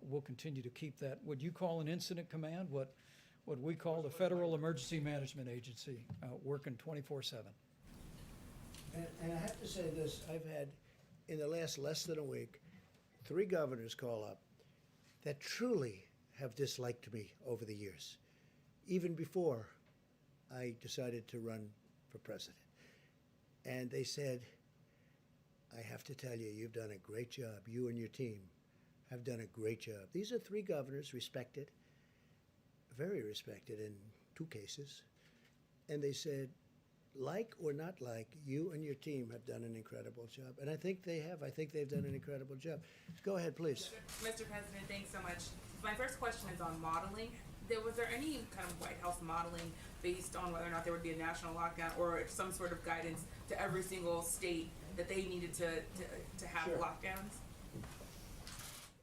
we'll continue to keep that, what you call an incident command, what we call the Federal Emergency Management Agency, working 24/7. And I have to say this, I've had, in the last less than a week, 3 governors call up that truly have disliked me over the years, even before I decided to run for president. And they said, I have to tell you, you've done a great job. You and your team have done a great job. These are 3 governors, respected, very respected in 2 cases. And they said, like or not like, you and your team have done an incredible job. And I think they have. I think they've done an incredible job. Go ahead, please. Mr. President, thanks so much. My first question is on modeling. Was there any kind of White House modeling based on whether or not there would be a national lockdown or some sort of guidance to every single state that they needed to have lockdowns?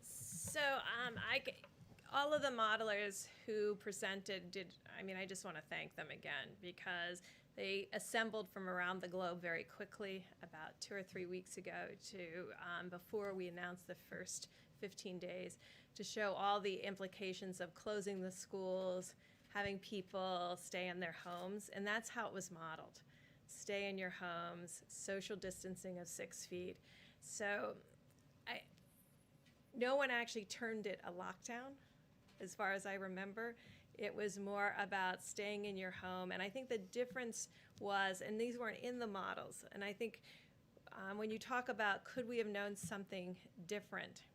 So all of the modelers who presented I just want to thank them again, because they assembled from around the globe very quickly, about 2 or 3 weeks ago, before we announced the first 15 days, to show all the implications of closing the schools, having people stay in their homes, and that's how it was modeled. Stay in your homes, social distancing of 6 feet. So no one actually termed it a lockdown, as far as I remember. It was more about staying in your home. And I think the difference was, and these weren't in the models, and I think when you talk about could we have known something different,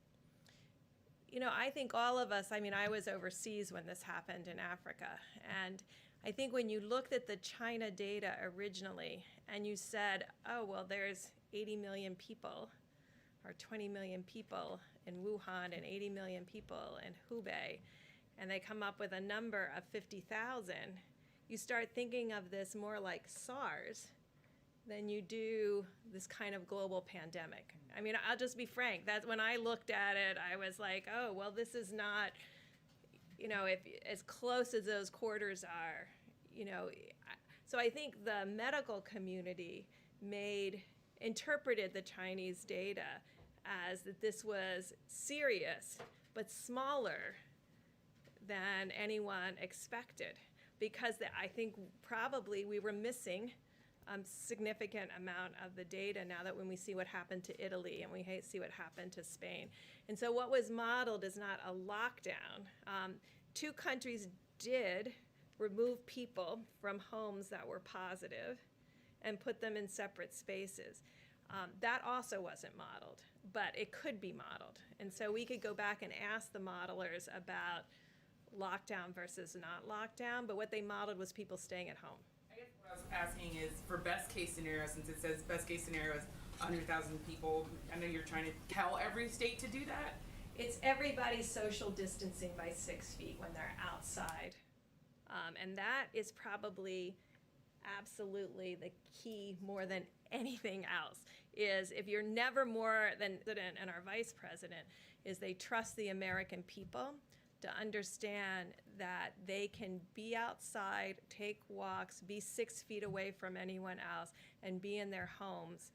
I think all of us, I was overseas when this happened in Africa, and I think when you looked at the China data originally and you said, oh, well, there's 80 million people or 20 million people in Wuhan and 80 million people in Hubei, and they come up with a number of 50,000, you start thinking of this more like SARS than you do this kind of global pandemic. I'll just be frank, that when I looked at it, I was like, oh, well, this is not, if as close as those quarters are, So I think the medical community interpreted the Chinese data as that this was serious, but smaller than anyone expected, because I think probably we were missing significant amount of the data now that when we see what happened to Italy and we see what happened to Spain. And so what was modeled is not a lockdown. 2 countries did remove people from homes that were positive and put them in separate spaces. That also wasn't modeled, but it could be modeled. And so we could go back and ask the modelers about lockdown versus not lockdown, but what they modeled was people staying at home. I guess what I was asking is, for best case scenario, since it says best case scenario is 100,000 people, I know you're trying to tell every state to do that. It's everybody social distancing by 6 feet when they're outside. And that is probably absolutely the key more than anything else is if you're never more than president and our vice president is they trust the American people to understand that they can be outside, take walks, be 6 feet away from anyone else, and be in their homes.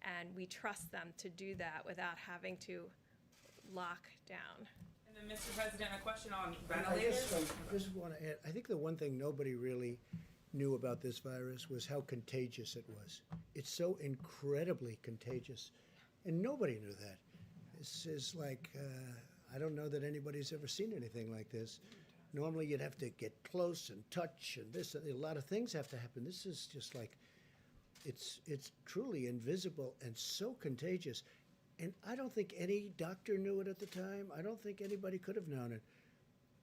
And we trust them to do that without having to lock down. And then, Mr. President, a question on I ventilators. just want to add, I think the one thing nobody really knew about this virus was how contagious it was. It's so incredibly contagious, and nobody knew that. This is like, I don't know that anybody's ever seen anything like this. Normally you'd have to get close and touch and this, a lot of things have to happen. This is just like, it's truly invisible and so contagious. And I don't think any doctor knew it at the time. I don't think anybody could have known it.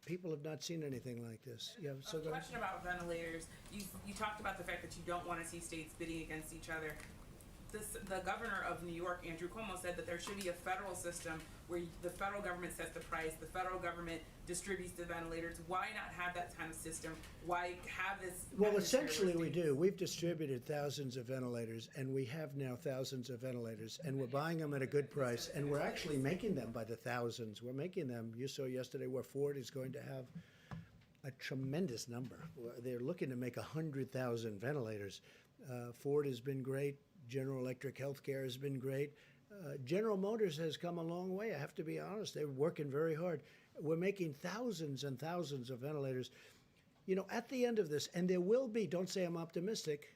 People have not seen anything like this. Yeah, so A question about ventilators. You talked about the fact that you don't want to see states bidding against each other. The governor of New York, Andrew Cuomo, said that there should be a federal system where the federal government sets the price, the federal government distributes the ventilators. Why not have that kind of system? Why have this? Well, essentially we do. We've distributed thousands of ventilators, and we have now thousands of ventilators, and we're buying them at a good price, and we're actually making them by the thousands. We're making them. You saw yesterday where Ford is going to have a tremendous number. They're looking to make 100,000 ventilators. Ford has been great. General Electric Healthcare has been great. General Motors has come a long way, I have to be honest. They're working very hard. We're making thousands and thousands of ventilators. You know, at the end of this, and there will be, don't say I'm optimistic,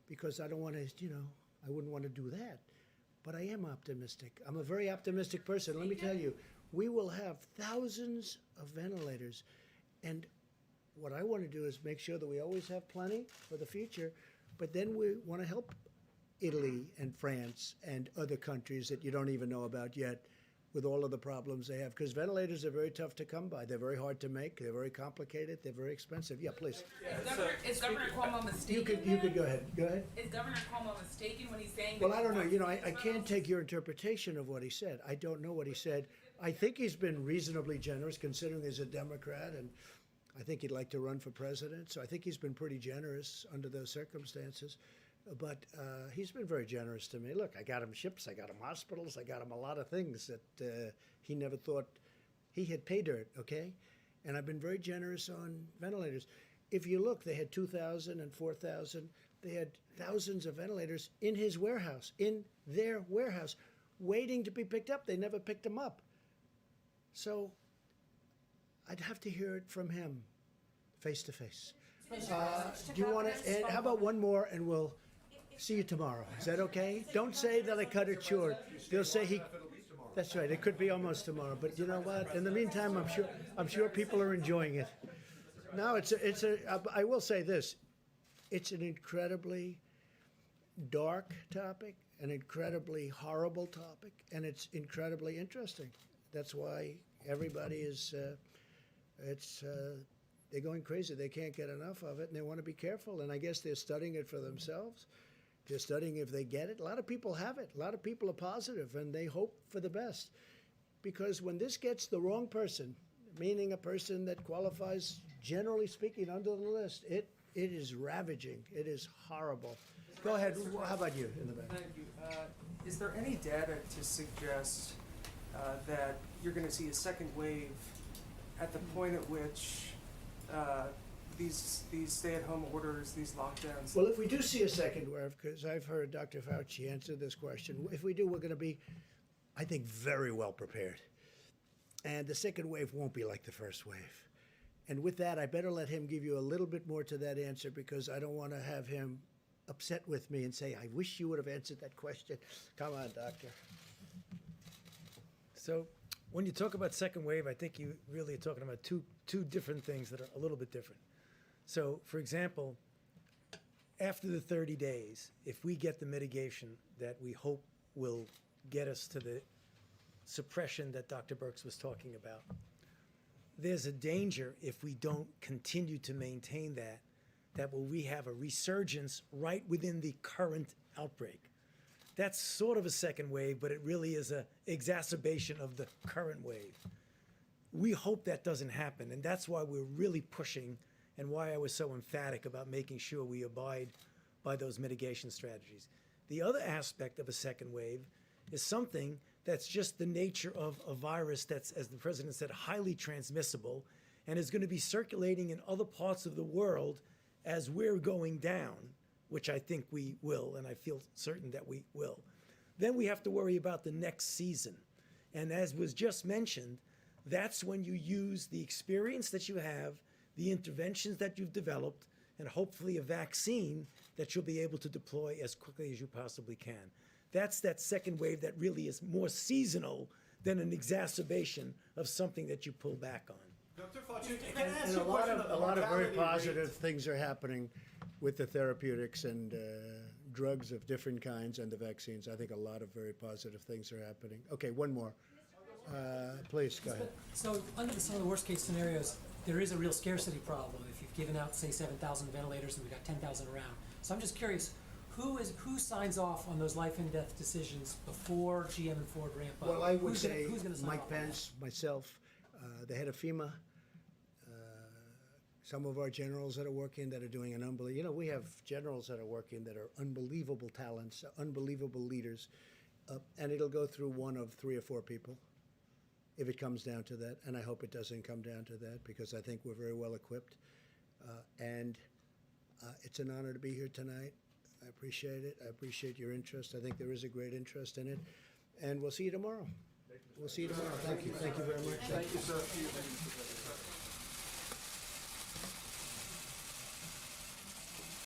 because I don't want to, you know, I wouldn't want to do that. But I am optimistic. I'm a very optimistic person. Let me tell you, we will have thousands of ventilators. And what I want to do is make sure that we always have plenty for the future, but then we want to help Italy and France and other countries that you don't even know about yet with all of the problems they have. Because ventilators are very tough to come by. They're very hard to make. They're very complicated. They're very expensive. Yeah, please. Is Governor Cuomo mistaken? You could go ahead. Go ahead. Is Governor Cuomo mistaken when he's saying? Well, I don't know. You know, I can't take your interpretation of what he said. I don't know what he said. I think he's been reasonably generous considering he's a Democrat, and I think he'd like to run for president. So I think he's been pretty generous under those circumstances. But he's been very generous to me. Look, I got him ships, I got him hospitals, I got him a lot of things that he never thought he had pay dirt, okay? And I've been very generous on ventilators. If you look, they had 2,000 and 4,000. They had thousands of ventilators in his warehouse, in their warehouse, waiting to be picked up. They never picked them up. So I'd have to hear it from him, face to face. Do you want to, and how about one more, and we'll see you tomorrow. Is that okay? Don't say that I cut it short. They'll say he. That's right. It could be almost tomorrow. But you know what? In the meantime, I'm sure people are enjoying it. No, I will say this. It's an incredibly dark topic, an incredibly horrible topic, and it's incredibly interesting. That's why everybody is. They're going crazy. They can't get enough of it, and they want to be careful. And I guess they're studying it for themselves. They're studying if they get it. A lot of people have it. A lot of people are positive, and they hope for the best. Because when this gets the wrong person, meaning a person that qualifies, generally speaking, under the list, it is ravaging. It is horrible. Go ahead. How about you in the back? Thank you. Is there any data to suggest that you're going to see a second wave at the point at which these stay-at-home orders, these lockdowns? Well, if we do see a second wave, because I've heard Dr. Fauci answer this question, if we do, we're going to be, I think, very well prepared. And the second wave won't be like the first wave. And with that, I better let him give you a little bit more to that answer, because I don't want to have him upset with me and say, I wish you would have answered that question. Come on, doctor. So when you talk about second wave, I think you really are talking about two different things that are a little bit different. So, for example, after the 30 days, if we get the mitigation that we hope will get us to the suppression that Dr. Birx was talking about, there's a danger if we don't continue to maintain that we have a resurgence right within the current outbreak. That's sort of a second wave, but it really is an exacerbation of the current wave. We hope that doesn't happen, and that's why we're really pushing and why I was so emphatic about making sure we abide by those mitigation strategies. The other aspect of a second wave is something that's just the nature of a virus that's, as the president said, highly transmissible and is going to be circulating in other parts of the world as we're going down, which I think we will, and I feel certain that we will. Then we have to worry about the next season. And as was just mentioned, that's when you use the experience that you have, the interventions that you've developed, and hopefully a vaccine that you'll be able to deploy as quickly as you possibly can. That's that second wave that really is more seasonal than an exacerbation of something that you pull back on. Dr. Fauci, can I ask And you a a question on the lot of very mortality positive rate? things are happening with the therapeutics and drugs of different kinds and the vaccines. I think a lot of very positive things are happening. Okay, one more. Please, go ahead. So under some of the worst case scenarios, there is a real scarcity problem. If you've given out, say, 7,000 ventilators and we've got 10,000 around. So I'm just curious, who signs off on those life and death decisions before GM and Ford ramp up? Well, I would Who's gonna- say who's gonna sign Mike off on that? Pence, myself, the head of FEMA, some of our generals that are working that are doing an unbelievable, you know, we have generals that are working that are unbelievable talents, unbelievable leaders, and it'll go through one of 3 or 4 people if it comes down to that, and I hope it doesn't come down to that because I think we're very well equipped. And it's an honor to be here tonight. I appreciate it. I appreciate your interest. I think there is a great interest in it. And we'll see you tomorrow. We'll see you tomorrow. Thank you. Thank you very much. Thank you, sir.